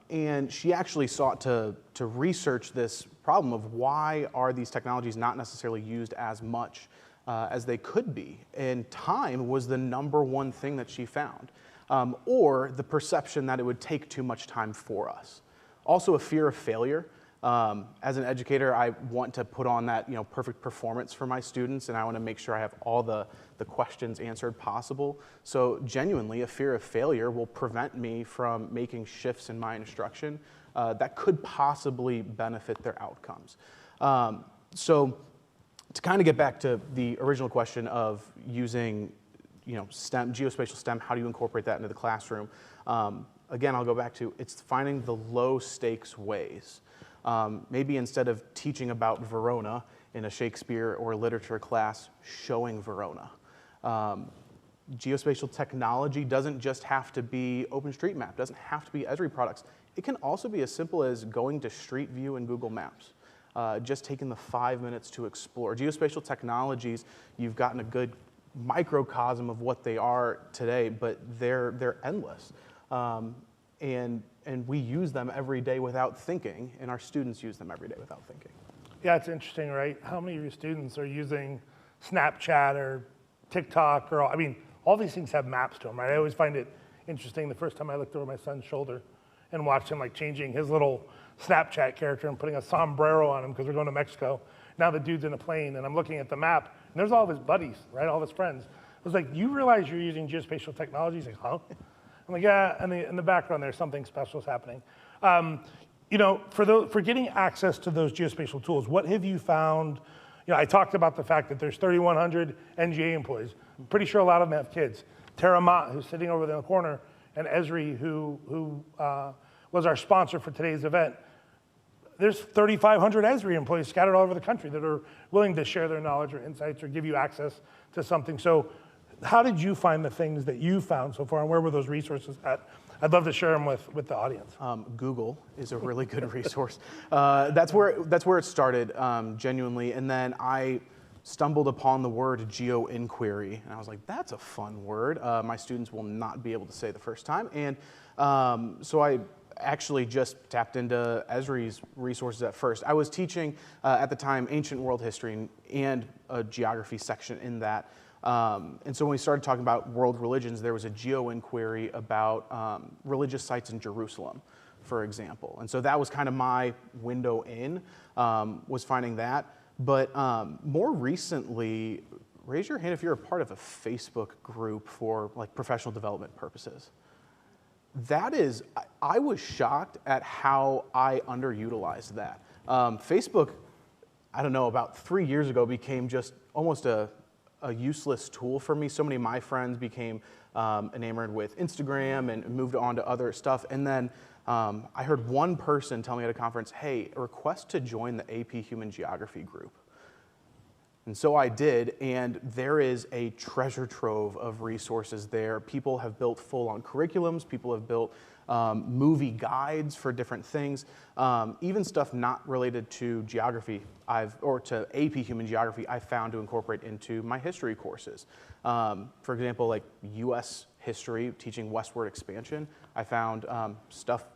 O: And she actually sought to research this problem of why are these technologies not necessarily used as much as they could be. And time was the #1 thing that she found, or the perception that it would take too much time for us. Also, a fear of failure. As an educator, I want to put on that perfect performance for my students, and I want to make sure I have all the questions answered possible. So genuinely, a fear of failure will prevent me from making shifts in my instruction that could possibly benefit their outcomes. So to kind of get back to the original question of using STEM, geospatial STEM, how do you incorporate that into the classroom? Again, I'll go back to it's finding the low stakes ways. Maybe instead of teaching about Verona in a Shakespeare or literature class, showing Verona. Geospatial technology doesn't just have to be OpenStreetMap, doesn't have to be Esri products. It can also be as simple as going to Street View in Google Maps, just taking the 5 minutes to explore. Geospatial technologies, you've gotten a good microcosm of what they are today, but they're endless. And we use them every day without thinking, and our students use them every day without thinking.
H: Yeah, it's interesting, right? How many of your students are using Snapchat or TikTok or all these things have maps to them, right? I always find it interesting the first time I looked over my son's shoulder and watched him changing his little Snapchat character and putting a sombrero on him because we're going to Mexico. Now the dude's in a plane, and I'm looking at the map, and there's all of his buddies, right? All of his friends. I was like, you realize you're using geospatial technology? He's like, huh? I'm like, yeah, in the background there's something special is happening. For getting access to those geospatial tools, what have you found? I talked about the fact that there's 3,100 NGA employees. I'm pretty sure a lot of them have kids. Tara Mott, who's sitting over there in the corner, and Esri, who was our sponsor for today's event. There's 3,500 Esri employees scattered all over the country that are willing to share their knowledge or insights or give you access to something. So how did you find the things that you found so far, and where were those resources at? I'd love to share them with the audience.
O: Google is a really good resource. That's where it started, genuinely. And then I stumbled upon the word geo-inquiry, and I was like, that's a fun word. My students will not be able to say the first time. And so I actually just tapped into Esri's resources at first. I was teaching, at the time, ancient world history and a geography section in that. And so when we started talking about world religions, there was a geo-inquiry about religious sites in Jerusalem, for example. And so that was kind of my window in, was finding that. But more recently, raise your hand if you're a part of a Facebook group for professional development purposes. That is, I was shocked at how I underutilized that. Facebook, I don't know, about 3 years ago became just almost a useless tool for me. So many of my friends became enamored with Instagram and moved on to other stuff. And then I heard one person tell me at a conference, hey, request to join the AP Human Geography group. And so I did, and there is a treasure trove of resources there. People have built full-on curriculums. People have built movie guides for different things, even stuff not related to geography or to AP Human Geography I've found to incorporate into my history courses. For example, like US history, teaching westward expansion, I found stuff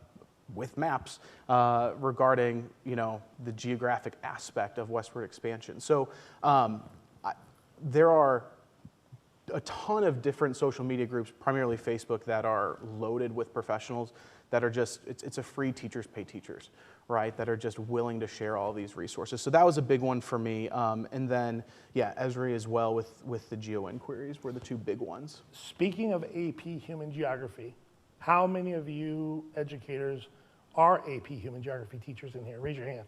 O: with maps regarding the geographic aspect of westward expansion. So there are a ton of different social media groups, primarily Facebook, that are loaded with professionals that are just, it's a free teachers pay teachers, right, that are just willing to share all these resources. So that was a big one for me. And then, yeah, Esri as well with the geo inquiries were the two big ones.
H: Speaking of AP Human Geography, how many of you educators are AP Human Geography teachers in here? Raise your hand.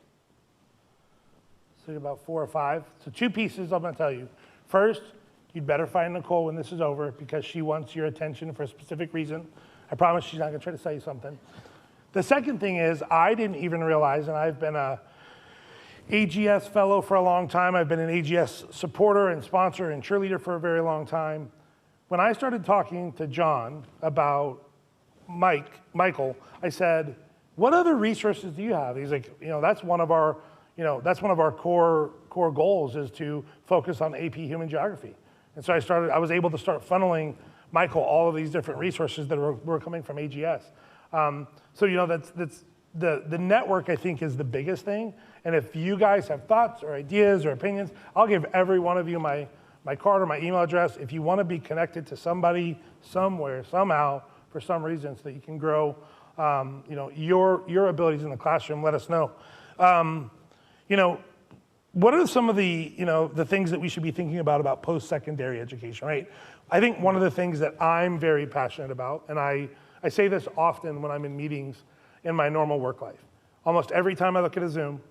H: So about 4 or 5. So 2 pieces I'm gonna tell you. First, you'd better find Nicole when this is over because she wants your attention for a specific reason. I promise she's not gonna try to sell you something. The second thing is I didn't even realize, and I've been a AGS fellow for a long time. I've been an AGS supporter and sponsor and cheerleader for a very long time. When I started talking to John about Michael, I said, what other resources do you have? He's like, that's one of our core goals is to focus on AP Human Geography. And so I was able to start funneling Michael all of these different resources that were coming from AGS. So that's the network I think is the biggest thing. And if you guys have thoughts or ideas or opinions, I'll give every one of you my card or my email address. If you want to be connected to somebody, somewhere, somehow, for some reason, so that you can grow, your abilities in the classroom, let us know. What are some of the things that we should be thinking about post-secondary education, right? I think one of the things that I'm very passionate about, and I say this often when I'm in meetings in my normal work life. Almost every time I look at a Zoom,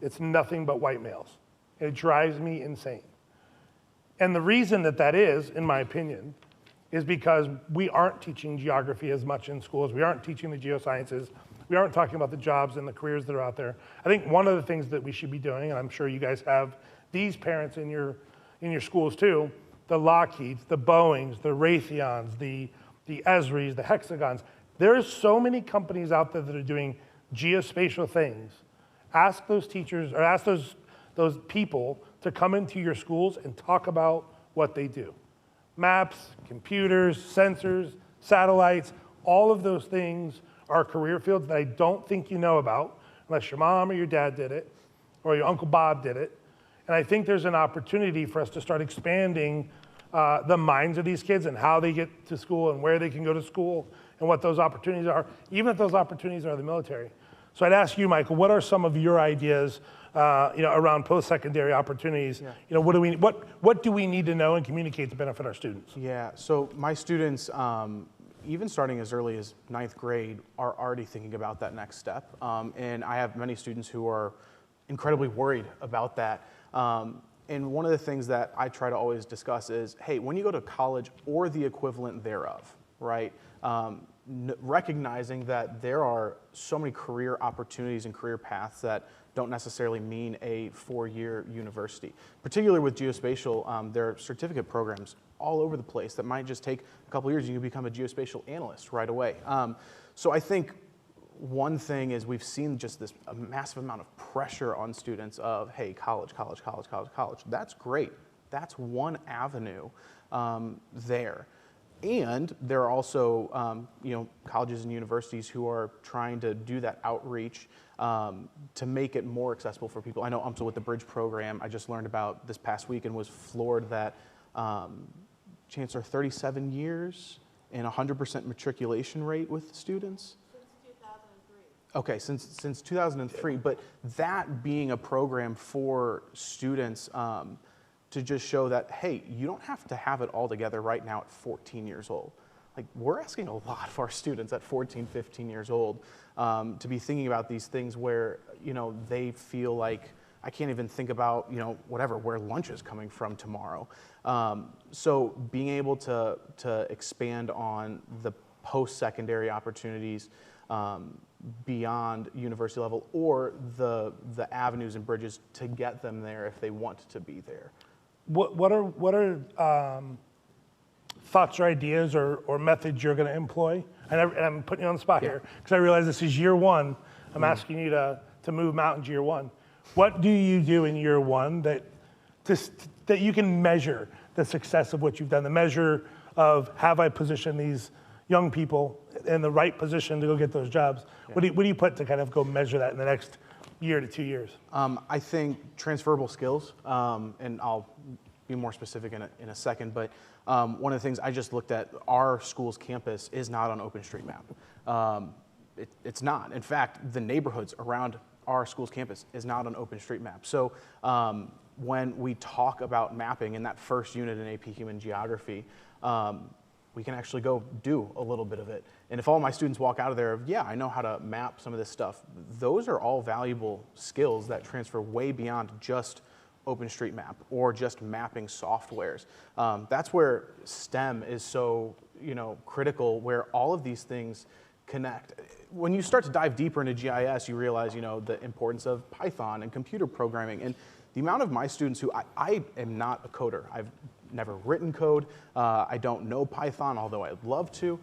H: it's nothing but white males. It drives me insane. And the reason that is, in my opinion, is because we aren't teaching geography as much in schools. We aren't teaching the geosciences. We aren't talking about the jobs and the careers that are out there. I think one of the things that we should be doing, and I'm sure you guys have these parents in your schools too, the Lockheeds, the Boeings, the Raytheons, the Esris, the Hexagons. There's so many companies out there that are doing geospatial things. Ask those teachers or ask those people to come into your schools and talk about what they do. Maps, computers, sensors, satellites, all of those things are career fields that I don't think you know about unless your mom or your dad did it or your Uncle Bob did it. And I think there's an opportunity for us to start expanding the minds of these kids and how they get to school and where they can go to school and what those opportunities are, even if those opportunities are the military. So I'd ask you, Michael, what are some of your ideas around post-secondary opportunities?
O: Yeah.
H: What do we need to know and communicate to benefit our students?
O: Yeah, so my students, even starting as early as 9th grade, are already thinking about that next step. And I have many students who are incredibly worried about that. And one of the things that I try to always discuss is, hey, when you go to college or the equivalent thereof, right? Recognizing that there are so many career opportunities and career paths that don't necessarily mean a 4-year university. Particularly with geospatial, there are certificate programs all over the place that might just take a couple years and you can become a geospatial analyst right away. So I think one thing is we've seen just this a massive amount of pressure on students of, hey, college. That's great. That's one avenue there. And there are also colleges and universities who are trying to do that outreach to make it more accessible for people. I know UMSL with the Bridge program, I just learned about this past week and was floored that Chancellor, 37 years and 100% matriculation rate with students? Since 2003. Okay, since 2003, but that being a program for students to just show that, hey, you don't have to have it all together right now at 14 years old. Like, we're asking a lot of our students at 14, 15 years old to be thinking about these things where, they feel like, I can't even think about, where lunch is coming from tomorrow. So being able to expand on the post-secondary opportunities beyond university level or the avenues and bridges to get them there if they want to be there.
H: What are thoughts or ideas or methods you're going to employ? And I'm putting you on the spot here because I realize this is year one. I'm asking you to move mountains year one. What do you do in year one that you can measure the success of what you've done, the measure of have I positioned these young people in the right position to go get those jobs? Yeah. What do you put to kind of go measure that in the next year to 2 years?
O: I think transferable skills, and I'll be more specific in a second, but one of the things I just looked at, our school's campus is not on OpenStreetMap. it's not. In fact, the neighborhoods around our school's campus is not on OpenStreetMap. So when we talk about mapping in that first unit in AP Human Geography, we can actually go do a little bit of it. And if all my students walk out of there, yeah, I know how to map some of this stuff, those are all valuable skills that transfer way beyond just OpenStreetMap or just mapping softwares. That's where STEM is so, critical, where all of these things connect. When you start to dive deeper into GIS, you realize, the importance of Python and computer programming. And the amount of my students who, I am not a coder. I've never written code. I don't know Python, although I'd love to.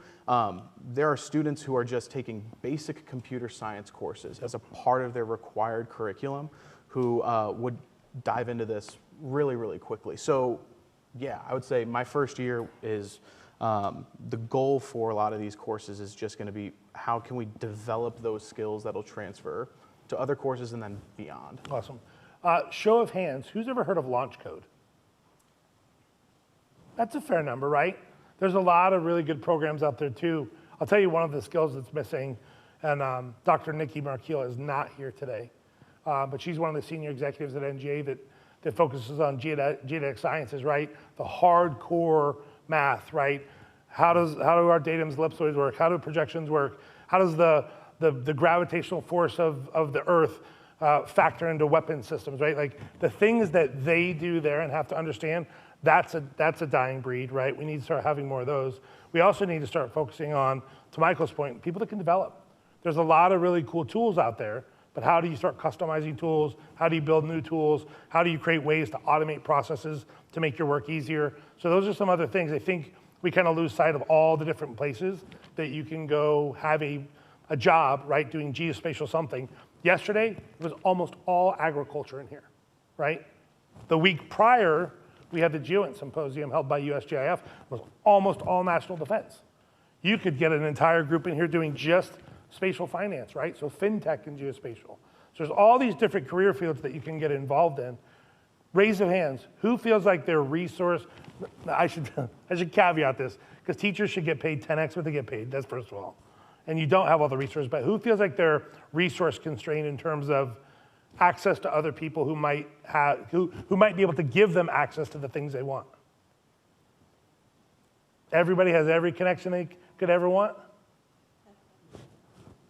O: There are students who are just taking basic computer science courses as a part of their required curriculum who would dive into this really, really quickly. So yeah, I would say my first year is, the goal for a lot of these courses is just going to be how can we develop those skills that'll transfer to other courses and then beyond.
H: Awesome. Show of hands, who's ever heard of launch code? That's a fair number, right? There's a lot of really good programs out there too. I'll tell you one of the skills that's missing, and Dr. Nikki Markila is not here today, but she's one of the senior executives at NGA that focuses on geodetic sciences, right? The hardcore math, right? How do our datum ellipsoids work? How do projections work? How does the gravitational force of the Earth factor into weapon systems, right? Like the things that they do there and have to understand, that's a dying breed, right? We need to start having more of those. We also need to start focusing on, to Michael's point, people that can develop. There's a lot of really cool tools out there, but how do you start customizing tools? How do you build new tools? How do you create ways to automate processes to make your work easier? So those are some other things. I think we kind of lose sight of all the different places that you can go have a job, right, doing geospatial something. Yesterday, it was almost all agriculture in here, right? The week prior, we had the GeoInt Symposium held by USGIF. It was almost all national defense. You could get an entire group in here doing just spatial finance, right? So fintech and geospatial. So there's all these different career fields that you can get involved in. Raise of hands, who feels like their resource, I should caveat this, because teachers should get paid 10x what they get paid, that's first of all. And you don't have all the resources, but who feels like they're resource constrained in terms of access to other people who might be able to give them access to the things they want? Everybody has every connection they could ever want?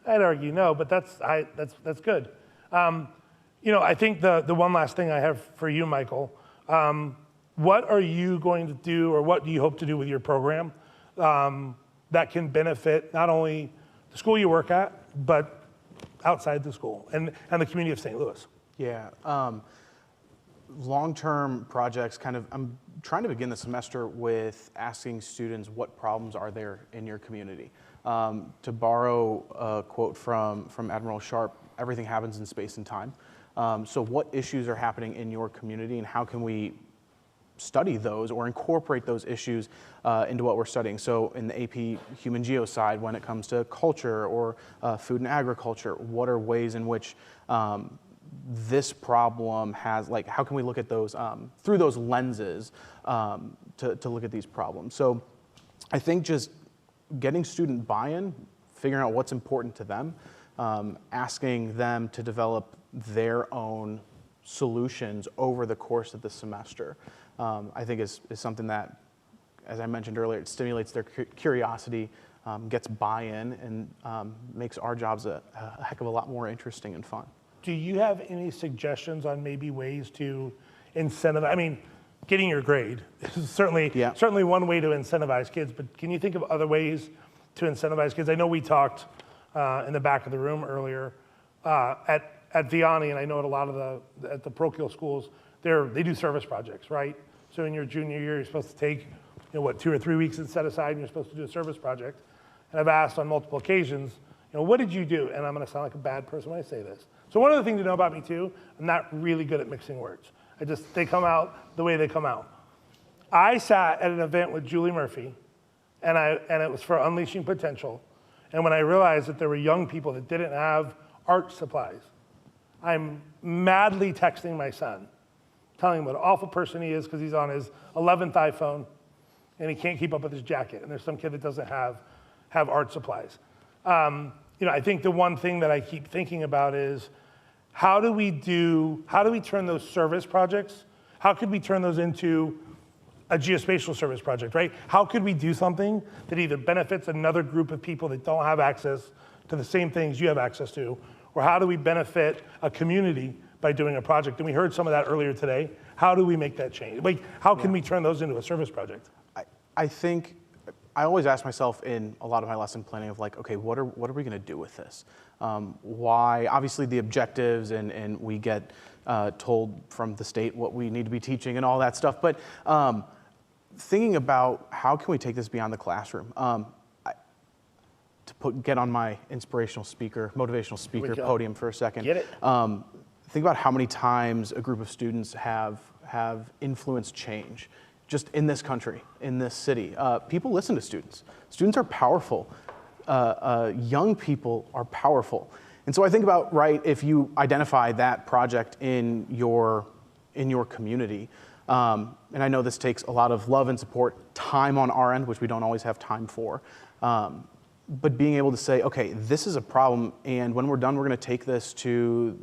H: I'd argue no, but that's good. I think the one last thing I have for you, Michael, what are you going to do, or what do you hope to do with your program that can benefit not only the school you work at, but outside the school and the community of St. Louis?
O: Yeah, long-term projects, I'm trying to begin the semester with asking students what problems are there in your community. To borrow a quote from Admiral Sharp, everything happens in space and time. So what issues are happening in your community, and how can we study those or incorporate those issues into what we're studying? So in the AP Human Geo side, when it comes to culture or food and agriculture, what are ways in which this problem has, how can we look at those through those lenses to look at these problems? So I think just getting student buy-in, figuring out what's important to them, asking them to develop their own solutions over the course of the semester, I think is something that, as I mentioned earlier, it stimulates their curiosity, gets buy-in, and makes our jobs a heck of a lot more interesting and fun.
H: Do you have any suggestions on maybe ways to incentivize? I mean, getting your grade is certainly one way to incentivize kids, but can you think of other ways to incentivize kids? I know we talked in the back of the room earlier at Vianney, and I know at a lot of at the parochial schools, they do service projects, right? So in your junior year, you're supposed to take, 2 or 3 weeks and set aside, and you're supposed to do a service project. And I've asked on multiple occasions, what did you do? And I'm going to sound like a bad person when I say this. So one of the things to know about me too, I'm not really good at mixing words. They come out the way they come out. I sat at an event with Julie Murphy, and it was for Unleashing Potential. And when I realized that there were young people that didn't have art supplies, I'm madly texting my son, telling him what an awful person he is because he's on his 11th iPhone and he can't keep up with his jacket. And there's some kid that doesn't have art supplies. I think the one thing that I keep thinking about is how do we turn those service projects, how could we turn those into a geospatial service project, right? How could we do something that either benefits another group of people that don't have access to the same things you have access to, or how do we benefit a community by doing a project? And we heard some of that earlier today. How do we make that change? Like, how can we turn those into a service project?
O: I think I always ask myself in a lot of my lesson planning of like, okay, what are we going to do with this? Why? Obviously, the objectives, and we get told from the state what we need to be teaching and all that stuff. But thinking about how can we take this beyond the classroom? Get on my motivational speaker podium for a second.
H: Get it.
O: Think about how many times a group of students have influenced change just in this country, in this city. People listen to students. Students are powerful. Young people are powerful. And so I think about, right, if you identify that project in your community, and I know this takes a lot of love and support, time on our end, which we don't always have time for, but being able to say, okay, this is a problem, and when we're done, we're going to take this to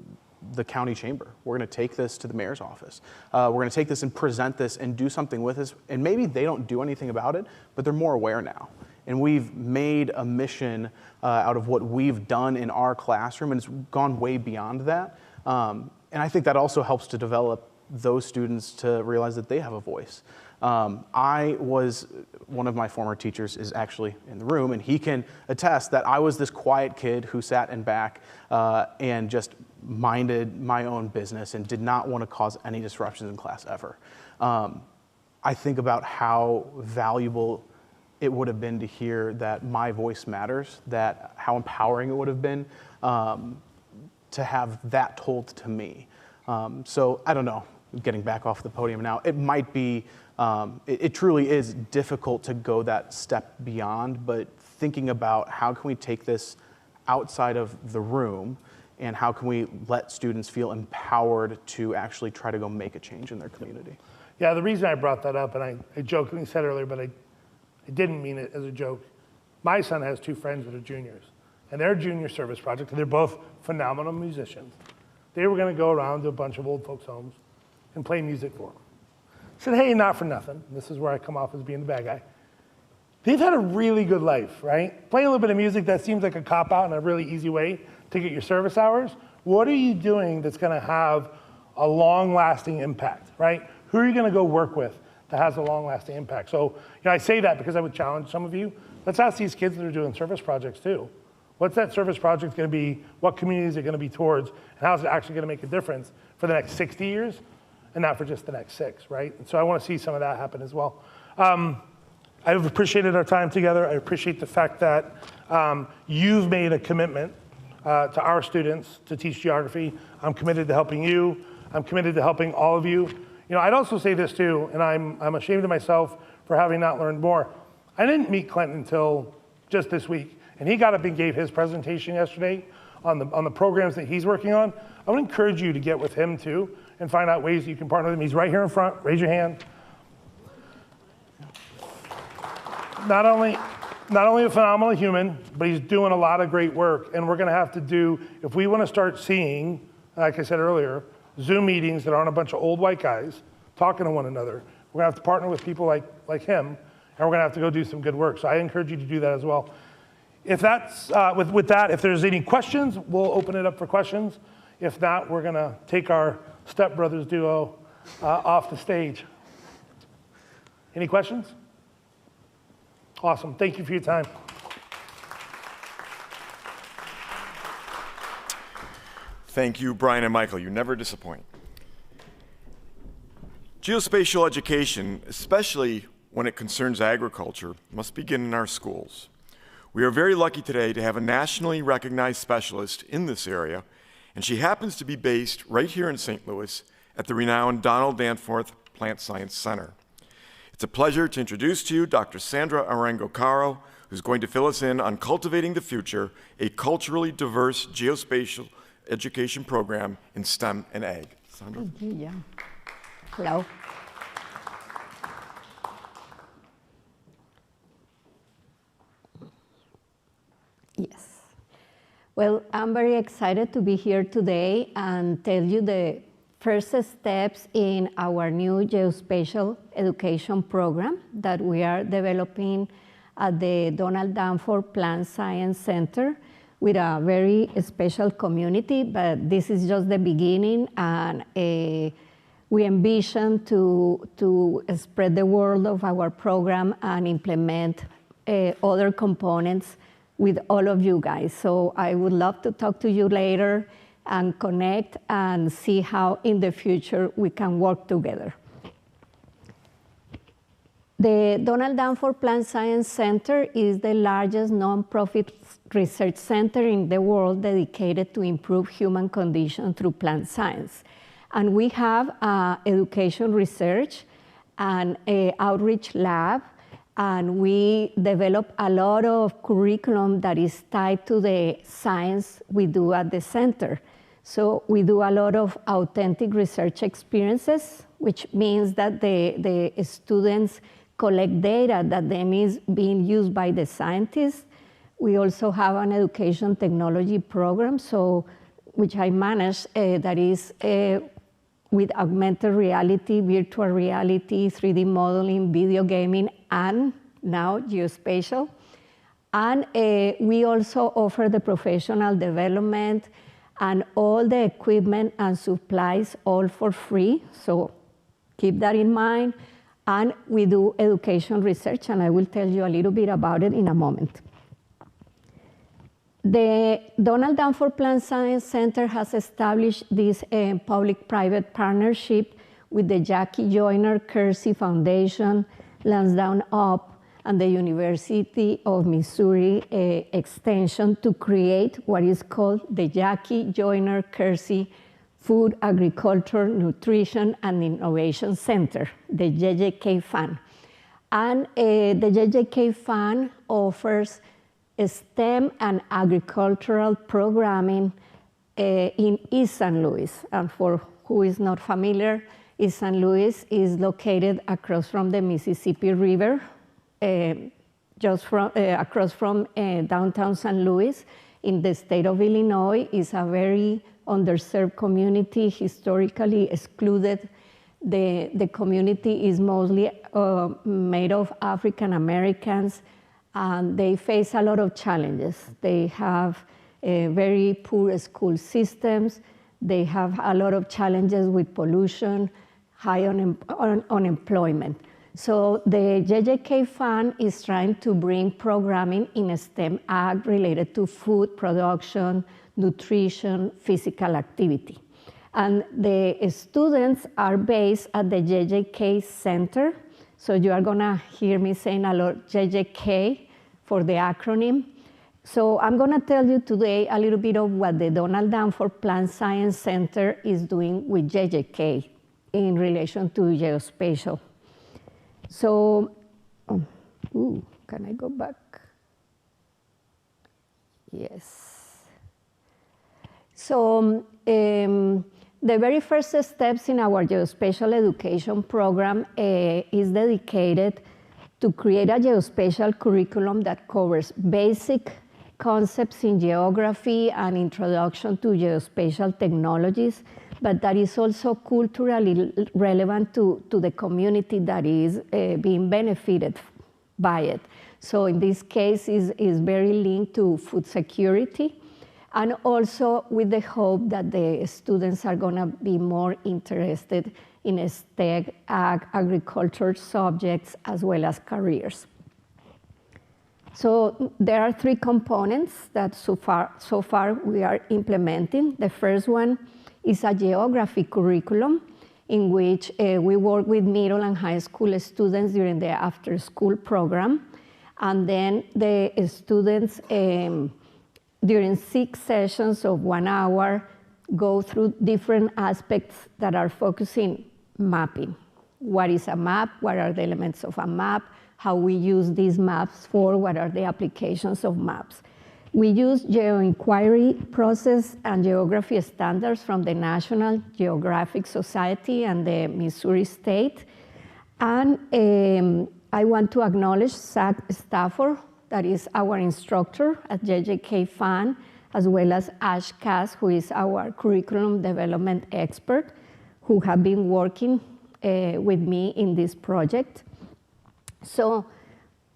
O: the county chamber. We're going to take this to the mayor's office. We're going to take this and present this and do something with this. And maybe they don't do anything about it, but they're more aware now. And we've made a mission out of what we've done in our classroom, and it's gone way beyond that. And I think that also helps to develop those students to realize that they have a voice. One of my former teachers is actually in the room, and he can attest that I was this quiet kid who sat in back and just minded my own business and did not want to cause any disruptions in class ever. I think about how valuable it would have been to hear that my voice matters, that how empowering it would have been to have that told to me. So I don't know, getting back off the podium now, it might be, it truly is difficult to go that step beyond, but thinking about how can we take this outside of the room and how can we let students feel empowered to actually try to go make a change in their community.
H: Yeah, the reason I brought that up, and I jokingly said earlier, but I didn't mean it as a joke. My son has two friends that are juniors, and their junior service project, and they're both phenomenal musicians. They were going to go around to a bunch of old folks' homes and play music for them. I said, hey, not for nothing. This is where I come off as being the bad guy. They've had a really good life, right? Playing a little bit of music, that seems like a cop-out and a really easy way to get your service hours. What are you doing that's going to have a long-lasting impact, right? Who are you going to go work with that has a long-lasting impact? So, I say that because I would challenge some of you. Let's ask these kids that are doing service projects too. What's that service project going to be? What community is it going to be towards? And how is it actually going to make a difference for the next 60 years and not for just the next 6, right? And so I want to see some of that happen as well. I've appreciated our time together. I appreciate the fact that you've made a commitment to our students to teach geography. I'm committed to helping you. I'm committed to helping all of you. I'd also say this too, and I'm ashamed of myself for having not learned more. I didn't meet Clinton until just this week, and he got up and gave his presentation yesterday on the programs that he's working on. I would encourage you to get with him too and find out ways that you can partner with him. He's right here in front. Raise your hand. Not only a phenomenal human, but he's doing a lot of great work. And we're going to have to do, if we want to start seeing, like I said earlier, Zoom meetings that aren't a bunch of old white guys talking to one another, we're going to have to partner with people like him, and we're going to have to go do some good work. So I encourage you to do that as well. If that's, with that, if there's any questions, we'll open it up for questions. If not, we're going to take our stepbrothers duo off the stage. Any questions? Awesome. Thank you for your time.
A: Thank you, Brian and Michael. You never disappoint. Geospatial education, especially when it concerns agriculture, must begin in our schools. We are very lucky today to have a nationally recognized specialist in this area, and she happens to be based right here in St. Louis at the renowned Donald Danforth Plant Science Center. It's a pleasure to introduce to you Dr. Sandra Arango-Caro, who's going to fill us in on Cultivating the Future, a culturally diverse geospatial education program in STEM and Ag. Sandra?
P: Thank you, yeah. Hello. Yes. Well, I'm very excited to be here today and tell you the first steps in our new geospatial education program that we are developing at the Donald Danforth Plant Science Center with a very special community, but this is just the beginning, and we envision to spread the word of our program and implement other components with all of you guys. So I would love to talk to you later and connect and see how in the future we can work together. The Donald Danforth Plant Science Center is the largest nonprofit research center in the world dedicated to improve human condition through plant science. And we have education research and an outreach lab, and we develop a lot of curriculum that is tied to the science we do at the center. So we do a lot of authentic research experiences, which means that the students collect data that then is being used by the scientists. We also have an education technology program, which I manage, that is with augmented reality, virtual reality, 3D modeling, video gaming, and now geospatial. And we also offer the professional development and all the equipment and supplies all for free. So keep that in mind. And we do education research, and I will tell you a little bit about it in a moment. The Donald Danforth Plant Science Center has established this public-private partnership with the Jackie Joyner Kersey Foundation, Lansdowne Up, and the University of Missouri Extension to create what is called the Jackie Joyner Kersey Food, Agriculture, Nutrition, and Innovation Center, the JJK Fund. And the JJK Fund offers STEM and agricultural programming in East St. Louis. And for who is not familiar, East St. Louis is located across from the Mississippi River, just across from downtown St. Louis in the state of Illinois. Is a very underserved community, historically excluded. The community is mostly made of African Americans, and they face a lot of challenges. They have very poor school systems. They have a lot of challenges with pollution, high unemployment. So the JJK Fund is trying to bring programming in STEM ag related to food production, nutrition, physical activity. And the students are based at the JJK Center. So you are gonna hear me saying a lot JJK for the acronym. So I'm gonna tell you today a little bit of what the Donald Danforth Plant Science Center is doing with JJK in relation to geospatial. So, can I go back? Yes. So the very first steps in our geospatial education program is dedicated to create a geospatial curriculum that covers basic concepts in geography and introduction to geospatial technologies, but that is also culturally relevant to the community that is being benefited by it. So in this case, is very linked to food security, and also with the hope that the students are gonna be more interested in STEM, agriculture subjects, as well as careers. So there are three components that so far we are implementing. The first one is a geography curriculum in which we work with middle and high school students during the after-school program. And then the students, during 6 sessions of 1 hour, go through different aspects that are focusing mapping. What is a map? What are the elements of a map? How we use these maps for, what are the applications of maps? We use geoinquiry process and geography standards from the National Geographic Society and the Missouri State. And I want to acknowledge Zach Stafford, that is our instructor at JJK Fund, as well as Ash Cass, who is our curriculum development expert, who have been working with me in this project. So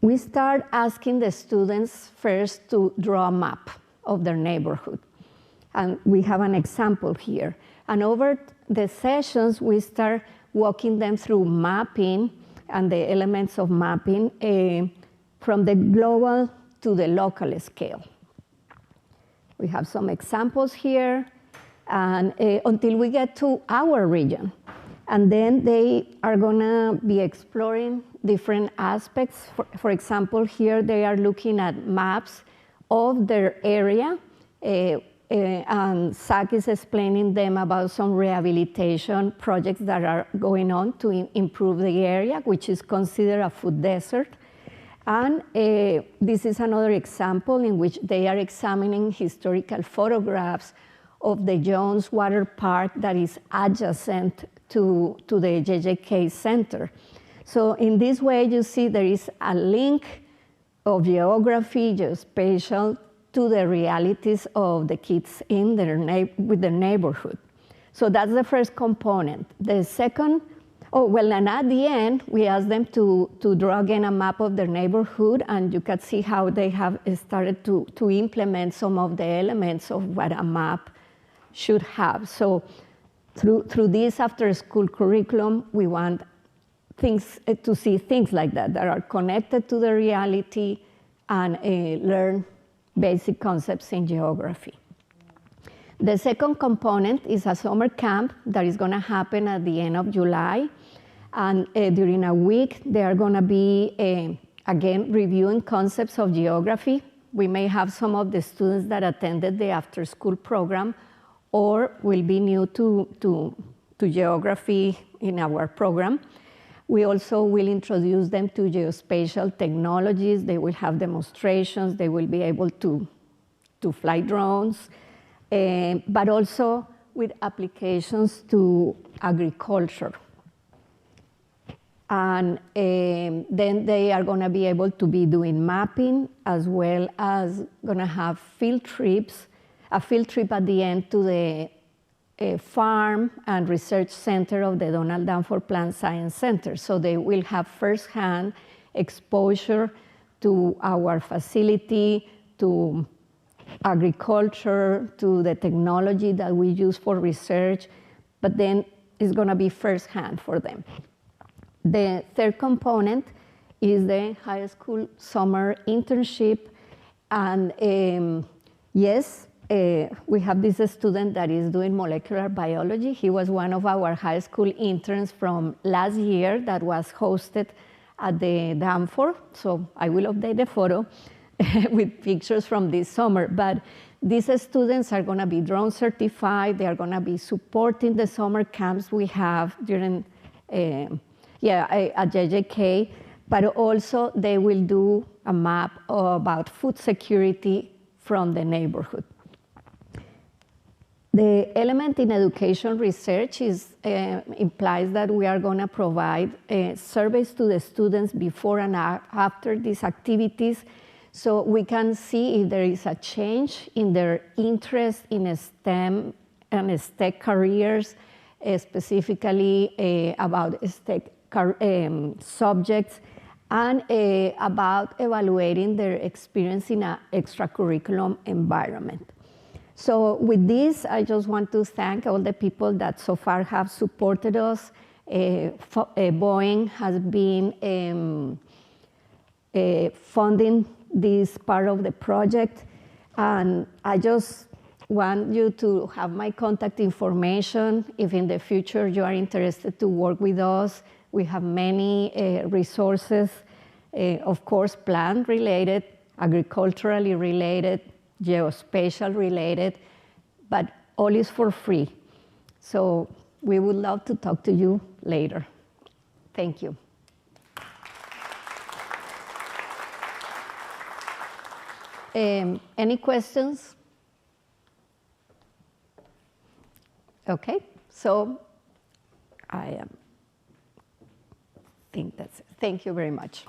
P: we start asking the students first to draw a map of their neighborhood. And we have an example here. And over the sessions, we start walking them through mapping and the elements of mapping from the global to the local scale. We have some examples here, and until we get to our region. And then they are gonna be exploring different aspects. For example, here they are looking at maps of their area, and Zach is explaining them about some rehabilitation projects that are going on to improve the area, which is considered a food desert. And this is another example in which they are examining historical photographs of the Jones Water Park that is adjacent to the JJK Center. So in this way, you see there is a link of geography, geospatial, to the realities of the kids in with their neighborhood. So that's the first component. The second, and at the end, we ask them to draw again a map of their neighborhood, and you can see how they have started to implement some of the elements of what a map should have. So through this after-school curriculum, we want things to see things like that are connected to the reality and learn basic concepts in geography. The second component is a summer camp that is going to happen at the end of July. And during a week, they are going to be, again, reviewing concepts of geography. We may have some of the students that attended the after-school program or will be new to geography in our program. We also will introduce them to geospatial technologies. They will have demonstrations. They will be able to fly drones, but also with applications to agriculture. And then they are going to be able to be doing mapping, as well as going to have field trips, a field trip at the end to the farm and research center of the Donald Danforth Plant Science Center. So they will have firsthand exposure to our facility, to agriculture, to the technology that we use for research, but then it's going to be firsthand for them. The third component is the high school summer internship. And yes, we have this student that is doing molecular biology. He was one of our high school interns from last year that was hosted at the Danforth. So I will update the photo with pictures from this summer. But these students are going to be drone certified. They are going to be supporting the summer camps we have during, at JJK. But also they will do a map about food security from the neighborhood. The element in education research implies that we are going to provide surveys to the students before and after these activities, so we can see if there is a change in their interest in STEM and STEC careers, specifically about STEC subjects, and about evaluating their experience in an extracurriculum environment. So with this, I just want to thank all the people that so far have supported us. Boeing has been funding this part of the project. And I just want you to have my contact information. If in the future you are interested to work with us, we have many resources, of course, plant related, agriculturally related, geospatial related, but all is for free. So we would love to talk to you later. Thank you. Any questions? Okay, so I think that's it. Thank you very much.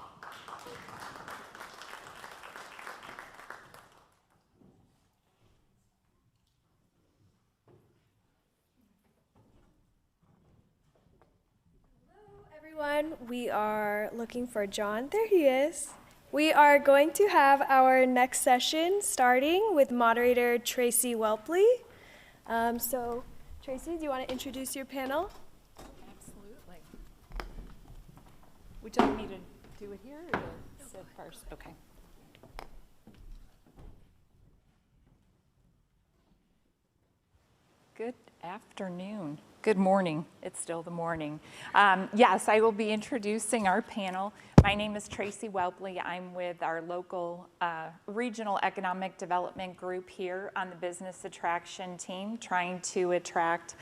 Q: everyone. We are looking for John. There he is. We are going to have our next session starting with moderator Tracy Welpley. So, Tracy, do you want to introduce your panel?
R: Absolutely. Would you like me to do it here or to sit first? Okay. Good afternoon. Good morning. It's still the morning. Yes, I will be introducing our panel. My name is Tracy Welpley. I'm with our local regional economic development group here on the business attraction team, trying to attract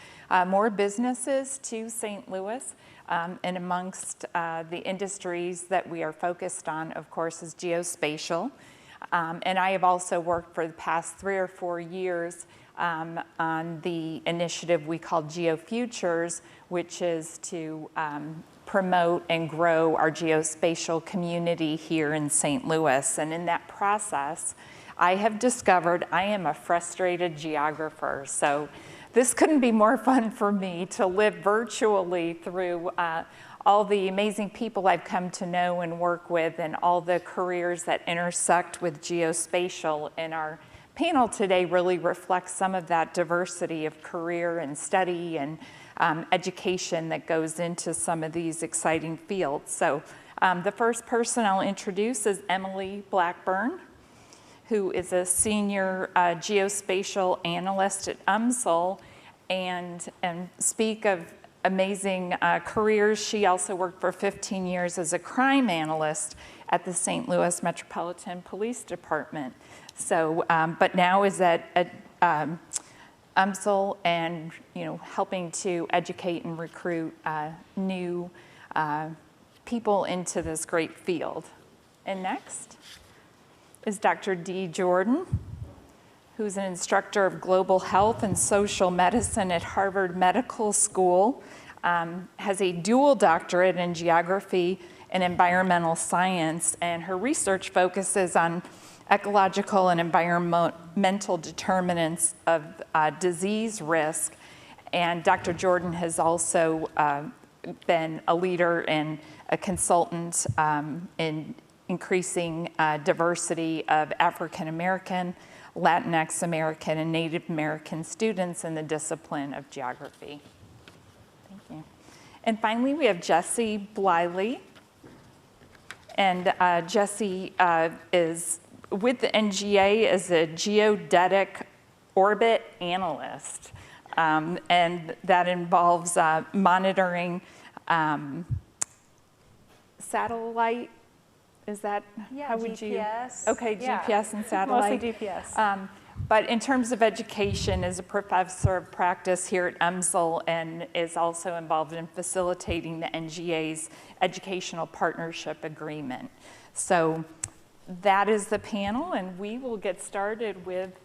R: more businesses to St. Louis. And amongst the industries that we are focused on, of course, is geospatial. And I have also worked for the past 3 or 4 years on the initiative we call GeoFutures, which is to promote and grow our geospatial community here in St. Louis. And in that process, I have discovered I am a frustrated geographer. So this couldn't be more fun for me to live virtually through all the amazing people I've come to know and work with and all the careers that intersect with geospatial. And our panel today really reflects some of that diversity of career and study and education that goes into some of these exciting fields. So the first person I'll introduce is Emily Blackburn, who is a senior geospatial analyst at UMSL, and speak of amazing careers. She also worked for 15 years as a crime analyst at the St. Louis Metropolitan Police Department. So, but now is at UMSL and helping to educate and recruit new people into this great field. And next is Dr. Dee Jordan, who's an instructor of global health and social medicine at Harvard Medical School, has a dual doctorate in geography and environmental science, and her research focuses on ecological and environmental determinants of disease risk. And Dr. Jordan has also been a leader and a consultant in increasing diversity of African American, Latinx American, and Native American students in the discipline of geography. Thank you. And finally, we have Jesse Bliley. And Jesse is with the NGA as a geodetic orbit analyst. And that involves monitoring satellite. Is that
S: yeah,
R: how would
S: GPS.
R: you? Okay,
S: yeah.
R: GPS and satellite.
S: Mostly GPS.
R: But in terms of education, is a professor of practice here at UMSL and is also involved in facilitating the NGA's educational partnership agreement. So that is the panel, and we will get started with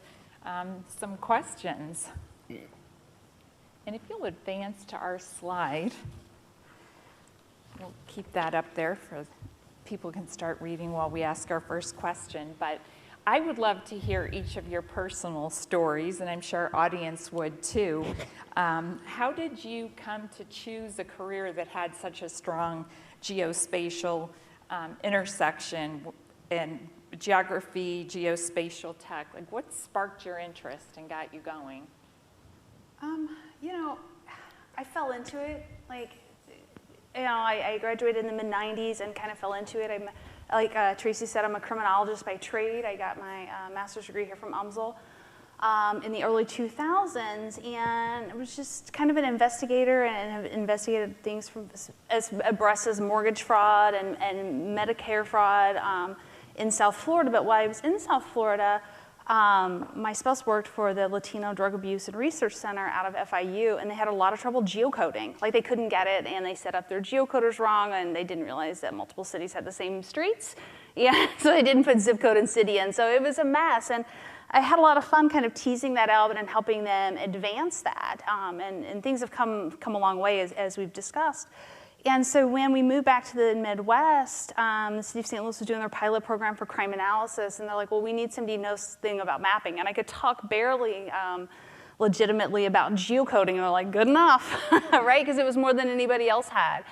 R: some questions. And if you'll advance to our slide, we'll keep that up there for people can start reading while we ask our first question. But I would love to hear each of your personal stories, and I'm sure our audience would too. How did you come to choose a career that had such a strong geospatial intersection in geography, geospatial tech? Like, what sparked your interest and got you going?
S: I fell into it. I graduated in the mid-90s and kind of fell into it. Like Tracy said, I'm a criminologist by trade. I got my master's degree here from UMSL in the early 2000s, and I was just kind of an investigator and have investigated things from as abreast as mortgage fraud and Medicare fraud in South Florida. But while I was in South Florida, my spouse worked for the Latino Drug Abuse and Research Center out of FIU, and they had a lot of trouble geocoding. Like, they couldn't get it, and they set up their geocoders wrong, and they didn't realize that multiple cities had the same streets. Yeah, so they didn't put zip code and city in, so it was a mess. And I had a lot of fun kind of teasing that out and helping them advance that. And things have come a long way, as we've discussed. And so when we moved back to the Midwest, the city of St. Louis was doing their pilot program for crime analysis, and they're like, well, we need somebody who knows something about mapping. And I could talk barely legitimately about geocoding, and they're like, good enough, right? Because it was more than anybody else had.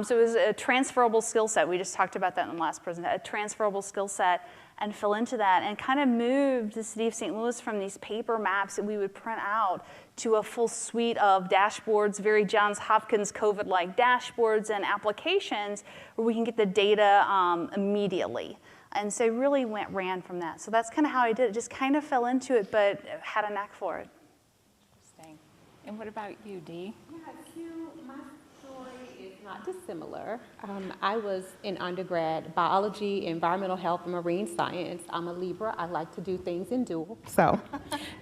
S: So it was a transferable skill set. We just talked about that in the last presentation, a transferable skill set, and fell into that and kind of moved the city of St. Louis from these paper maps that we would print out to a full suite of dashboards, very Johns Hopkins COVID-like dashboards and applications where we can get the data immediately. And so really ran from that. So that's kind of how I did it. Just kind of fell into it, but had a knack for it.
R: Interesting. And what about you, Dee?
T: Yeah, so my story is not dissimilar. I was in undergrad biology, environmental health, and marine science. I'm a Libra. I like to do things in dual, so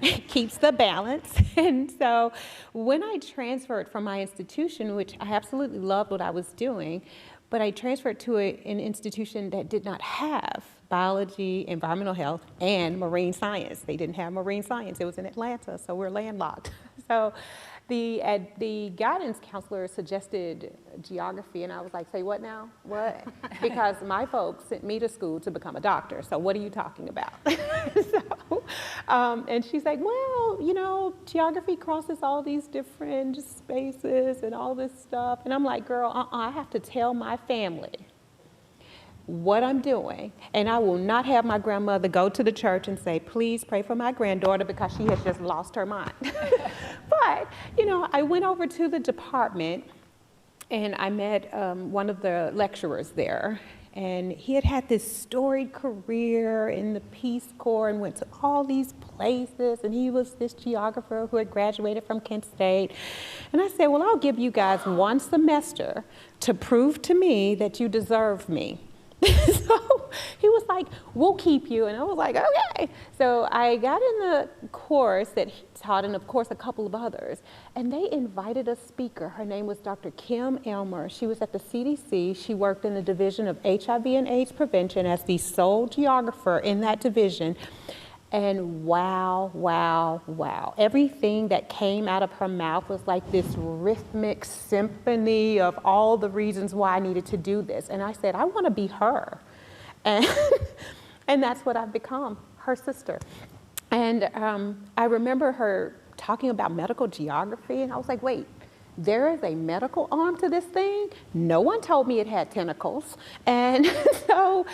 T: it keeps the balance. And so when I transferred from my institution, which I absolutely loved what I was doing, but I transferred to an institution that did not have biology, environmental health, and marine science. They didn't have marine science. It was in Atlanta, so we're landlocked. So the guidance counselor suggested geography, and I was like, say what now? What? Because my folks sent me to school to become a doctor, so what are you talking about? And she's like, well, you know, geography crosses all these different spaces and all this stuff. And I'm like, girl, I have to tell my family what I'm doing, and I will not have my grandmother go to the church and say, please pray for my granddaughter because she has just lost her mind. But, you know, I went over to the department and I met one of the lecturers there, and he had this storied career in the Peace Corps and went to all these places, and he was this geographer who had graduated from Kent State. And I said, well, I'll give you guys one semester to prove to me that you deserve me. So he was like, we'll keep you. And I was like, okay. So I got in the course that he taught, and of course a couple of others. And they invited a speaker. Her name was Dr. Kim Elmer. She was at the CDC. She worked in the Division of HIV and AIDS Prevention as the sole geographer in that division. And wow, wow, wow. Everything that came out of her mouth was like this rhythmic symphony of all the reasons why I needed to do this. And I said, I want to be her. And, and that's what I've become, her sister. And I remember her talking about medical geography, and I was like, wait, there is a medical arm to this thing? No one told me it had tentacles. And so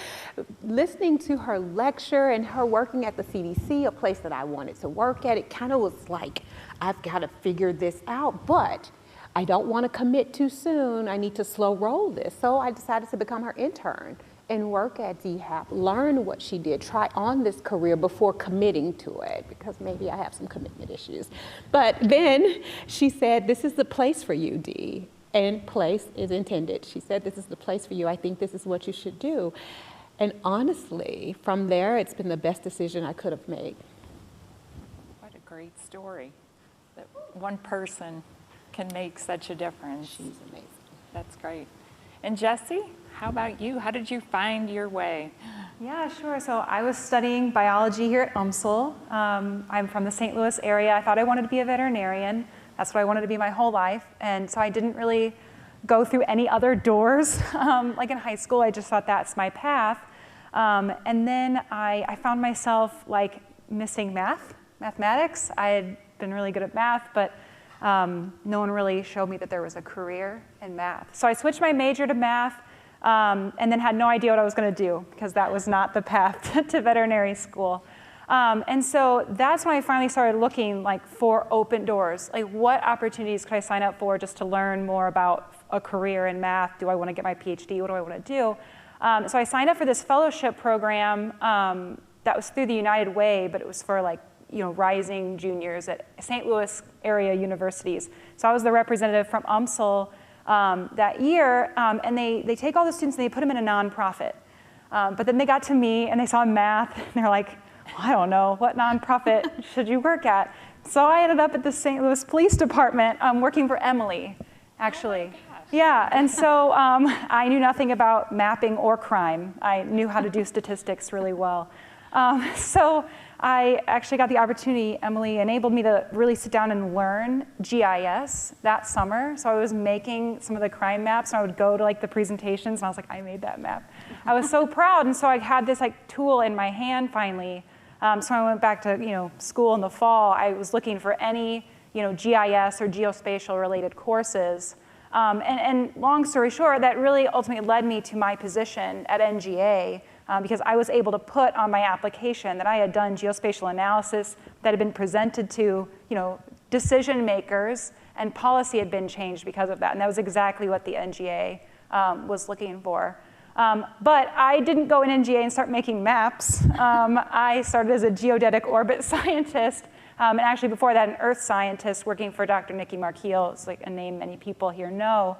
T: listening to her lecture and her working at the CDC, a place that I wanted to work at, it kind of was like, I've got to figure this out, but I don't want to commit too soon. I need to slow roll this. So I decided to become her intern and work at DHAP, learn what she did, try on this career before committing to it, because maybe I have some commitment issues. But then she said, this is the place for you, Dee, and place is intended. She said, this is the place for you. I think this is what you should do. And honestly, from there, it's been the best decision I could have made.
R: What a great story, that one person can make such a difference.
T: She's amazing.
R: That's great. And Jessie? How about you? How did you find your way?
U: Yeah, sure. So I was studying biology here at UMSL. I'm from the St. Louis area. I thought I wanted to be a veterinarian. That's what I wanted to be my whole life. And so I didn't really go through any other doors. Like in high school, I just thought that's my path. And then I found myself like missing mathematics. I had been really good at math, but no one really showed me that there was a career in math. So I switched my major to math. And then had no idea what I was going to do, because that was not the path to veterinary school. And so that's when I finally started looking like for open doors. Like, what opportunities could I sign up for just to learn more about a career in math? Do I want to get my PhD? What do I want to do? So I signed up for this fellowship program that was through the United Way, but it was for like, you know, rising juniors at St. Louis area universities. So I was the representative from UMSL that year, and they take all the students and they put them in a nonprofit. But then they got to me and they saw math, and they're like, well, I don't know, what nonprofit should you work at? So I ended up at the St. Louis Police Department working for Emily, actually. Yeah, and so I knew nothing about mapping or crime. I knew how to do statistics really well. So I actually got the opportunity, Emily enabled me to really sit down and learn GIS that summer. So I was making some of the crime maps, and I would go to like the presentations, and I was like, I made that map. I was so proud, and so I had this like tool in my hand finally So when I went back to school in the fall, I was looking for any GIS or geospatial related courses. And long story short, that really ultimately led me to my position at NGA because I was able to put on my application that I had done geospatial analysis that had been presented to decision makers, and policy had been changed because of that. And that was exactly what the NGA was looking for. But I didn't go in NGA and start making maps. I started as a geodetic orbit scientist, and actually before that, an earth scientist working for Dr. Nikki Markeel. It's like a name many people here know,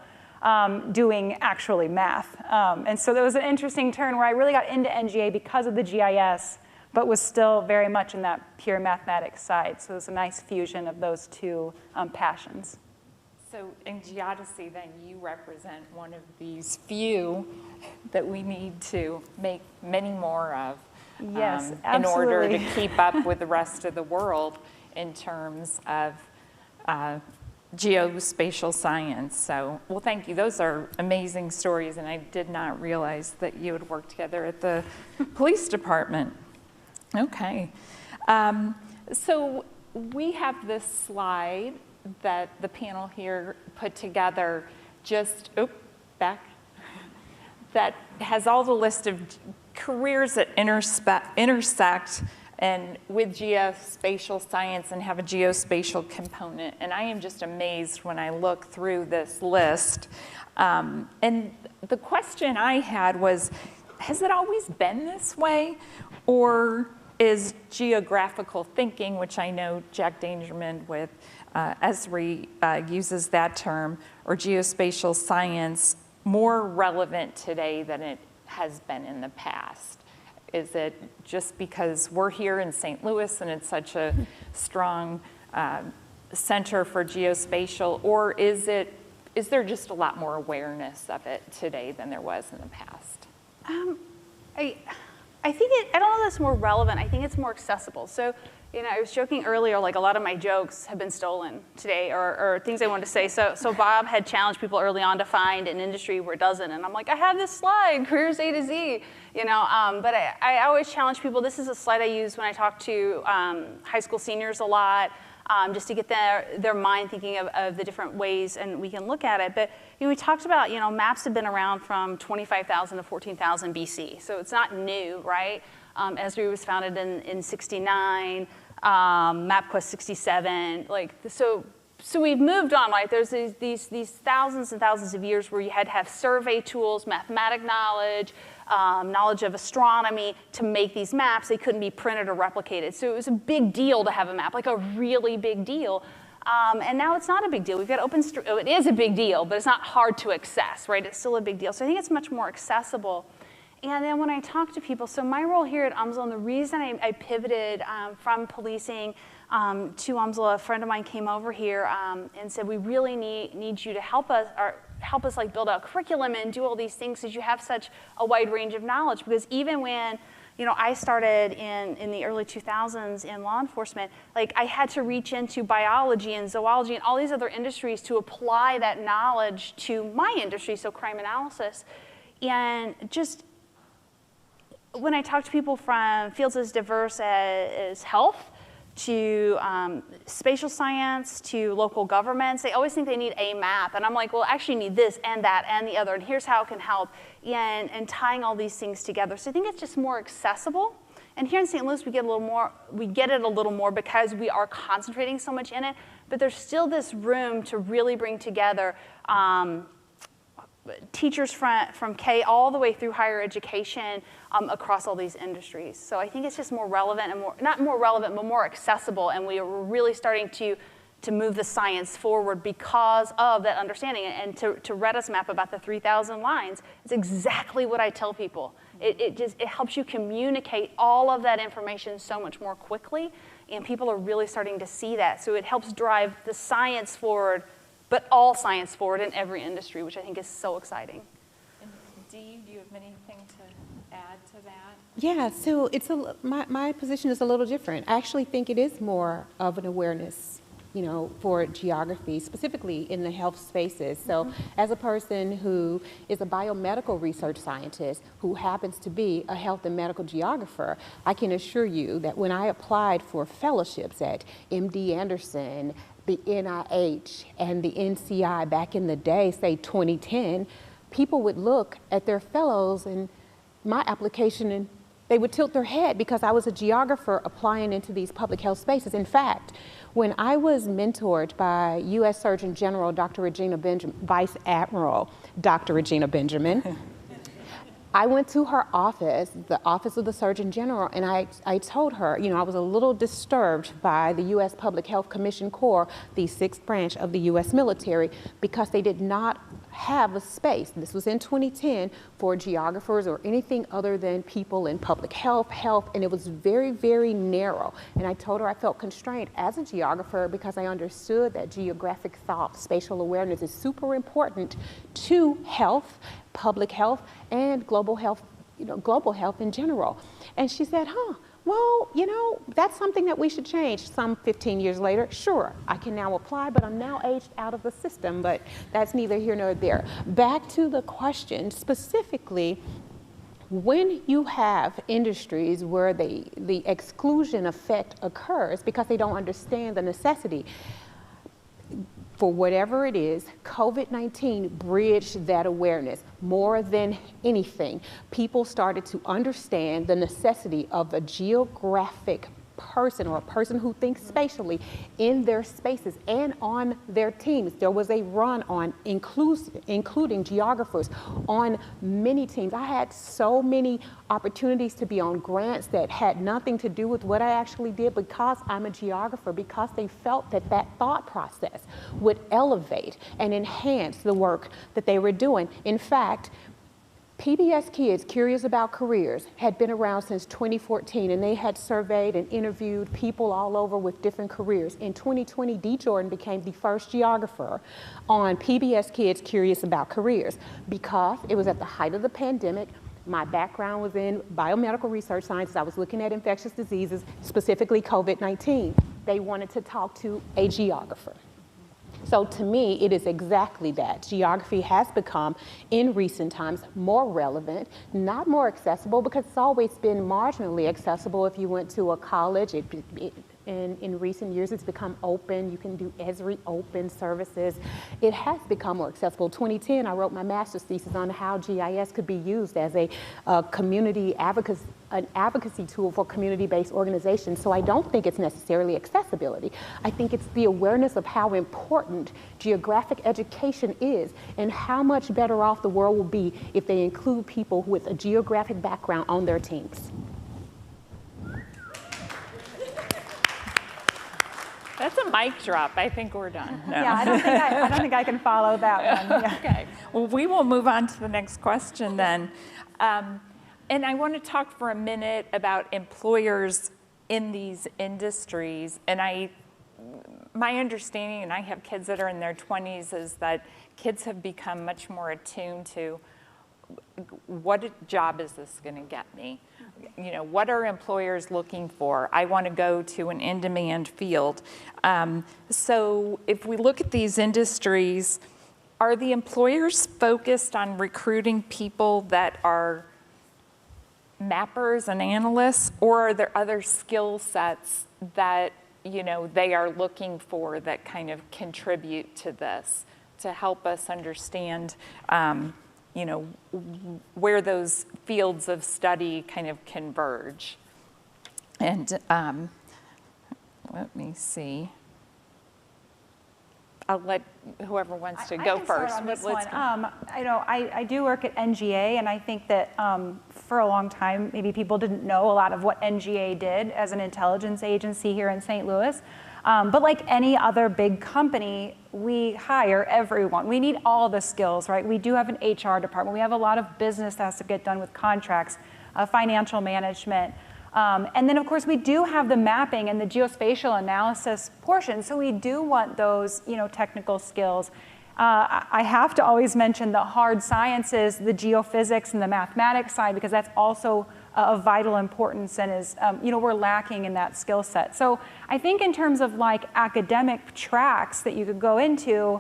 U: doing actually math. And so there was an interesting turn where I really got into NGA because of the GIS, but was still very much in that pure mathematics side. So it was a nice fusion of those two passions.
R: So in geodesy, then, you represent one of these few that we need to make many more of.
U: Yes,
R: in order to
U: absolutely.
R: keep up with the rest of the world in terms of geospatial science. So, well, thank you. Those are amazing stories, and I did not realize that you had worked together at the police department. Okay. So we have this slide that the panel here put together, just, back, that has all the list of careers that intersect and with geospatial science and have a geospatial component. And I am just amazed when I look through this list. And the question I had was, has it always been this way? Or is geographical thinking, which I know Jack Dangermond with Esri uses that term, or geospatial science, more relevant today than it has been in the past? Is it just because we're here in St. Louis and it's such a strong center for geospatial, or is there just a lot more awareness of it today than there was in the past?
S: I think I don't know that it's more relevant. I think it's more accessible. So, I was joking earlier, like a lot of my jokes have been stolen today, or things I wanted to say. So Bob had challenged people early on to find an industry where it doesn't, and I'm like, I have this slide, careers A to Z, But I always challenge people. This is a slide I use when I talk to high school seniors a lot, just to get their mind thinking of the different ways, and we can look at it. But we talked about, maps have been around from 25,000 to 14,000 BC, so it's not new, right? Esri was founded in 69, MapQuest 67, so we've moved on, right? There's these thousands and thousands of years where you had to have survey tools, mathematic knowledge, knowledge of astronomy to make these maps. They couldn't be printed or replicated. So it was a big deal to have a map, like a really big deal. And now it's not a big deal. We've got it is a big deal, but it's not hard to access, right? It's still a big deal. So I think it's much more accessible. And then when I talk to people, so my role here at UMSL, and the reason I pivoted from policing to UMSL, a friend of mine came over here and said, we really need you to help us like build out curriculum and do all these things because you have such a wide range of knowledge. Because even when I started in the early 2000s in law enforcement, like I had to reach into biology and zoology and all these other industries to apply that knowledge to my industry, so crime analysis. And just when I talk to people from fields as diverse as health, to spatial science, to local governments, they always think they need a map. And I'm like, well, actually you need this and that and the other, and here's how it can help, and tying all these things together. So I think it's just more accessible. And here in St. Louis, we get it a little more because we are concentrating so much in it, but there's still this room to really bring together teachers from K all the way through higher education across all these industries. So I think it's just more relevant and not more relevant, but more accessible. And we are really starting to move the science forward because of that understanding. And to Retta's map about the 3,000 lines, it's exactly what I tell people. It helps you communicate all of that information so much more quickly. And people are really starting to see that. So it helps drive the science forward, but all science forward in every industry, which I think is so exciting.
R: And Dee, do you have anything to add to that?
T: Yeah, so my position is a little different. I actually think it is more of an awareness you know, for geography, specifically in the health spaces. So as a person who is a biomedical research scientist who happens to be a health and medical geographer, I can assure you that when I applied for fellowships at MD Anderson, the NIH, and the NCI back in the day, say 2010, people would look at their fellows and my application and they would tilt their head because I was a geographer applying into these public health spaces. In fact, when I was mentored by U.S. Surgeon General Dr. Regina Benjamin, Vice Admiral Dr. Regina Benjamin, I went to her office, the Office of the Surgeon General, and I told her, you know, I was a little disturbed by the U.S. Public Health Commission Corps, the 6th branch of the U.S. military, because they did not have a space, this was in 2010, for geographers or anything other than people in public health, and it was very, very narrow. And I told her I felt constrained as a geographer because I understood that geographic thought, spatial awareness is super important to health, public health, and global health, you know, global health in general. And she said, well, you know, that's something that we should change. Some 15 years later, sure, I can now apply, but I'm now aged out of the system, but that's neither here nor there. Back to the question, specifically, when you have industries where the exclusion effect occurs because they don't understand the necessity, for whatever it is, COVID-19 bridged that awareness. More than anything, people started to understand the necessity of a geographic person or a person who thinks spatially in their spaces and on their teams. There was a run on including geographers on many teams. I had so many opportunities to be on grants that had nothing to do with what I actually did because I'm a geographer, because they felt that that thought process would elevate and enhance the work that they were doing. In fact, PBS Kids Curious About Careers had been around since 2014, and they had surveyed and interviewed people all over with different careers. In 2020, Dee Jordan became the first geographer on PBS Kids Curious About Careers because it was at the height of the pandemic. My background was in biomedical research sciences. I was looking at infectious diseases, specifically COVID-19. They wanted to talk to a geographer. So to me, it is exactly that. Geography has become, in recent times, more relevant, not more accessible, because it's always been marginally accessible. If you went to a college, in recent years, it's become open. You can do Esri open services. It has become more accessible. 2010, I wrote my master's thesis on how GIS could be used as a community advocacy tool for community-based organizations. So I don't think it's necessarily accessibility. I think it's the awareness of how important geographic education is and how much better off the world will be if they include people with a geographic background on their teams.
R: That's a mic drop. I think we're done. No.
U: Yeah, I don't think I can follow that one. Yeah.
R: Okay. Well, we will move on to the next question then. And I want to talk for a minute about employers in these industries. And my understanding, and I have kids that are in their 20s, is that kids have become much more attuned to what job is this going to get me? You know, what are employers looking for? I want to go to an in-demand field. So if we look at these industries, are the employers focused on recruiting people that are mappers and analysts, or are there other skill sets that, you know, they are looking for that kind of contribute to this to help us understand you know, where those fields of study kind of converge? And let me see. I'll let whoever wants to go first.
U: On this one. I do work at NGA, and I think that for a long time, maybe people didn't know a lot of what NGA did as an intelligence agency here in St. Louis. But like any other big company, we hire everyone. We need all the skills, right? We do have an HR department. We have a lot of business that has to get done with contracts, financial management. And then, of course, we do have the mapping and the geospatial analysis portion. So we do want those, you know, technical skills. I have to always mention the hard sciences, the geophysics and the mathematics side, because that's also of vital importance and is, we're lacking in that skill set. So I think in terms of like academic tracks that you could go into,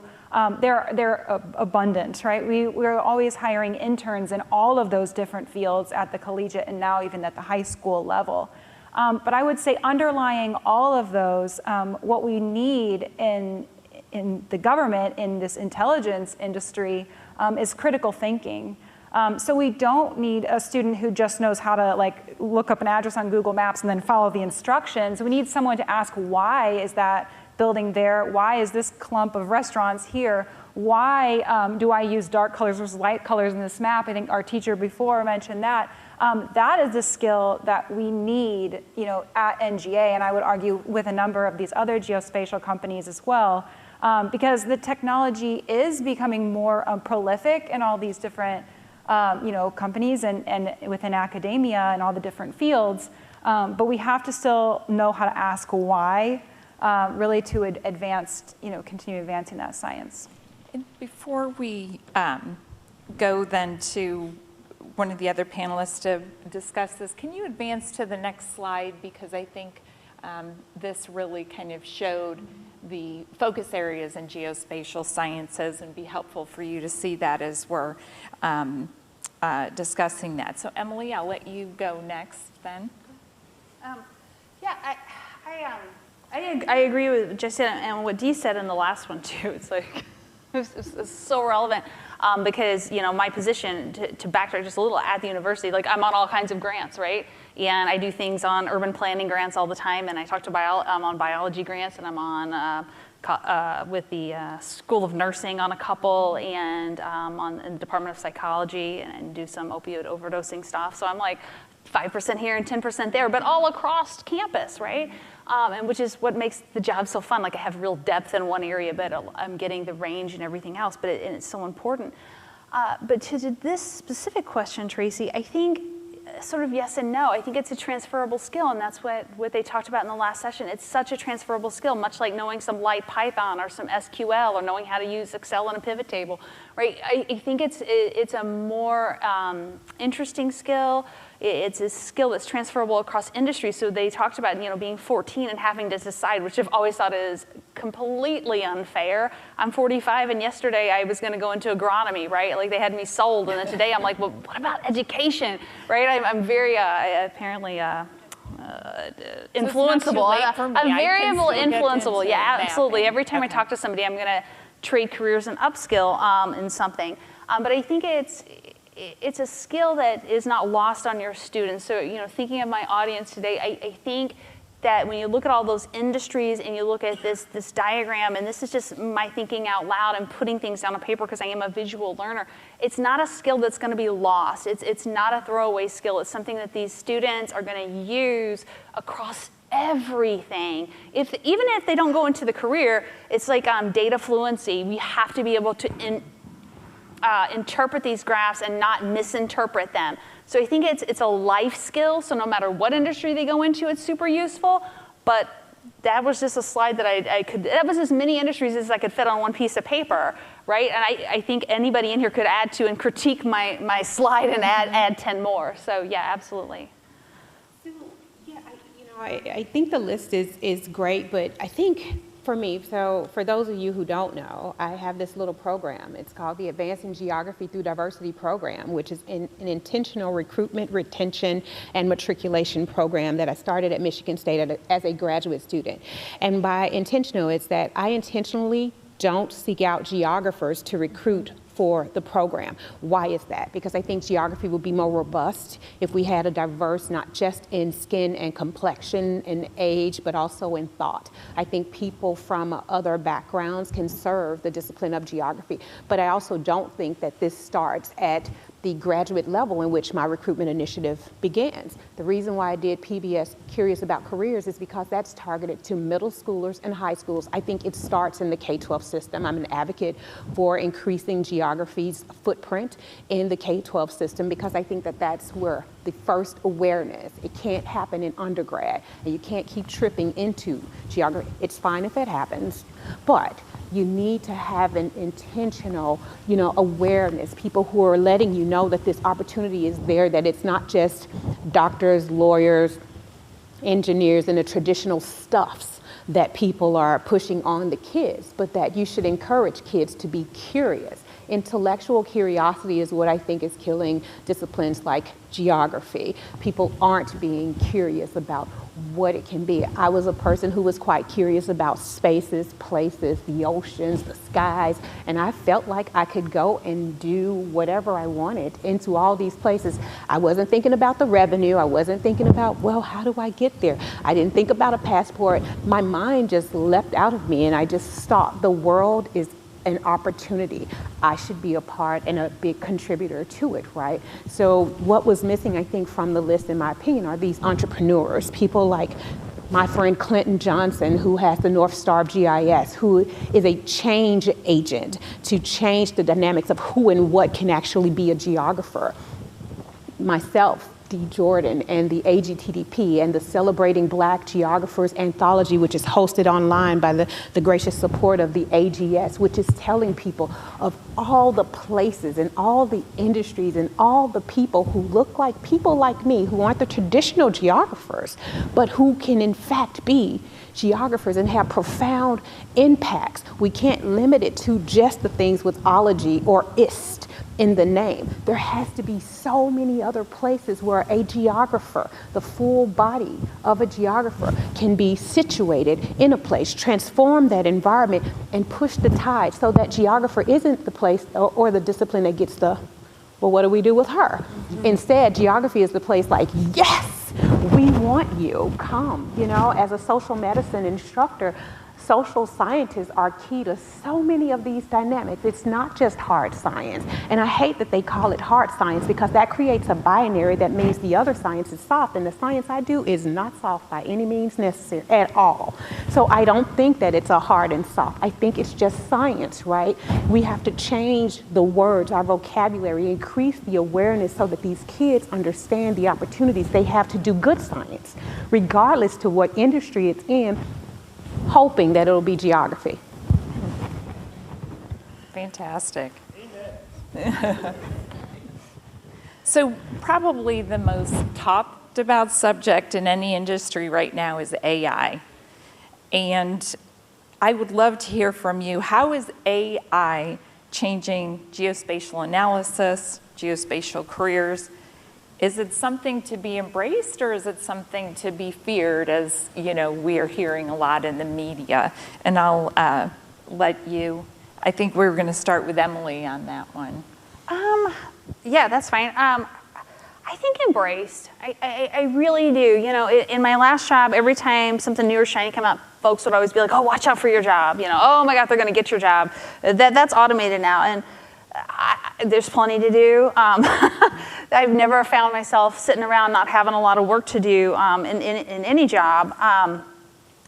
U: they're abundant, right? We're always hiring interns in all of those different fields at the collegiate and now even at the high school level. But I would say underlying all of those, what we need in the government, in this intelligence industry, is critical thinking. So we don't need a student who just knows how to like look up an address on Google Maps and then follow the instructions. We need someone to ask, why is that building there? Why is this clump of restaurants here? Why do I use dark colors versus light colors in this map? I think our teacher before mentioned that. That is a skill that we need, at NGA, and I would argue with a number of these other geospatial companies as well, because the technology is becoming more prolific in all these different, companies and within academia and all the different fields. But we have to still know how to ask why, really to advance, continue advancing that science.
R: And before we go then to one of the other panelists to discuss this, can you advance to the next slide? Because I think this really kind of showed the focus areas in geospatial sciences and be helpful for you to see that as we're discussing that. So Emily, I'll let you go next then.
S: I agree with Jesse and what Dee said in the last one too. It's like, it's so relevant because, my position, to backtrack just a little, at the university, like I'm on all kinds of grants, right? And I do things on urban planning grants all the time, and I talk to I'm on biology grants, and I'm on with the School of Nursing on a couple, and in the Department of Psychology, and do some opioid overdosing stuff. So I'm like 5% here and 10% there, but all across campus, right? And which is what makes the job so fun. Like I have real depth in one area, but I'm getting the range and everything else, but it's so important. But to this specific question, Tracy, I think sort of yes and no. I think it's a transferable skill, and that's what they talked about in the last session. It's such a transferable skill, much like knowing some light Python or some SQL or knowing how to use Excel and a pivot table, right? I think it's a more interesting skill. It's a skill that's transferable across industry. So they talked about, being 14 and having to decide, which I've always thought is completely unfair. I'm 45, and yesterday I was going to go into agronomy, right? Like they had me sold, and then today I'm like, well, what about education, right? I'm very apparently influenceable. I'm very influenceable. Yeah, absolutely. Every time I talk to somebody, I'm going to trade careers and upskill in something. But I think it's a skill that is not lost on your students. So, thinking of my audience today, I think that when you look at all those industries and you look at this diagram, and this is just my thinking out loud and putting things down on paper because I am a visual learner, it's not a skill that's going to be lost. It's not a throwaway skill. It's something that these students are going to use across everything. Even if they don't go into the career, it's like data fluency. We have to be able to interpret these graphs and not misinterpret them. So I think it's a life skill, so no matter what industry they go into, it's super useful. But that was just a slide that that was as many industries as I could fit on one piece of paper, right? And I think anybody in here could add to and critique my slide and add 10 more. So yeah, absolutely.
T: So, yeah, I think the list is great, but I think for me, so for those of you who don't know, I have this little program. It's called the Advancing Geography Through Diversity Program, which is an intentional recruitment, retention, and matriculation program that I started at Michigan State as a graduate student. And by intentional, it's that I intentionally don't seek out geographers to recruit for the program. Why is that? Because I think geography would be more robust if we had a diverse, not just in skin and complexion and age, but also in thought. I think people from other backgrounds can serve the discipline of geography. But I also don't think that this starts at the graduate level in which my recruitment initiative begins. The reason why I did PBS Curious About Careers is because that's targeted to middle schoolers and high schools. I think it starts in the K-12 system. I'm an advocate for increasing geography's footprint in the K-12 system because I think that that's where the first awareness, it can't happen in undergrad, and you can't keep tripping into geography. It's fine if it happens, but You need to have an intentional, awareness, people who are letting you know that this opportunity is there, that it's not just doctors, lawyers, engineers, and the traditional stuffs that people are pushing on the kids, but that you should encourage kids to be curious. Intellectual curiosity is what I think is killing disciplines like geography. People aren't being curious about what it can be. I was a person who was quite curious about spaces, places, the oceans, the skies, and I felt like I could go and do whatever I wanted into all these places. I wasn't thinking about the revenue. I wasn't thinking about, well, how do I get there? I didn't think about a passport. My mind just leapt out of me, and I just thought the world is an opportunity. I should be a part and a big contributor to it, right? So what was missing, I think, from the list, in my opinion, are these entrepreneurs, people like my friend Clinton Johnson, who has the North Star of GIS, who is a change agent to change the dynamics of who and what can actually be a geographer. Myself, Dee Jordan, and the AGTDP, and the Celebrating Black Geographers Anthology, which is hosted online by the gracious support of the AGS, which is telling people of all the places and all the industries and all the people who look like people like me, who aren't the traditional geographers, but who can in fact be geographers and have profound impacts. We can't limit it to just the things with ology or ist in the name. There has to be so many other places where a geographer, the full body of a geographer, can be situated in a place, transform that environment, and push the tide so that geographer isn't the place or the discipline that gets the, well, what do we do with her? Instead, geography is the place like, yes, we want you, come. As a social medicine instructor, social scientists are key to so many of these dynamics. It's not just hard science. And I hate that they call it hard science, because that creates a binary that means the other science is soft, and the science I do is not soft by any means necessary at all. So I don't think that it's a hard and soft. I think it's just science, right? We have to change the words, our vocabulary, increase the awareness so that these kids understand the opportunities they have to do good science, regardless to what industry it's in, hoping that it'll be geography.
R: Fantastic. So probably the most talked about subject in any industry right now is AI. And I would love to hear from you. How is AI changing geospatial analysis, geospatial careers? Is it something to be embraced, or is it something to be feared, as we are hearing a lot in the media? And I'll let you, I think we're going to start with Emily on that one.
S: Yeah, that's fine. I think embraced. I really do. In my last job, every time something new or shiny came out, folks would always be like, oh, watch out for your job. Oh my God, they're going to get your job. That's automated now. And there's plenty to do. I've never found myself sitting around not having a lot of work to do in any job.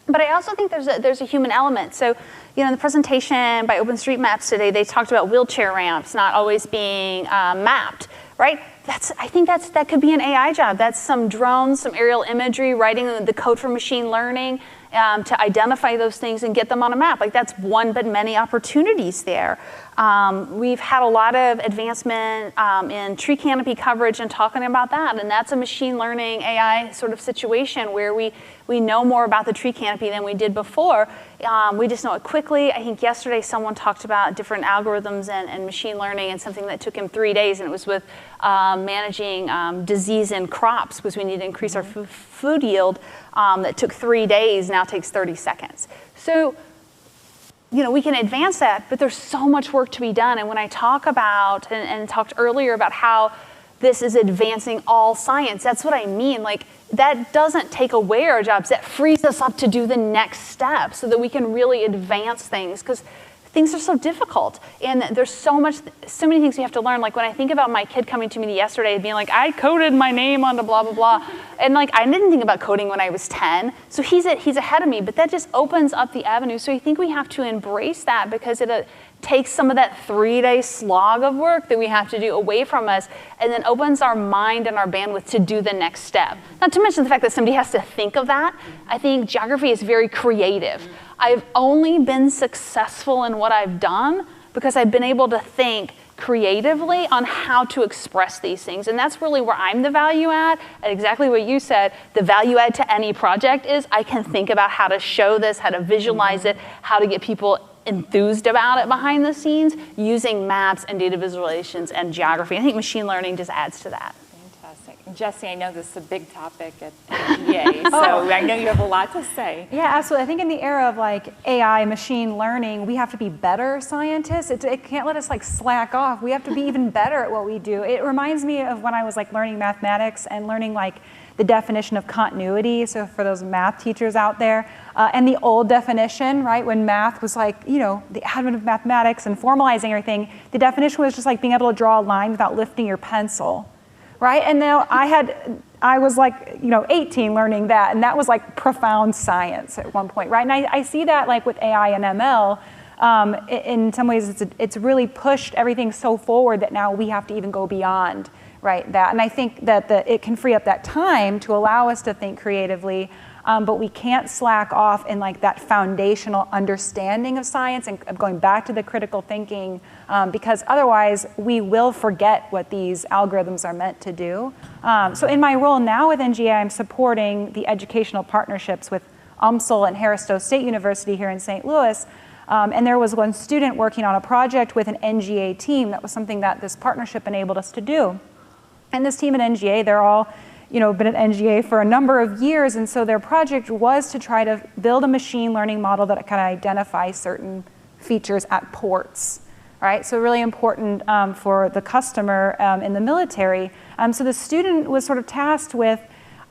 S: But I also think there's a human element. So, in the presentation by OpenStreetMaps today, they talked about wheelchair ramps not always being mapped, right? I think that could be an AI job. That's some drones, some aerial imagery, writing the code for machine learning to identify those things and get them on a map. Like, that's one but many opportunities there. We've had a lot of advancement in tree canopy coverage and talking about that, and that's a machine learning AI sort of situation where we know more about the tree canopy than we did before. We just know it quickly. I think yesterday someone talked about different algorithms and machine learning, and something that took him 3 days, and it was with managing disease in crops, because we need to increase our food yield. That took 3 days, now takes 30 seconds. So, we can advance that, but there's so much work to be done. And when I talk about, and talked earlier about how this is advancing all science, that's what I mean. Like, that doesn't take away our jobs. That frees us up to do the next step so that we can really advance things, because things are so difficult. And there's so many things we have to learn. Like, when I think about my kid coming to me yesterday and being like, I coded my name onto blah, blah, blah. And like, I didn't think about coding when I was 10. So he's ahead of me, but that just opens up the avenue. So I think we have to embrace that, because it takes some of that 3-day slog of work that we have to do away from us, and then opens our mind and our bandwidth to do the next step. Not to mention the fact that somebody has to think of that. I think geography is very creative. I've only been successful in what I've done because I've been able to think creatively on how to express these things. And that's really where I'm the value add. And exactly what you said, the value add to any project is I can think about how to show this, how to visualize it, how to get people enthused about it behind the scenes using maps and data visualizations and geography. I think machine learning just adds to that.
R: Fantastic. Jesse, I know this is a big topic at NGA, so I know you have a lot to say.
U: Yeah, absolutely. I think in the era of like AI, machine learning, we have to be better scientists. It can't let us like slack off. We have to be even better at what we do. It reminds me of when I was like learning mathematics and learning like the definition of continuity. So for those math teachers out there, and the old definition, right, when math was like, you know, the advent of mathematics and formalizing everything, the definition was just like being able to draw a line without lifting your pencil, right? And now I was like, you know, 18 learning that, and that was like profound science at one point, right? And I see that like with AI and ML, in some ways it's really pushed everything so forward that now we have to even go beyond, right, that. And I think that it can free up that time to allow us to think creatively, but we can't slack off in like that foundational understanding of science and going back to the critical thinking, because otherwise we will forget what these algorithms are meant to do. So in my role now with NGA, I'm supporting the educational partnerships with UMSL and Harris-Stowe State University here in St. Louis. And there was one student working on a project with an NGA team. That was something that this partnership enabled us to do. And this team at NGA, they're all, you know, been at NGA for a number of years, and so their project was to try to build a machine learning model that can identify certain features at ports, right? So really important for the customer in the military. So the student was sort of tasked with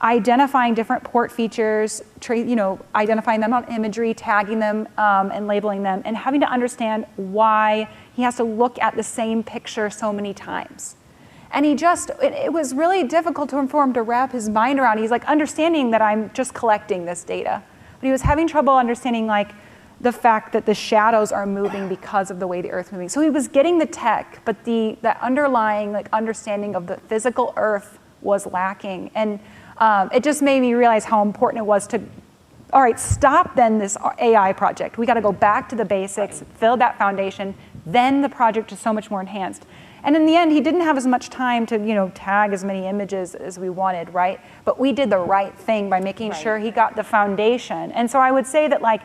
U: identifying different port features, you know, identifying them on imagery, tagging them and labeling them, and having to understand why he has to look at the same picture so many times. And it was really difficult for him to wrap his mind around. He's like understanding that I'm just collecting this data. But he was having trouble understanding like the fact that the shadows are moving because of the way the Earth's moving. So he was getting the tech, but the underlying like understanding of the physical Earth was lacking. And it just made me realize how important it was to, all right, stop then this AI project. We got to go back to the basics, build that foundation, then the project is so much more enhanced. And in the end, he didn't have as much time to, you know, tag as many images as we wanted, right? But we did the right thing by making sure he got the foundation. And so I would say that, like,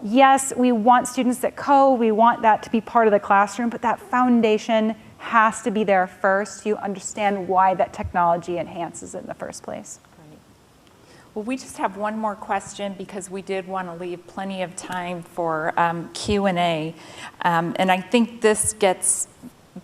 U: yes, we want students that code, we want that to be part of the classroom, but that foundation has to be there first. You understand why that technology enhances it in the first place.
R: Well, we just have one more question because we did want to leave plenty of time for Q&A. And I think this gets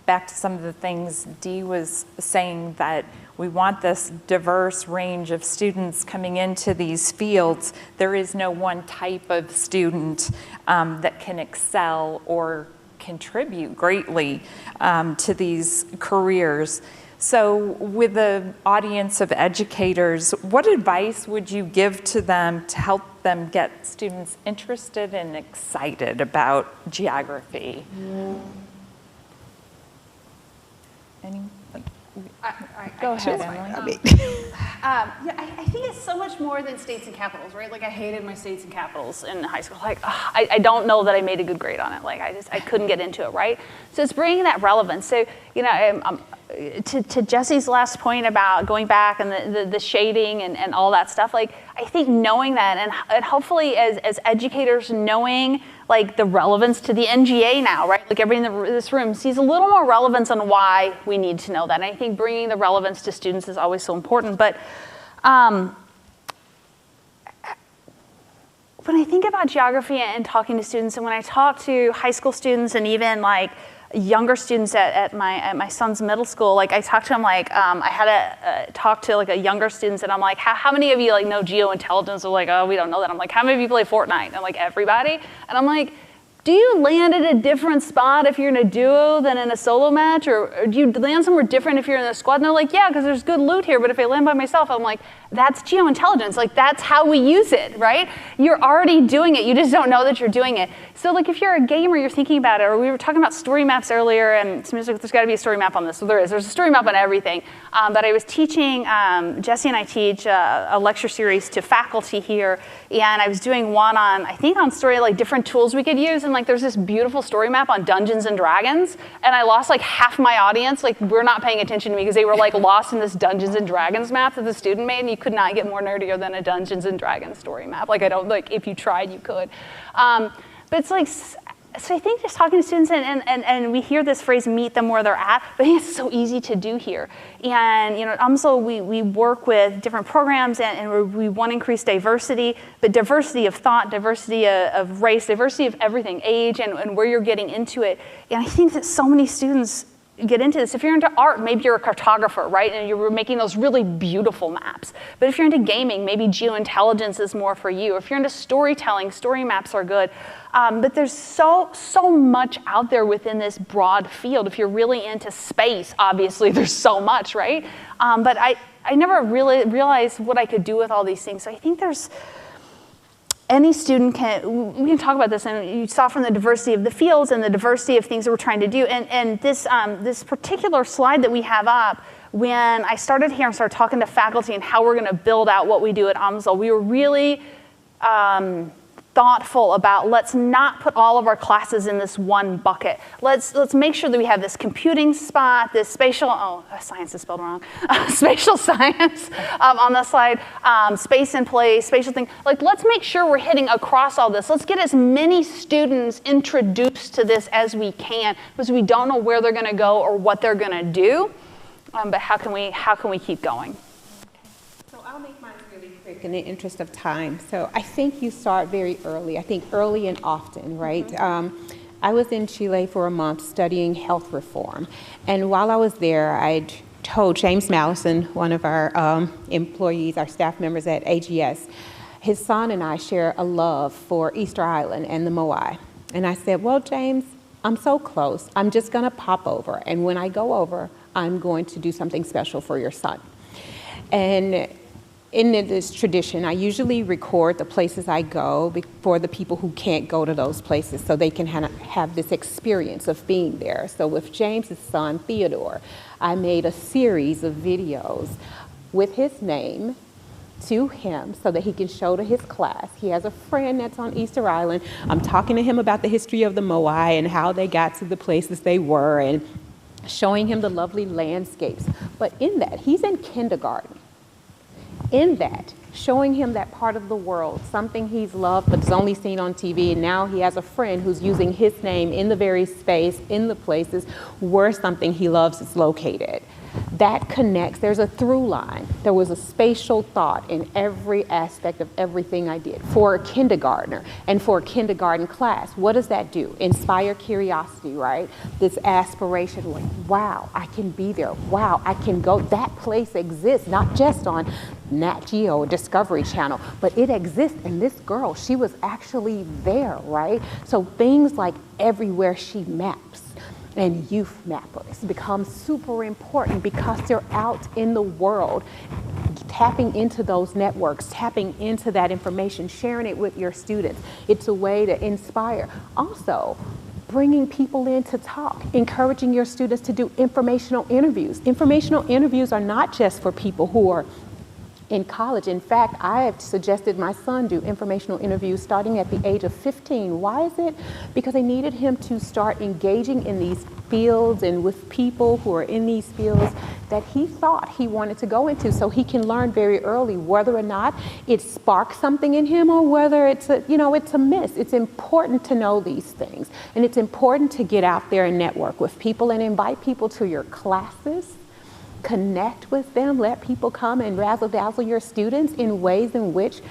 R: back to some of the things Dee was saying, that we want this diverse range of students coming into these fields. There is no one type of student that can excel or contribute greatly to these careers. So with the audience of educators, what advice would you give to them to help them get students interested and excited about geography?
D: Go
R: ahead,
D: Emily. I think it's so much more than states and capitals, right? Like I hated my states and capitals in high school. Like I don't know that I made a good grade on it. Like I couldn't get into it, right? So it's bringing that relevance. So you know, to Jesse's last point about going back and the shading and all that stuff. Like I think knowing that and hopefully as educators knowing like the relevance to the NGA now, right? Like everybody in this room sees a little more relevance on why we need to know that. And I think bringing the relevance to students is always so important. But when I think about geography and talking to students, and when I talk to high school students and even like younger students at my son's middle school, like I talked to them like, I had a talk to like a younger students and I'm like, how many of you like know geointelligence? They're like, oh, we don't know that. I'm like, how many of you play Fortnite? And I'm like, everybody. And I'm like,
S: do you land at a different spot if you're in a duo than in a solo match? Or do you land somewhere different if you're in a squad? And they're like, yeah, because there's good loot here, but if I land by myself, I'm like, that's geointelligence. Like, that's how we use it, right? You're already doing it. You just don't know that you're doing it. So, like, if you're a gamer, you're thinking about it, or we were talking about story maps earlier, and somebody's like, there's got to be a story map on this. So there is. There's a story map on everything. But I was teaching, Jesse and I teach a lecture series to faculty here, and I was doing one on, I think on story, like different tools we could use, and like there's this beautiful story map on Dungeons and Dragons, and I lost like half my audience. Like, we're not paying attention to me because they were like lost in this Dungeons and Dragons map that the student made, and you could not get more nerdier than a Dungeons and Dragons story map. Like, I don't, like, if you tried, you could. But it's like, so I think just talking to students, and we hear this phrase, meet them where they're at, but I think it's so easy to do here. And, you know, at UMSL, we work with different programs, and we want to increase diversity, but diversity of thought, diversity of race, diversity of everything, age, and where you're getting into it. And I think that so many students get into this. If you're into art, maybe you're a cartographer, right? And you're making those really beautiful maps. But if you're into gaming, maybe geointelligence is more for you. If you're into storytelling, story maps are good. But there's so much out there within this broad field. If you're really into space, obviously there's so much, right? But I never really realized what I could do with all these things. So I think there's, any student we can talk about this, and you saw from the diversity of the fields and the diversity of things that we're trying to do. And this particular slide that we have up, when I started here and started talking to faculty and how we're going to build out what we do at UMSL, we were really thoughtful about, let's not put all of our classes in this one bucket. Let's make sure that we have this computing spot, this spatial, science is spelled wrong, spatial science on the slide, space and play, spatial thing. Like, let's make sure we're hitting across all this. Let's get as many students introduced to this as we can, because we don't know where they're going to go or what they're going to do. But how can we keep going?
T: So I'll make mine really quick in the interest of time. So I think you start very early. I think early and often, right? Mm-hmm. I was in Chile for a month studying health reform. And while I was there, I told James Mallison, one of our employees, our staff members at AGS, his son and I share a love for Easter Island and the Moai. And I said, well, James, I'm so close. I'm just going to pop over. And when I go over, I'm going to do something special for your son. And in this tradition, I usually record the places I go for the people who can't go to those places, so they can have this experience of being there. So with James's son, Theodore, I made a series of videos with his name to him so that he can show to his class. He has a friend that's on Easter Island. I'm talking to him about the history of the Moai and how they got to the places they were, and showing him the lovely landscapes. But in that, he's in kindergarten. In that, showing him that part of the world, something he's loved but is only seen on TV, and now he has a friend who's using his name in the very space, in the places where something he loves is located. That connects. There's a through line. There was a spatial thought in every aspect of everything I did for a kindergartner and for a kindergarten class. What does that do? Inspire curiosity, right? This aspiration, like, wow, I can be there. Wow, I can go. That place exists, not just on Nat Geo or Discovery Channel, but it exists. And this girl, she was actually there, right? So things like everywhere she maps, and youth mappers become super important because they're out in the world, tapping into those networks, tapping into that information, sharing it with your students. It's a way to inspire. Also, bringing people in to talk, encouraging your students to do informational interviews. Informational interviews are not just for people who are in college. In fact, I have suggested my son do informational interviews starting at the age of 15. Why is it? Because I needed him to start engaging in these fields and with people who are in these fields that he thought he wanted to go into, so he can learn very early whether or not it sparks something in him or whether it's a miss. It's important to know these things, and it's important to get out there and network with people and invite people to your classes. Connect with them, let people come and razzle-dazzle your students in ways in which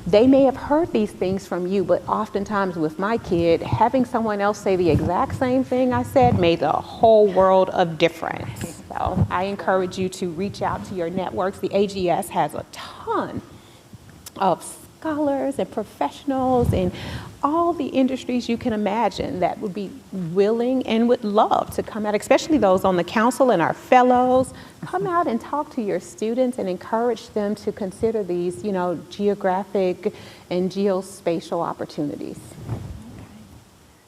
T: they may have heard these things from you, but oftentimes with my kid, having someone else say the exact same thing I said made a whole world of difference. So I encourage you to reach out to your networks. The AGS has a ton of scholars and professionals and all the industries you can imagine that would be willing and would love to come out, especially those on the council and our fellows. Come out and talk to your students and encourage them to consider these, you know, geographic and geospatial opportunities.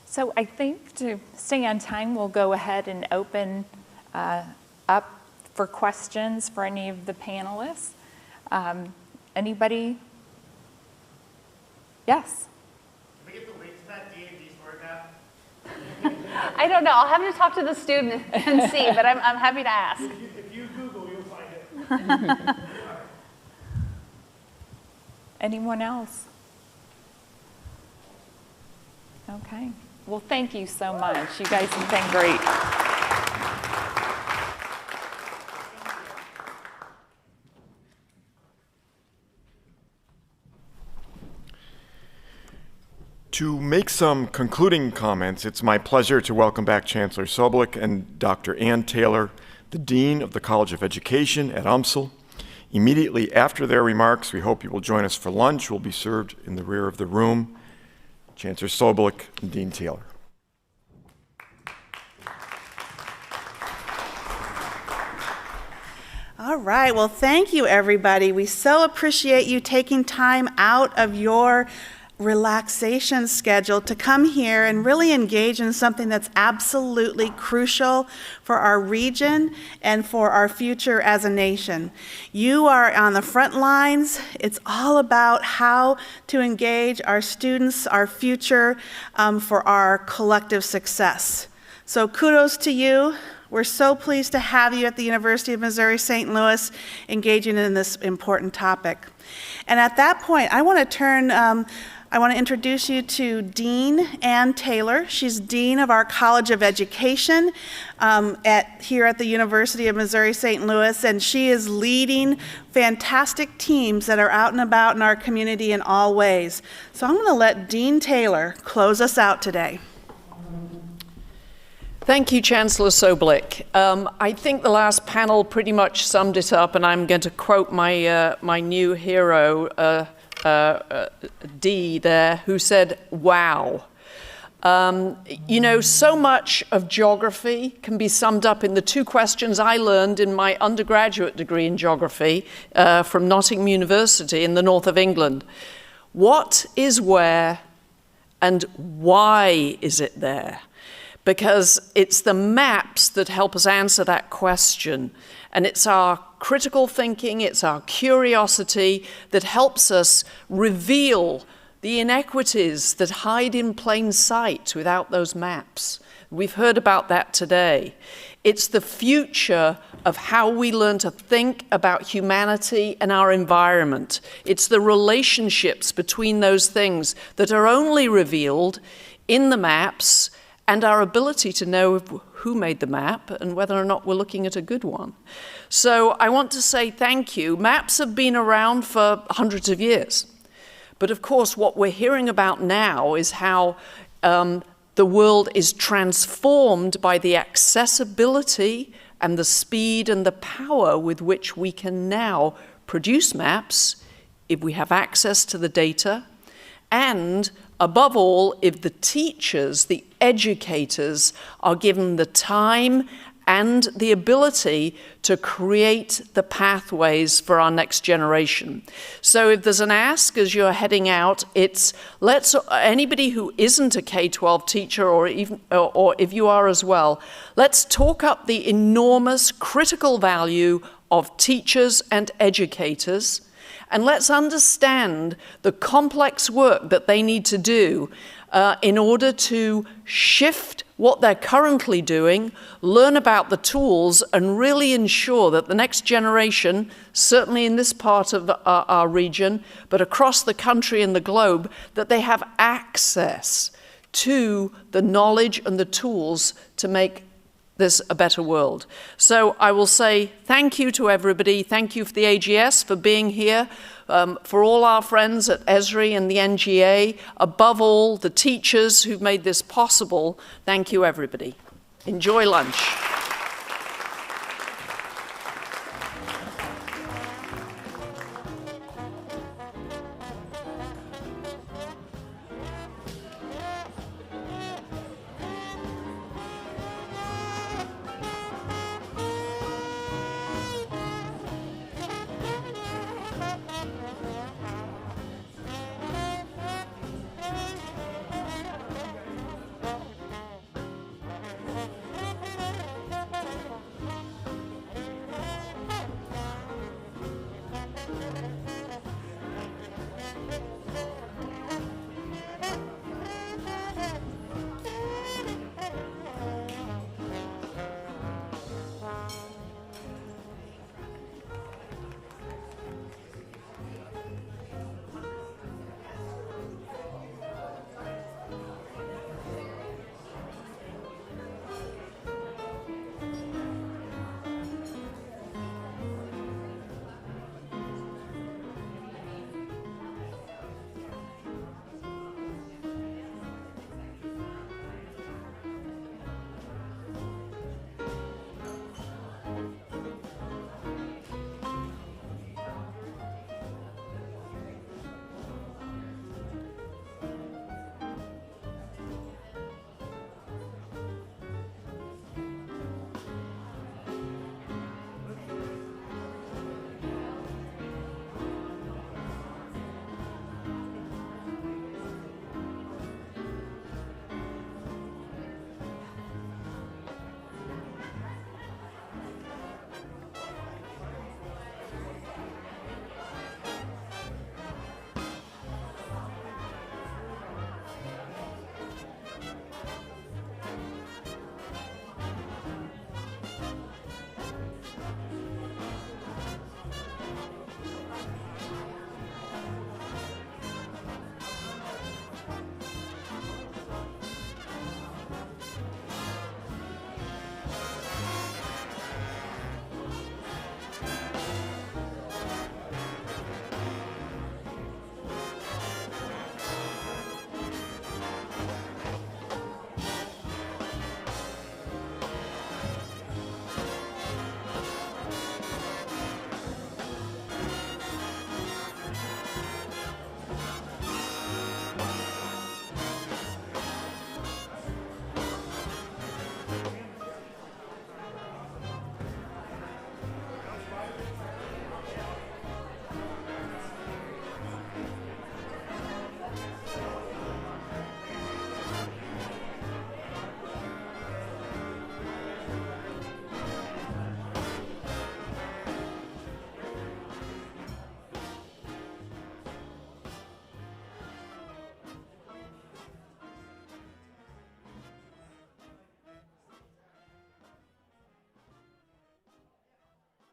R: So I think to stay on time, we'll go ahead and open up for questions for any of the panelists. Anybody? Yes?
I: Can we get the link to that D&D story map?
D: I don't know. I'll have to talk to the student and see, but I'm happy to ask.
I: If you Google, you'll find it.
R: Anyone else? Okay. Well, thank you so much. You guys have been great.
A: To make some concluding comments, it's my pleasure to welcome back Chancellor Soblik and Dr. Ann Taylor, the Dean of the College of Education at UMSL. Immediately after their remarks, we hope you will join us for lunch. We'll be served in the rear of the room. Chancellor Soblik and Dean Taylor.
D: All right. Well, thank you, everybody. We so appreciate you taking time out of your relaxation schedule to come here and really engage in something that's absolutely crucial for our region and for our future as a nation. You are on the front lines. It's all about how to engage our students, our future, for our collective success. So kudos to you. We're so pleased to have you at the University of Missouri St. Louis engaging in this important topic. And at that point, I want to introduce you to Dean Ann Taylor. She's Dean of our College of Education here at the University of Missouri St. Louis, and she is leading fantastic teams that are out and about in our community in all ways. So I'm going to let Dean Taylor close us out today.
E: Thank you, Chancellor Soblik. I think the last panel pretty much summed it up, and I'm going to quote my new hero, Dee there, who said, wow. You know, so much of geography can be summed up in the two questions I learned in my undergraduate degree in geography from Nottingham University in the north of England. What is where and why is it there? Because it's the maps that help us answer that question. And it's our critical thinking, it's our curiosity that helps us reveal the inequities that hide in plain sight without those maps. We've heard about that today. It's the future of how we learn to think about humanity and our environment. It's the relationships between those things that are only revealed in the maps and our ability to know who made the map and whether or not we're looking at a good one. So I want to say thank you. Maps have been around for hundreds of years. But of course, what we're hearing about now is how the world is transformed by the accessibility and the speed and the power with which we can now produce maps if we have access to the data, and above all, if the teachers, the educators, are given the time and the ability to create the pathways for our next generation. So if there's an ask as you're heading out, it's anybody who isn't a K-12 teacher or if you are as well, let's talk up the enormous critical value of teachers and educators. And let's understand the complex work that they need to do in order to shift what they're currently doing, learn about the tools, and really ensure that the next generation, certainly in this part of our region, but across the country and the globe, that they have access to the knowledge and the tools to make this a better world. So I will say thank you to everybody. Thank you for the AGS for being here, for all our friends at Esri and the NGA, above all, the teachers who've made this possible. Thank you, everybody. Enjoy lunch.